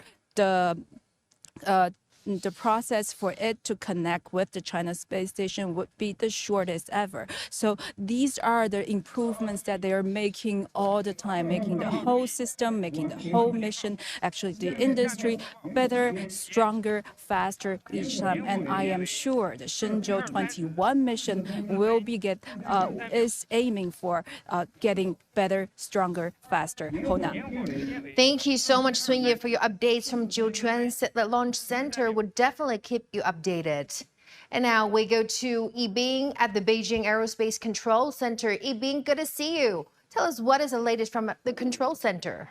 the process for it to connect with the China space station would be the shortest ever. So these are the improvements that they are making all the time, making the whole system, making the whole mission, actually the industry better, stronger, faster each time. And I am sure the Shenzhou-21 mission will be is aiming for getting better, stronger, faster. Hona. Thank you so much, Sun Ye, for your updates from Zhuchuan Launch Center. We'll definitely keep you updated. And now we go to Yibing at the Beijing Aerospace Control Center. Yibing, good to see you. Tell us what is the latest from the control center.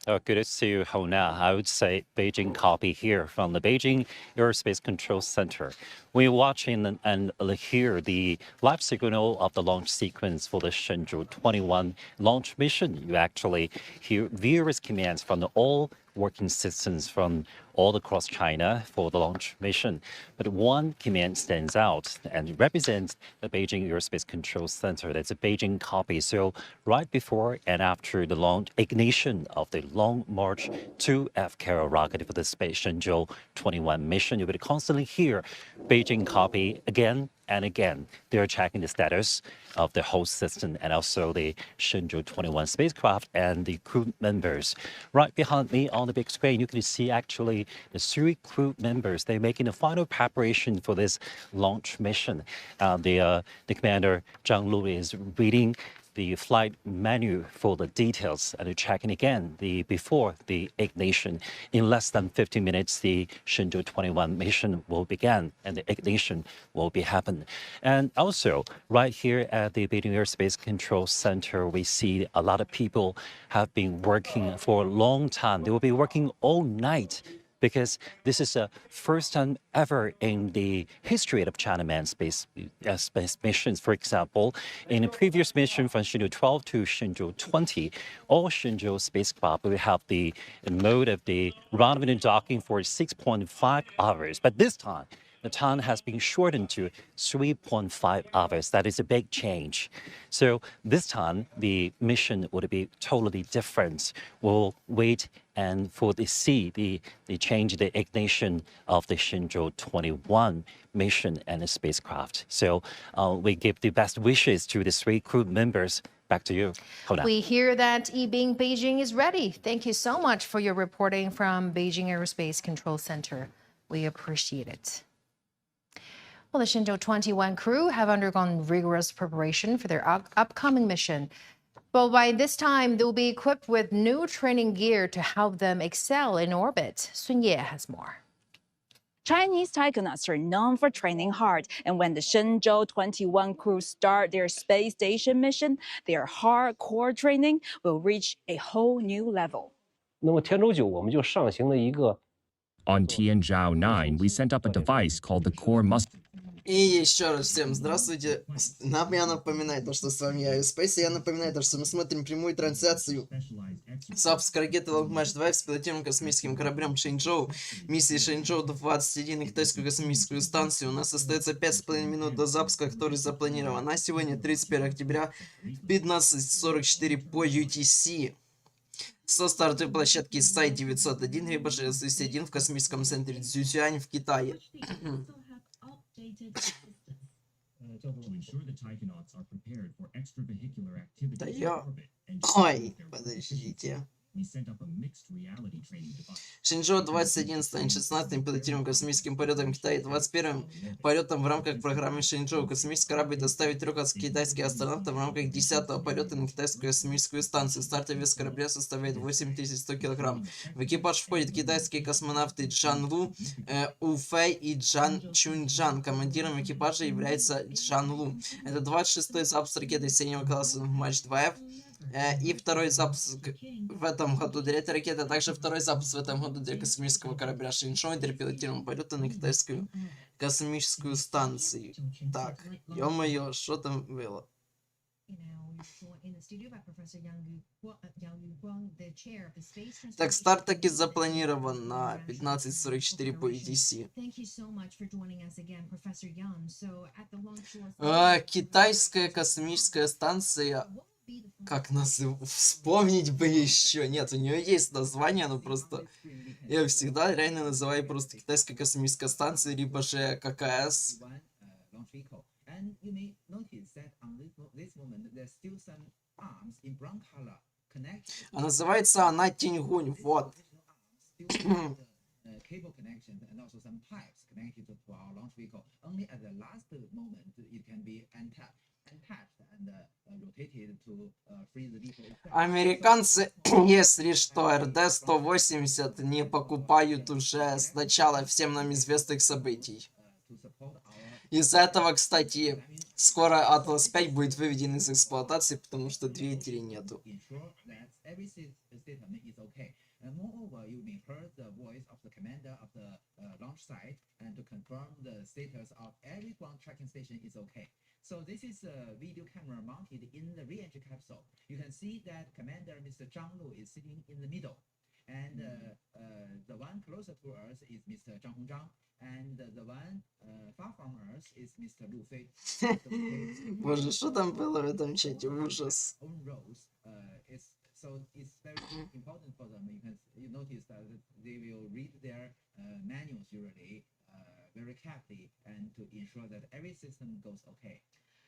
Good to see you, Hona. I would say Beijing copy here from the Beijing Aerospace Control Center. We're watching and hear the live signal of the launch sequence for the Shenzhou-21 launch mission. You actually hear various commands from all working systems from all across China for the launch mission. But one command stands out and represents the Beijing Aerospace Control Center. That's a Beijing copy. So right before and after the launch ignition of the Long March 2F carrier rocket for the space Shenzhou-21 mission, you would constantly hear Beijing copy again and again. They're checking the status of the whole system and also the Shenzhou-21 spacecraft and the crew members. Right behind me on the big screen, you can see actually the 3 crew members. They're making the final preparation for this launch mission. The commander, Zhang Lu, is reading the flight menu for the details and checking again before the ignition. In less than 50 minutes, the Shenzhou-21 mission will begin and the ignition will be happen. And also, right here at the Beijing Aerospace Control Center, we see a lot of people have been working for a long time. They will be working all night, because this is the first time ever in the history of China manned space missions. For example, in a previous mission from Shenzhou-12 to Shenzhou-20, all Shenzhou spacecraft will have the mode of the rendezvous and docking for 6.5 hours. But this time, the time has been shortened to 3.5 hours. That is a big change. So this time, the mission would be totally different. We'll wait and see the change, the ignition of the Shenzhou-21 mission and the spacecraft. So we give the best wishes to the 3 crew members. Back to you, Hona. We hear that Beijing is ready. Thank you so much for your reporting from Beijing Aerospace Control Center. We appreciate it. Well, the Shenzhou-21 crew have undergone rigorous preparation for their upcoming mission. But by this time, they'll be equipped with new training gear to help them excel in orbit. Sun Ye has more. Chinese taikonauts are known for training hard, and when the Shenzhou-21 crew start their space station mission, their hardcore training will reach a whole new level. On Tianzhou-9, we sent up a device called the core muscle. И еще раз всем здравствуйте. Я напоминаю, что с вами я, Space. Я напоминаю, что мы смотрим прямую трансляцию запуска ракеты Long March 2 с пилотируемым космическим кораблем Шэньчжоу, миссии Shenzhou-21 и китайскую космическую станцию. У нас остается 5,5 минут до запуска, который запланирован на сегодня, 31 октября, 15:44 по UTC. Со стартовой площадки Сайт-901, либо 61 в космическом центре Цзюцюань в Китае. Да я... Ой, подождите. Shenzhou-21 станет 16-м пилотируемым космическим полетом Китая, 21-м полетом в рамках программы Shenzhou. Космический корабль доставит 3 китайских астронавтов в рамках 10-го полета на китайскую космическую станцию. Стартовый вес корабля составляет 8100 килограмм. В экипаж входят китайские космонавты Чжан Лу, Фэй и Чжан Хунчжан. Командиром экипажа является Чжан Лу. Это 26-й запуск ракеты среднего класса Марч 2F. И второй запуск в этом году для этой ракеты, а также второй запуск в этом году для космического корабля Шэньчжоу для пилотируемого полета на китайскую космическую станцию. Так, ё-моё, что там было? Так, старт таки запланирован на 15:44 по ETC. Китайская космическая станция Как вспомнить бы еще? Нет, у нее есть название, но просто я ее всегда реально называю просто китайская космическая станция, либо же ККС. А называется она Тиньгунь, вот. Cable connection and also some pipes connected to our launch vehicle. Only at the last moment it can be untouched and rotated to free the vehicle. Американцы, если что, РД-180 не покупают уже с начала всем нам известных событий. Из-за этого, кстати, скоро Атлас 5 будет выведен из эксплуатации, потому что двигателей нету. Moreover, you may heard the voice of the commander of the launch site and to confirm the status of every ground tracking station is okay. So this is a video camera mounted in the re-entry capsule. You can see that Commander Mr. Zhang Lu is sitting in the middle, and the one closer to us is Mr. Shenzhou Hungzhang, and the one far from us is Mr. Lu Fei. Боже, что там было в этом чате? Ужас. So it's very important for them. You notice that they will read their manuals usually very carefully and to ensure that every system goes okay.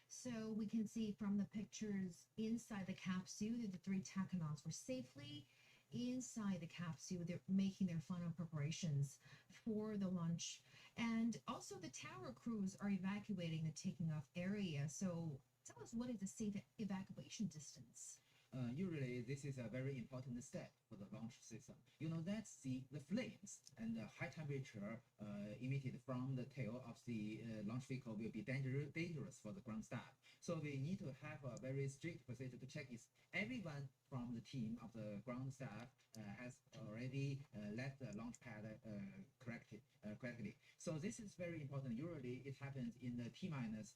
So we can see from the pictures inside the capsule that the three tachinauts were safely inside the capsule. They're making their final preparations for the launch. And also the tower crews are evacuating the taking off area. So tell us, what is the safe evacuation distance? Usually, this is a very important step for the launch system. You know that the flames and the high temperature emitted from the tail of the launch vehicle will be dangerous for the ground staff. So we need to have a very strict procedure to check if everyone from the team of the ground staff has already left the launch pad correctly. So this is very important. Usually, it happens in the T-minus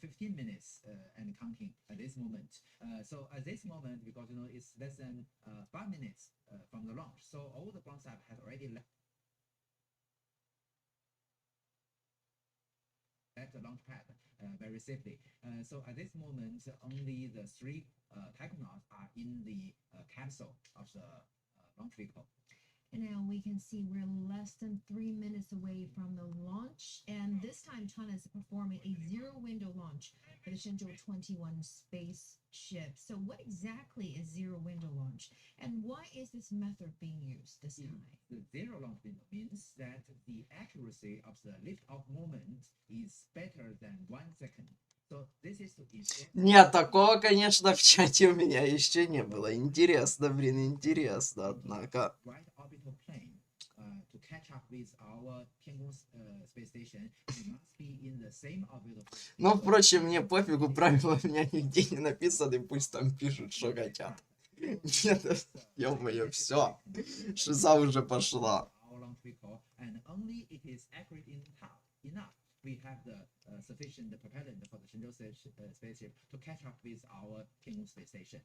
15 minutes and counting at this moment. So at this moment, because you know it's less than 5 minutes from the launch, so all the ground staff has already left the launch pad very safely. So at this moment, only the three tachinauts are in the capsule of the launch vehicle. And now we can see we're less than 3 minutes away from the launch. And this time, China is performing a zero-window launch for the Shenzhou-21 spaceship. So what exactly is zero-window launch? And why is this method being used this time? The zero launch window means that the accuracy of the lift-off moment is better than 1 second. So this is to ensure... Нет, такого, конечно, в чате у меня еще не было. Интересно, блин, интересно, однако. Но, впрочем, мне пофигу, правила у меня нигде не написаны, пусть там пишут, что хотят. Нет, ё-моё, все. Шиза уже пошла. We have the sufficient propellant for the Shenzhou spaceship to catch up with our Tiangong space station.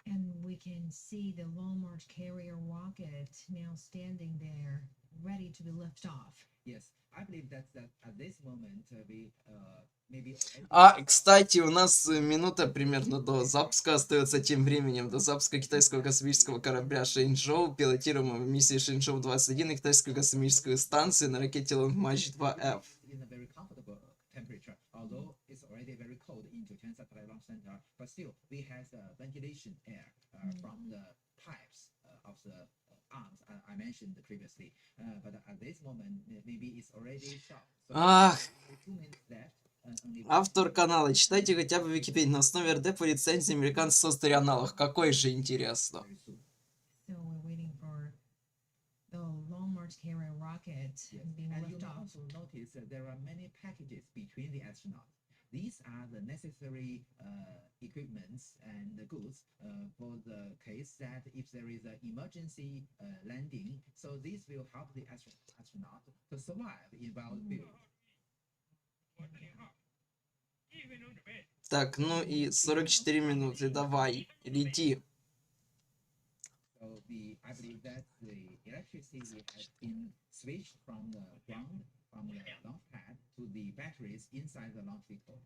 And we can see the Long March carrier rocket now standing there, ready to be lifted off. Yes, I believe that at this moment we maybe. А, кстати, у нас минута примерно до запуска остается тем временем. До запуска китайского космического корабля Шэньчжоу, пилотируемого миссии Shenzhou-21 и китайской космической станции на ракете Long March 2F. Although it's already very cold in Zhuchan Satellite Launch Center, but still we have ventilation air from the pipes of the arms I mentioned previously. But at this moment, maybe it's already stopped. Ах. Автор канала. Читайте хотя бы Википедию. На основе РД по лицензии американцев создали аналог. Какой же интересно. Carrier rocket being and lifted you off. also notice that there are many packages between the astronauts. These are the necessary equipments and the goods for the case that if there is an emergency landing, so this will help the astronaut to survive in battlefield. Так, ну и 44 минуты. Давай, лети. So I believe that the electricity has been switched from the ground, from the launch pad to the batteries inside the launch vehicle.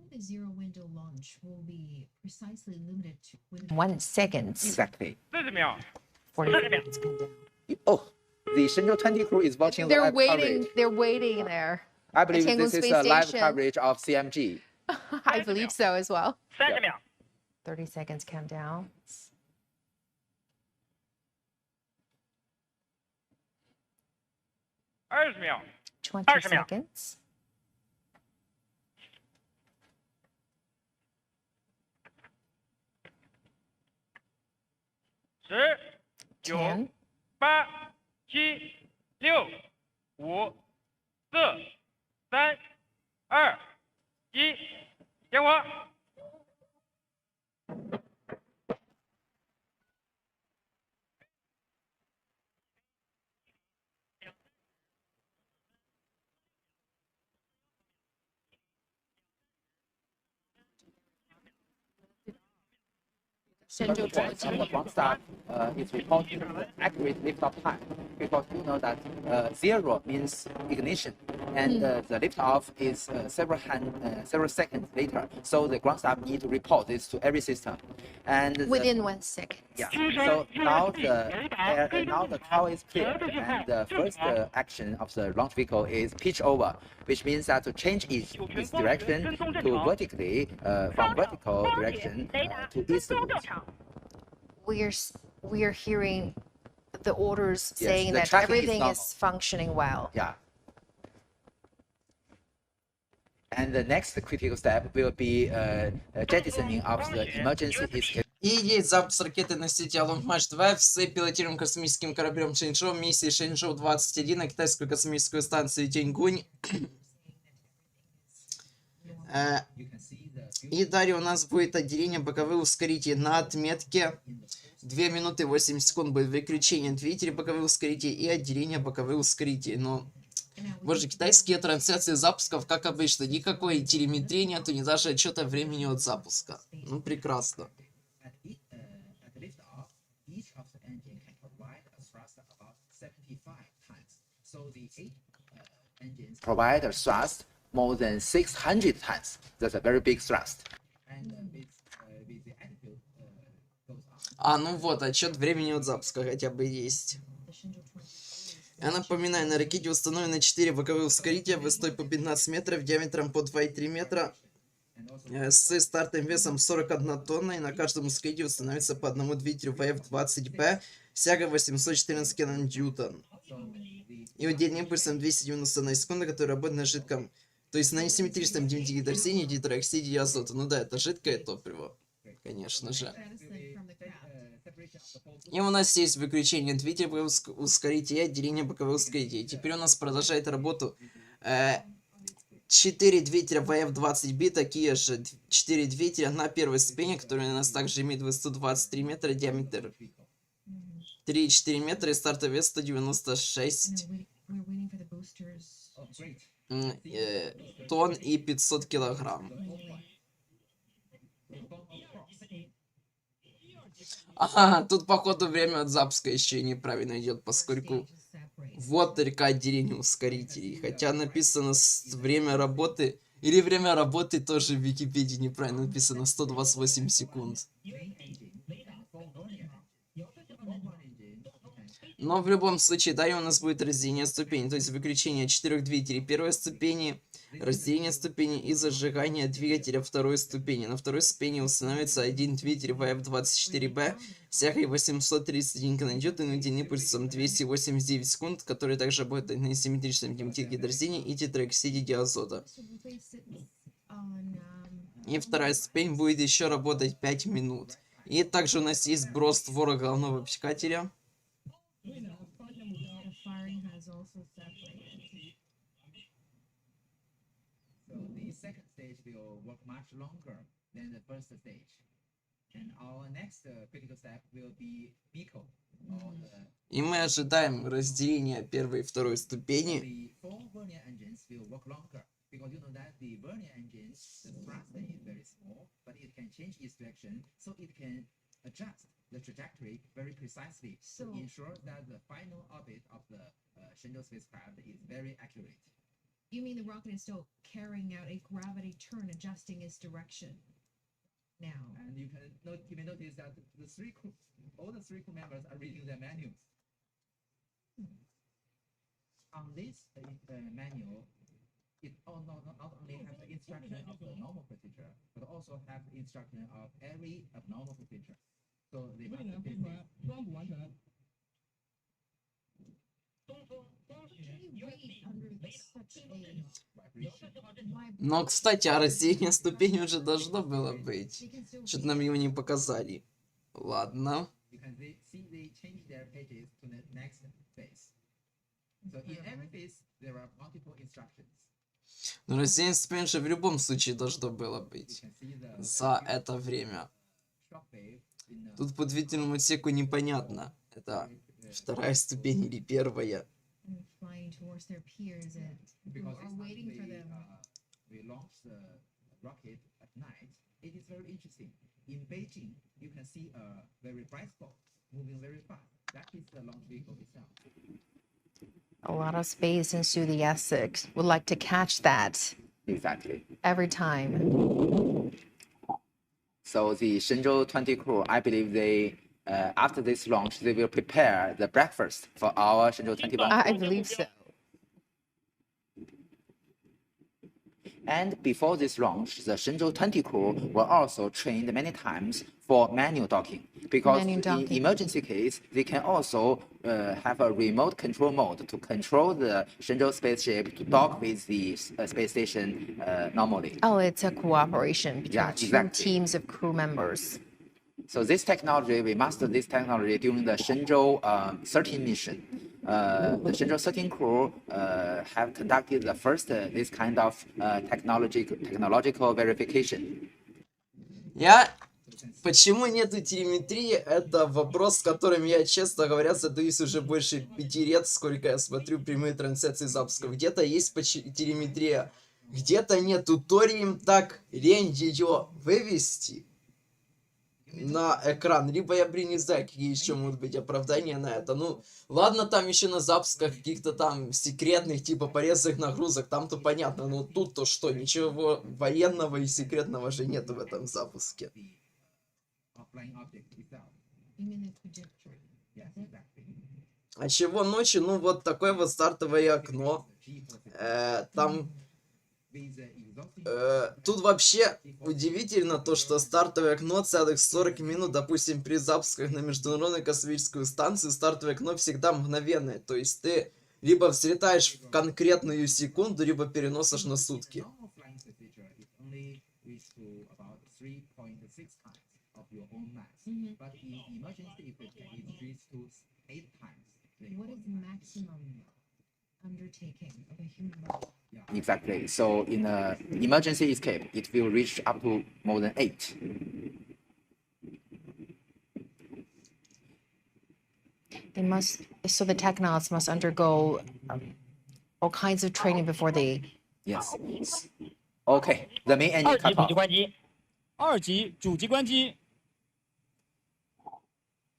The zero window launch will be precisely limited to 1 second. Exactly. 40秒。 40 seconds countdown. Oh, the Shenzhou-20 crew is watching the They're live waiting. coverage. They're waiting there. I believe Tiangong this is Space a live Station. coverage of CMG. I believe so as well. 30秒。 30 seconds countdown. 20秒。 20 20秒。 seconds. 10、 10、 9、8、7、6、5、4、3、2、1，点火。The ground staff is reporting the accurate liftoff time because you know that 0 means ignition and the liftoff is several seconds later. So the ground staff need to report this to every system. And Within 1 second. Yeah. So now the tower is clear, and the first action of the launch vehicle is pitch over, which means that to change its direction to vertically from vertical direction to eastward. We are hearing the orders Yes, saying the that tracking is everything normal. is functioning well. Yeah. And the next critical step will be jettisoning of the emergency escape. И есть запуск ракеты носителя Лонгмарч-2 с пилотируемым космическим кораблем Шэньчжоу миссии Shenzhou-21 на китайскую космическую станцию Тяньгунь. И далее у нас будет отделение боковых ускорителей на отметке 2 минуты 8 секунд будет выключение двигателей боковых ускорителей и отделение боковых ускорителей. Но, боже, китайские трансляции запусков, как обычно, никакой телеметрии нету, ни даже отчета времени от запуска. Ну, прекрасно. Provide a thrust more than 600 tons. That's a very big thrust. А, ну вот, отчет времени от запуска хотя бы есть. Я напоминаю, на ракете установлены 4 боковых ускорителя высотой по 15 метров, диаметром по 2,3 метра, с стартовым весом 41 тонна, и на каждом ускорителе установится по одному двигателю ВФ-20Б, всяко 814 кН. И удельным импульсом 290 на секунду, который работает на жидком, то есть на несимметричном дигидроксиде, дитроксиде азота. Ну да, это жидкое топливо, конечно же. И у нас есть выключение двигателя боковых ускорителей и отделение боковых ускорителей. Теперь у нас продолжает работу 4 двигателя ВФ-20B, такие же 4 двигателя на первой ступени, которые у нас также имеют высоту 23 метра, диаметр 3,4 метра и стартовый вес 196 тонн и 500 килограмм. Ага, тут походу время от запуска еще и неправильно идет, поскольку вот только отделение ускорителей. Хотя написано время работы, или время работы тоже в Википедии неправильно написано, 128 секунд. Но в любом случае, далее у нас будет разделение ступеней, то есть выключение 4 двигателей первой ступени, разделение ступеней и зажигание двигателя второй ступени. На второй ступени устанавливается один двигатель ВФ-24Б с тягой 831 кН и удельным импульсом 289 секунд, который также будет на несимметричном дигидроксиде и тетроксиде диазота. И вторая ступень будет еще работать 5 минут. И также у нас есть сброс створа головного обтекателя. И мы ожидаем разделения первой и второй ступени. The trajectory very precisely to ensure that the final orbit of the Shenzhou spacecraft is very accurate. You mean the rocket is still carrying out a gravity turn, adjusting its direction now? And you may notice that all the three crew members are reading their manuals. On this manual, it not only has the instruction of the normal procedure, but also has the instruction of every abnormal procedure. So they must Но, кстати, а раздельная ступень уже должно было быть. Что-то нам его не показали. Ладно. Но раздельная ступень же в любом случае должно было быть. За это время. Тут по двигательному отсеку непонятно. Это вторая ступень или первая. Flying towards their peers and are waiting for them. We launched the rocket at night. It is very interesting. In Beijing, you can see a very bright spot moving very fast. That is the launch vehicle itself. A lot of space enthusiasts would like to catch that. Exactly. Every time. So the Shenzhou-21 crew, I believe they, after this launch, they will prepare the breakfast for our Shenzhou-21. I believe so. And before this launch, the Shenzhou-20 crew were also trained many times for manual docking. Because in emergency case, they can also have a remote control mode to control the Shenzhou spaceship to dock with the space station normally. Oh, it's a cooperation between two teams of crew members. So this technology, we mastered this technology during the Shenzhou-13 mission. The Shenzhou-13 crew have conducted the first this kind of technological verification. Почему нету телеметрии? Это вопрос, с которым я, честно говоря, задаюсь уже больше 5 лет, сколько я смотрю прямые трансляции запусков. Где-то есть телеметрия, где-то нет. Туторием так лень ее вывести на экран, либо я не знаю, какие еще могут быть оправдания на это. Ну, ладно, там еще на запусках каких-то там секретных, типа порезных нагрузок, там-то понятно, но тут-то что, ничего военного и секретного же нету в этом запуске. А чего ночью? Ну, вот такое вот стартовое окно. Там... Тут вообще удивительно то, что стартовое окно целых 40 минут, допустим, при запусках на Международную космическую станцию, стартовое окно всегда мгновенное. То есть ты либо взлетаешь в конкретную секунду, либо переносишь на сутки. Exactly. So in an emergency escape, it will reach up to more than 8. They must. So the technauts must undergo all kinds of training before they. Yes. Okay. The main engine cut off. 二级主机关机。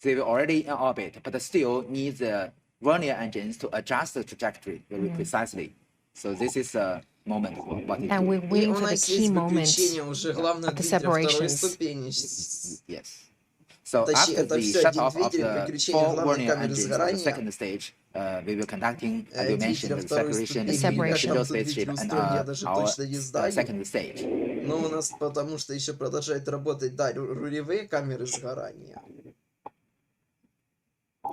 They were already in orbit, but still need the vernier engines to adjust the trajectory very precisely. So this is a moment for what it And we're waiting for the key moment of the separations. Yes. So after the shut-off of the 4 vernier engines on the second stage, we will conducting, as you mentioned, the separation between the Shenzhou spaceship and our second stage. Но у нас потому что еще продолжает работать, да, рулевые камеры сгорания.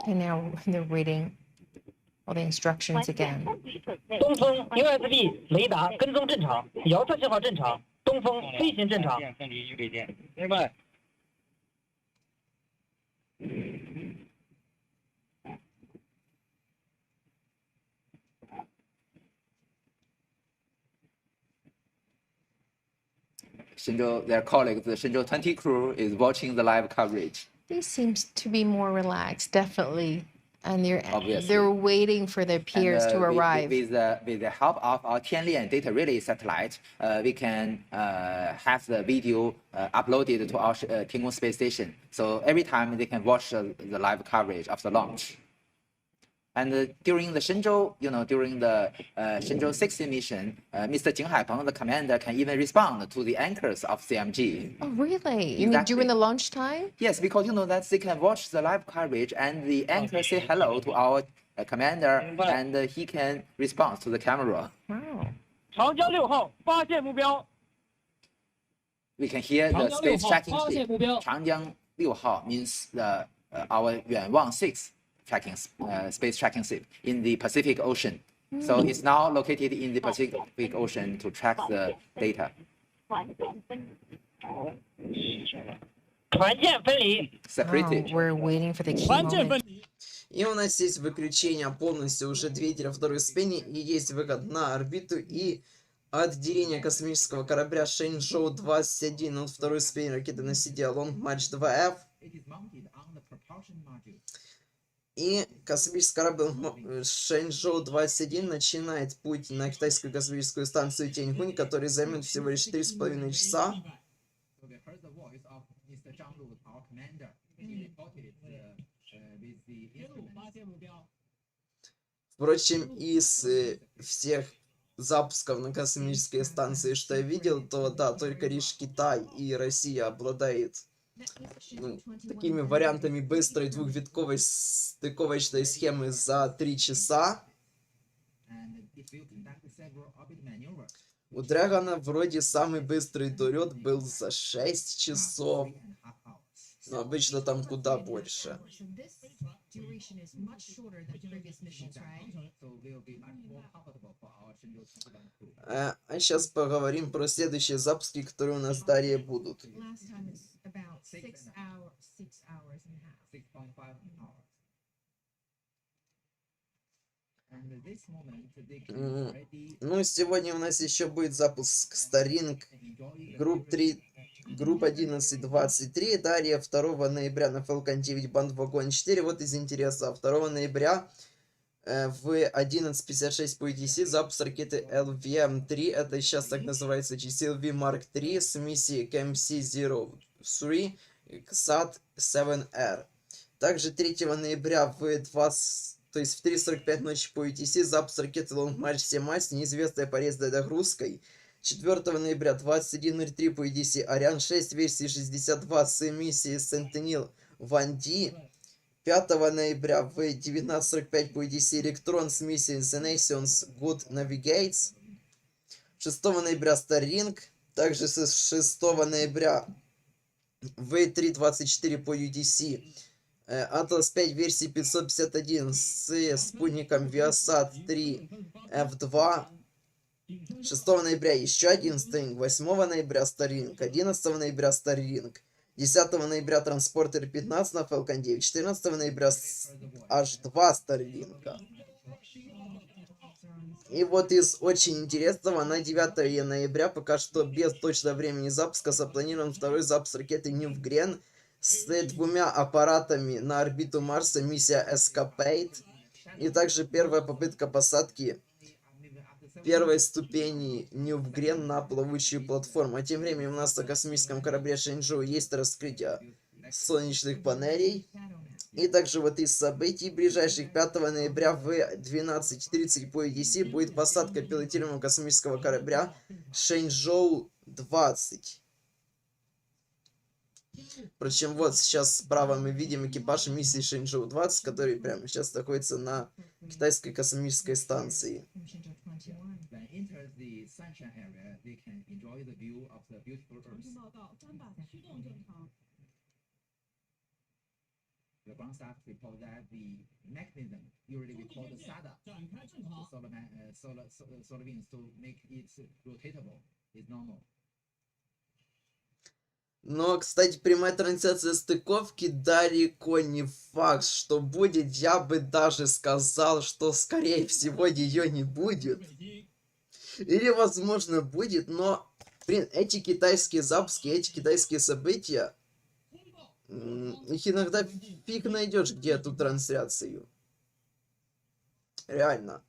And now they're reading all the instructions again. 东风 USB 雷达跟踪正常，遥测信号正常，东风飞行正常。明白。 Their colleagues, the Shenzhou-20 crew, is watching the live coverage. They seem to be more relaxed, definitely. And they're waiting for their peers to arrive. With the help of our Tianlian data relay satellite, we can have the video uploaded to our Tiangong space station. So every time they can watch the live coverage of the launch. And during the Shenzhou, during the Shenzhou 60 mission, Mr. Jing Haipeng, the commander, can even respond to the anchors of CMG. Oh, really? You mean during the launch time? Yes, because that they can watch the live coverage and the anchor say hello to our commander, and he can respond to the camera. Wow. 长江6号发现目标。 We can hear the space tracking 发现 ship. 目标。 Changjiang 6号 means our Yuanwang 6 tracking space tracking ship in the Pacific Ocean. So it's now located in the Pacific Ocean to track the data. 团建分离。 Separated. Oh, we're waiting for the key 团建 moment. 分离。 И у нас есть выключение полностью уже двигателя второй спине, и есть выход на орбиту и отделение космического корабля Shenzhou-21 от второй спине ракеты-носителя Long March 2F. И космический корабль Shenzhou-21 начинает путь на китайскую космическую станцию Тяньгунь, который займет всего лишь 3,5 часа. Впрочем, из всех запусков на космические станции, что я видел, то да, только лишь Китай и Россия обладает такими вариантами быстрой двухвитковой стыковочной схемы за 3 часа. У Драгона вроде самый быстрый долет был за 6 часов. Но обычно там куда больше. А сейчас поговорим про следующие запуски, которые у нас далее будут. Ну, сегодня у нас еще будет запуск Starlink групп 1123, далее 2 ноября на Falcon 9 Bandwagon 4. Вот из интереса, 2 ноября в 11:56 по UTC запуск ракеты LVM-3, это сейчас так называется GCLV Mark III с миссией KMC-03 XAT-7R. Также 3 ноября в 3:45 ночи по UTC запуск ракеты Long March 7 с неизвестной порезной догрузкой. 4 ноября 21:03 по UTC Ariane 6 версии 62 с миссией Sentinel-1D. 5 ноября в 19:45 по UTC Electron с миссией The Nations Good Navigates. 6 ноября Starlink. Также с 6 ноября в 3:24 по UTC Atlas 5 версии 551 с спутником Viasat 3 F2. 6 ноября еще один Starlink, 8 ноября Starlink, 11 ноября Starlink, 10 ноября транспортер 15 на Falcon 9, 14 ноября аж 2 Starlink. И вот из очень интересного, на 9 ноября, пока что без точного времени запуска, запланирован второй запуск ракеты New Glenn с 2 аппаратами на орбиту Марса, миссия Escapade. И также первая попытка посадки первой ступени New Glenn на плавучую платформу. А тем временем у нас на космическом корабле Shenzhou есть раскрытие солнечных панелей. И также вот из событий ближайших 5 ноября в 12:30 по UTC будет посадка пилотируемого космического корабля Shenzhou-20. Впрочем, вот сейчас справа мы видим экипаж миссии Shenzhou-20, который прямо сейчас находится на китайской космической станции. The ground staff report that the mechanism, usually we call the SADA, solar wings, to make it rotatable, is normal. Но, кстати, прямая трансляция стыковки далеко не факт, что будет. Я бы даже сказал, что, скорее всего, ее не будет. Или, возможно, будет, но, блин, эти китайские запуски, эти китайские события, их иногда фиг найдешь, где эту трансляцию. Реально.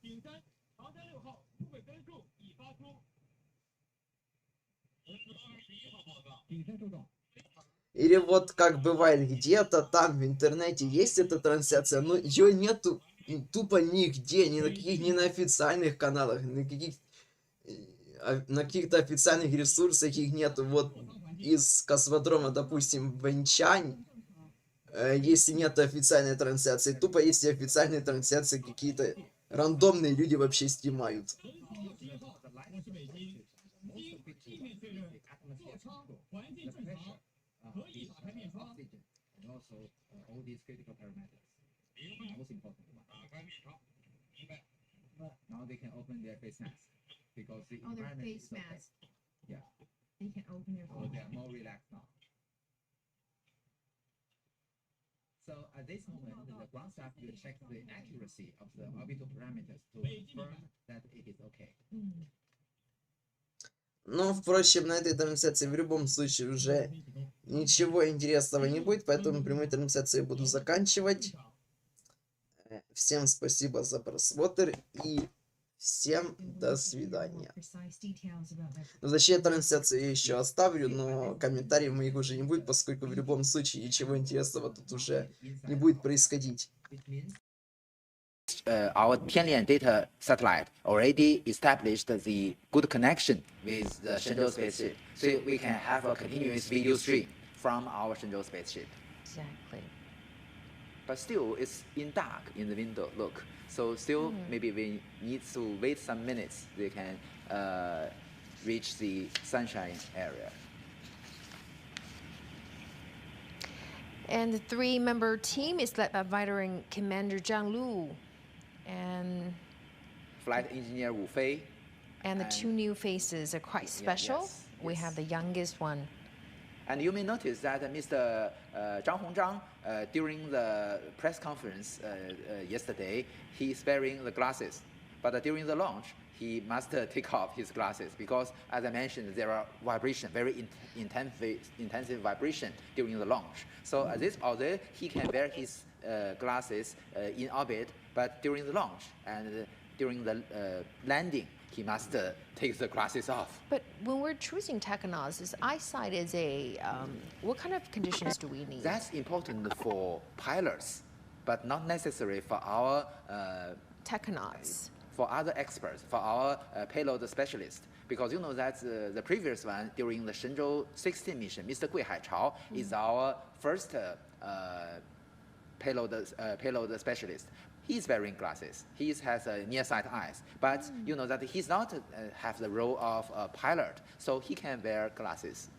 Или вот как бывает где-то там в интернете есть эта трансляция, но ее нету тупо нигде, ни на официальных каналах, на каких-то официальных ресурсах их нету. Вот из космодрома, допустим, Вэньчань, если нет официальной трансляции, тупо если официальные трансляции какие-то рандомные люди вообще снимают. Now they can open their face mask because the environment is so bad. Yeah. They can open their face mask. So they are more relaxed now. So at this moment, the ground staff will check the accuracy of the orbital parameters to confirm that it is okay. Но, впрочем, на этой трансляции в любом случае уже ничего интересного не будет, поэтому прямую трансляцию буду заканчивать. Всем спасибо за просмотр и всем до свидания. В защите трансляции я еще оставлю, но комментариев моих уже не будет, поскольку в любом случае ничего интересного тут уже не будет происходить. Our Tianlian data satellite already established the good connection with the Shenzhou spaceship, so we can have a continuous video stream from our Shenzhou spaceship. Exactly. But still, it's in dark in the window. Look, so still maybe we need to wait some minutes. They can reach the sunshine area. And the 3-member team is led by veteran Commander CJAN LU and flight engineer Wu Fei. And the 2 new faces are quite special. We have the youngest one. And you may notice that Mr. Shenzhou Hongzhang, during the press conference yesterday, he is wearing the glasses. But during the launch, he must take off his glasses because, as I mentioned, there are vibration, very intensive vibration during the launch. So although he can wear his glasses in orbit, but during the launch and during the landing, he must take the glasses off. But when we're choosing technauts, his eyesight is what kind of conditions do we need? That's important for pilots, but not necessary for our technauts. For other experts, for our payload specialists. Because you know that the previous one, during the Shenzhou-16 mission, Mr. Gui Haichao is our first payload specialist. He's wearing glasses. He has nearsight eyes, but you know that he's not have the role of a pilot, so he can wear glasses.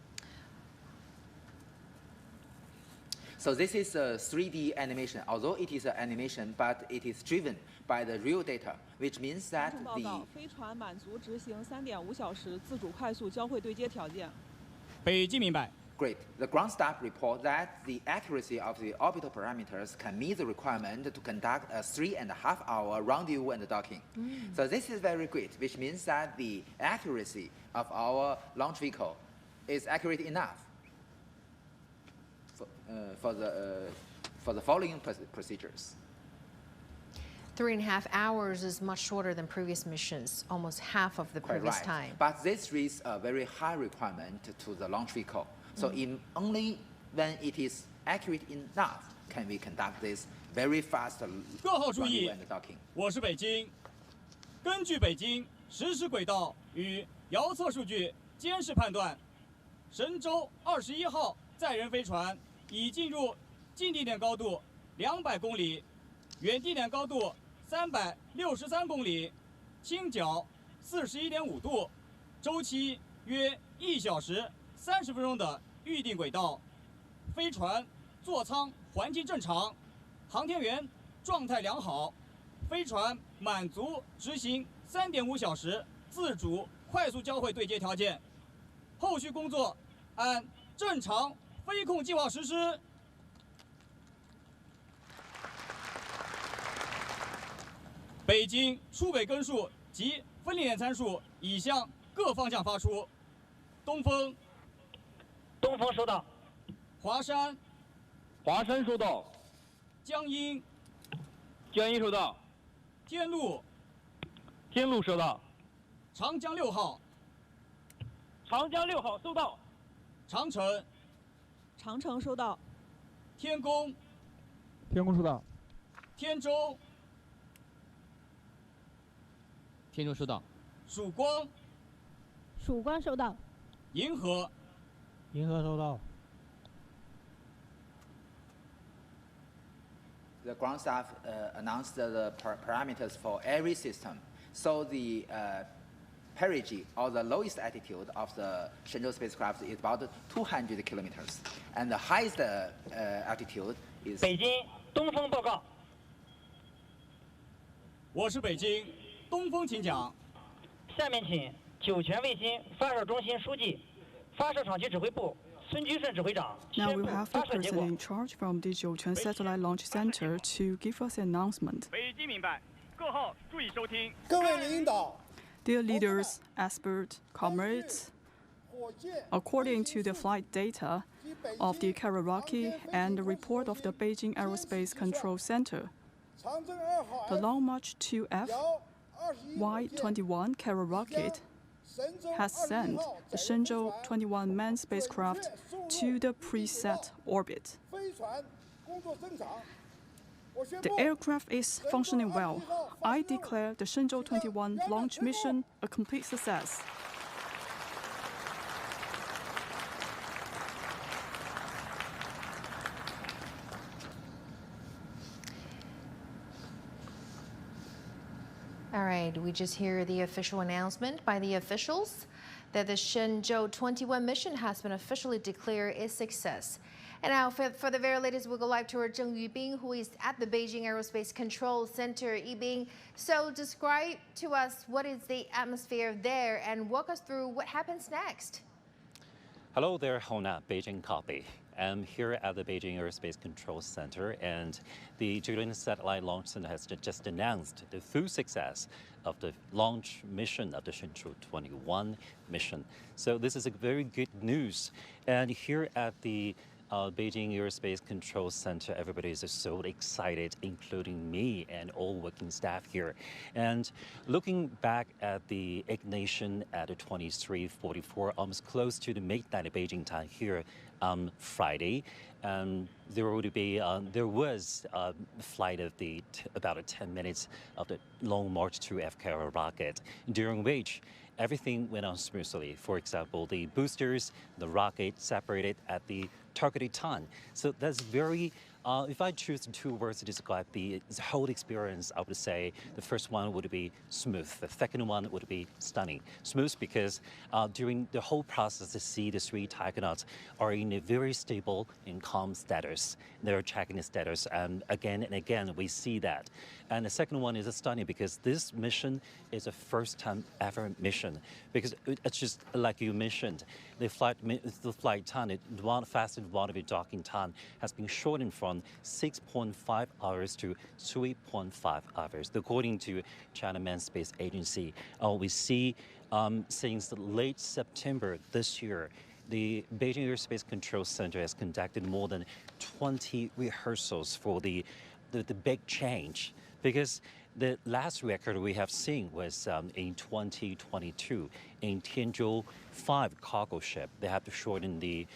So this is a 3D animation. Although it is an animation, but it is driven by the real data, which means that the 飞船满足执行3.5小时自主快速交会对接条件。北京明白。 Great. The ground staff report that the accuracy of the orbital parameters can meet the requirement to conduct a 3.5-hour rendezvous and docking. So this is very great, which means that the accuracy of our launch vehicle is accurate enough for the following procedures. 3.5 hours is much shorter than previous missions, almost half of the previous time. But this is a very high requirement to the launch vehicle. So only when it is accurate enough can we conduct this very fast rendezvous and docking. 我是北京，根据北京实时轨道与遥测数据监视判断，神舟21号载人飞船已进入近地点高度200公里，远地点高度363公里，倾角41.5度，周期约1小时30分钟的预定轨道，飞船座舱环境正常，航天员状态良好，飞船满足执行3.5小时自主快速交会对接条件，后续工作按正常飞控计划实施。北京出轨根数及分离点参数已向各方向发出。东风，东风收到。华山，华山收到。江阴，江阴收到。天路，天路收到。长江6号，长江6号收到。长城，长城收到。天宫，天宫收到。天舟，天舟收到。曙光，曙光收到。银河，银河收到。 The ground staff announced the parameters for every system. So the perigee, or the lowest altitude of the Shenzhou spacecraft, is about 200 kilometers, and the highest altitude is. 北京东风报告。我是北京东风，请讲。下面请酒泉卫星发射中心书记、发射场区指挥部。 Now we have the person in charge from the Zhuchuan Satellite Launch Center to give us an announcement. 北京明白，各号注意收听。 各位领导 Dear leaders, experts, comrades, according to the flight data of the Kararocky and the report of the Beijing Aerospace Control Center, the Long March 2F Y-21 Kararocket has sent the Shenzhou-21 manned spacecraft to the preset orbit. The aircraft is functioning well. I declare the Shenzhou-21 launch mission a complete success. All right, we just hear the official announcement by the officials that the Shenzhou-21 mission has been officially declared a success. And now for the very latest, we'll go live to our Zheng Yubing, who is at the Beijing Aerospace Control Center. Yubing, so describe to us what is the atmosphere there and walk us through what happens next. Hello there, Hona, Beijing copy. I'm here at the Beijing Aerospace Control Center, and the Zhuchuan Satellite Launch Center has just announced the full success of the launch mission of the Shenzhou-21 mission. So this is a very good news. And here at the Beijing Aerospace Control Center, everybody is so excited, including me and all working staff here. And looking back at the ignition at 23:44, almost close to the midnight Beijing time here Friday, there was a flight of about 10 minutes of the Long March 2F rocket, during which everything went on smoothly. For example, the boosters, the rocket separated at the targeted time. So that's very, if I choose two words to describe the whole experience, I would say the first one would be smooth. The second one would be stunning. Smooth because during the whole process, the three taikonauts are in a very stable and calm status. They're checking the status, and again we see that. And the second one is stunning because this mission is a first time ever mission, because it's just like you mentioned, the flight time, the fast and rendezvous docking time has been shortened from 6.5 hours to 3.5 hours, according to China Manned Space Agency. We see since late September this year, the Beijing Aerospace Control Center has conducted more than 20 rehearsals for the big change, because the last record we have seen was in 2022 in Tianzhou-5 cargo ship. They have to shorten the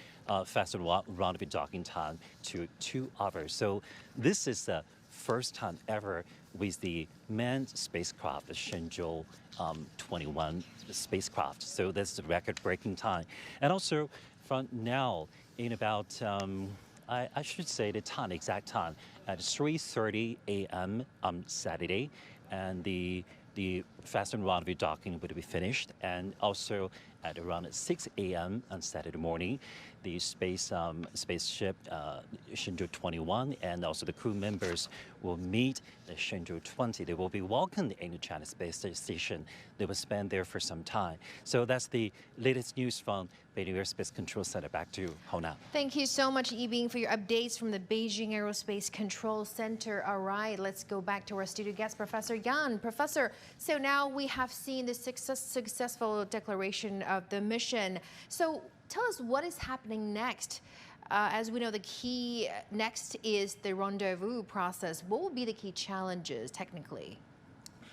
faster rendezvous docking time to 2 hours. So this is the first time ever with the manned spacecraft, the Shenzhou-21 spacecraft. So that's the record-breaking time. And also from now in about, I should say the time, exact time, at 3:30 a.m. on Saturday, and the fasten rendezvous docking would be finished, and also at around 6 a.m. on Saturday morning, the spaceship Shenzhou-21 and also the crew members will meet the Shenzhou-20. They will be welcomed into China Space Station. They will spend there for some time. So that's the latest news from Beijing Aerospace Control Center. Back to Hona. Thank you so much, Yibing, for your updates from the Beijing Aerospace Control Center. All right, let's go back to our studio guest, Professor Yan. Professor, so now we have seen the successful declaration of the mission. So tell us what is happening next. As we know, the key next is the rendezvous process. What will be the key challenges technically?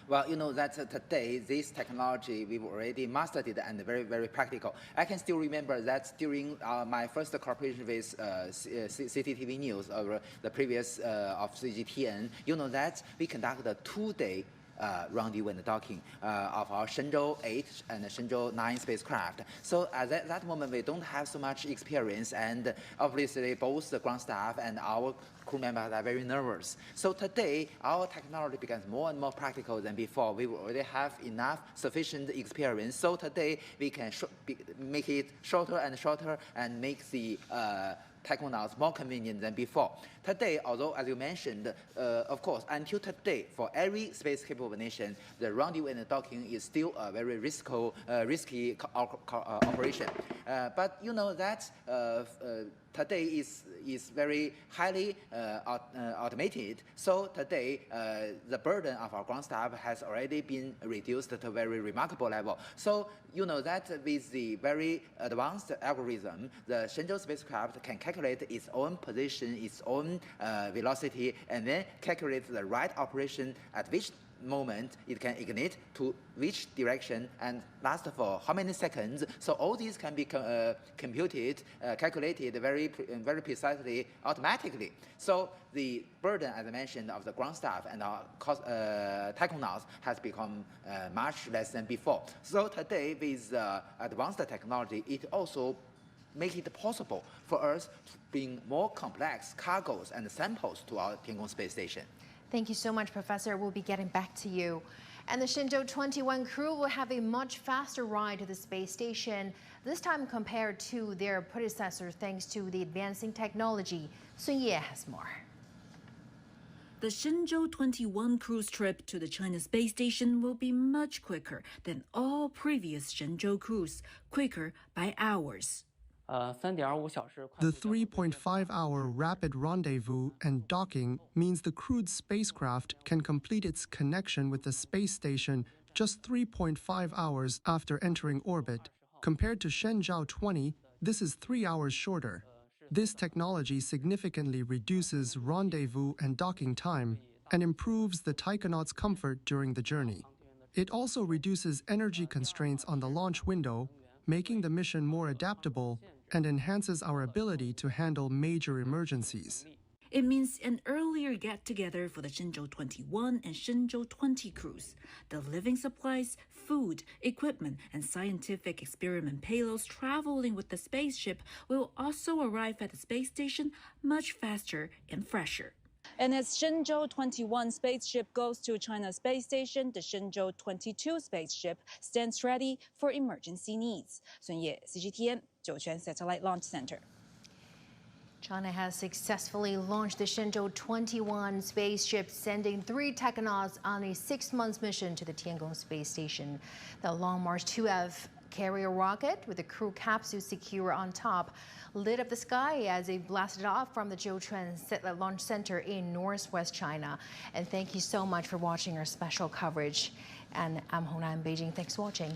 Well, you know that today, this technology, we've already mastered it and very, very practical. I can still remember that during my first cooperation with CCTV News, or the previous of CGTN, you know that we conducted a 2-day rendezvous and docking of our Shenzhou-8 and Shenzhou-9 spacecraft. So at that moment, we don't have so much experience, and obviously both the ground staff and our crew members are very nervous. So today, our technology becomes more and more practical than before. We already have enough sufficient experience. So today, we can make it shorter and shorter and make the tachonauts more convenient than before. Today, although as you mentioned, of course, until today, for every space-capable nation, the rendezvous and docking is still a very risky operation. But you know that today is very highly automated. So today, the burden of our ground staff has already been reduced to a very remarkable level. So you know that with the very advanced algorithm, the Shenzhou spacecraft can calculate its own position, its own velocity, and then calculate the right operation at which moment it can ignite, to which direction, and last for how many seconds. So all these can be computed, calculated very precisely, automatically. So the burden, as I mentioned, of the ground staff and our tachonauts has become much less than before. So today, with advanced technology, it also make it possible for us to bring more complex cargoes and samples to our Tiangong space station. Thank you so much, Professor. We'll be getting back to you. And the Shenzhou-21 crew will have a much faster ride to the space station, this time compared to their predecessor, thanks to the advancing technology. Sun Ye has more. The Shenzhou-21 cruise trip to the China space station will be much quicker than all previous Shenzhou crews, quicker by hours. The 3.5-hour rapid rendezvous and docking means the crewed spacecraft can complete its connection with the space station just 3.5 hours after entering orbit. Compared to Shenzhou-20, this is 3 hours shorter. This technology significantly reduces rendezvous and docking time and improves the taikonauts' comfort during the journey. It also reduces energy constraints on the launch window, making the mission more adaptable, and enhances our ability to handle major emergencies. It means an earlier get-together for the Shenzhou-21 and Shenzhou-20 crews. The living supplies, food, equipment, and scientific experiment payloads traveling with the spaceship will also arrive at the space station much faster and fresher. And as Shenzhou-21 spaceship goes to China's space station, the Shenzhou-22 spaceship stands ready for emergency needs. Sun Ye, CGTN, Zhuoquan Satellite Launch Center. China has successfully launched the Shenzhou-21 spaceship, sending 3 tachonauts on a 6-month mission to the Tiangong space station. The Long March 2F carrier rocket, with a crew capsule secure on top, lit up the sky as it blasted off from the Zhuoquan Satellite Launch Center in northwest China. And thank you so much for watching our special coverage. And I'm Hona in Beijing. Thanks for watching.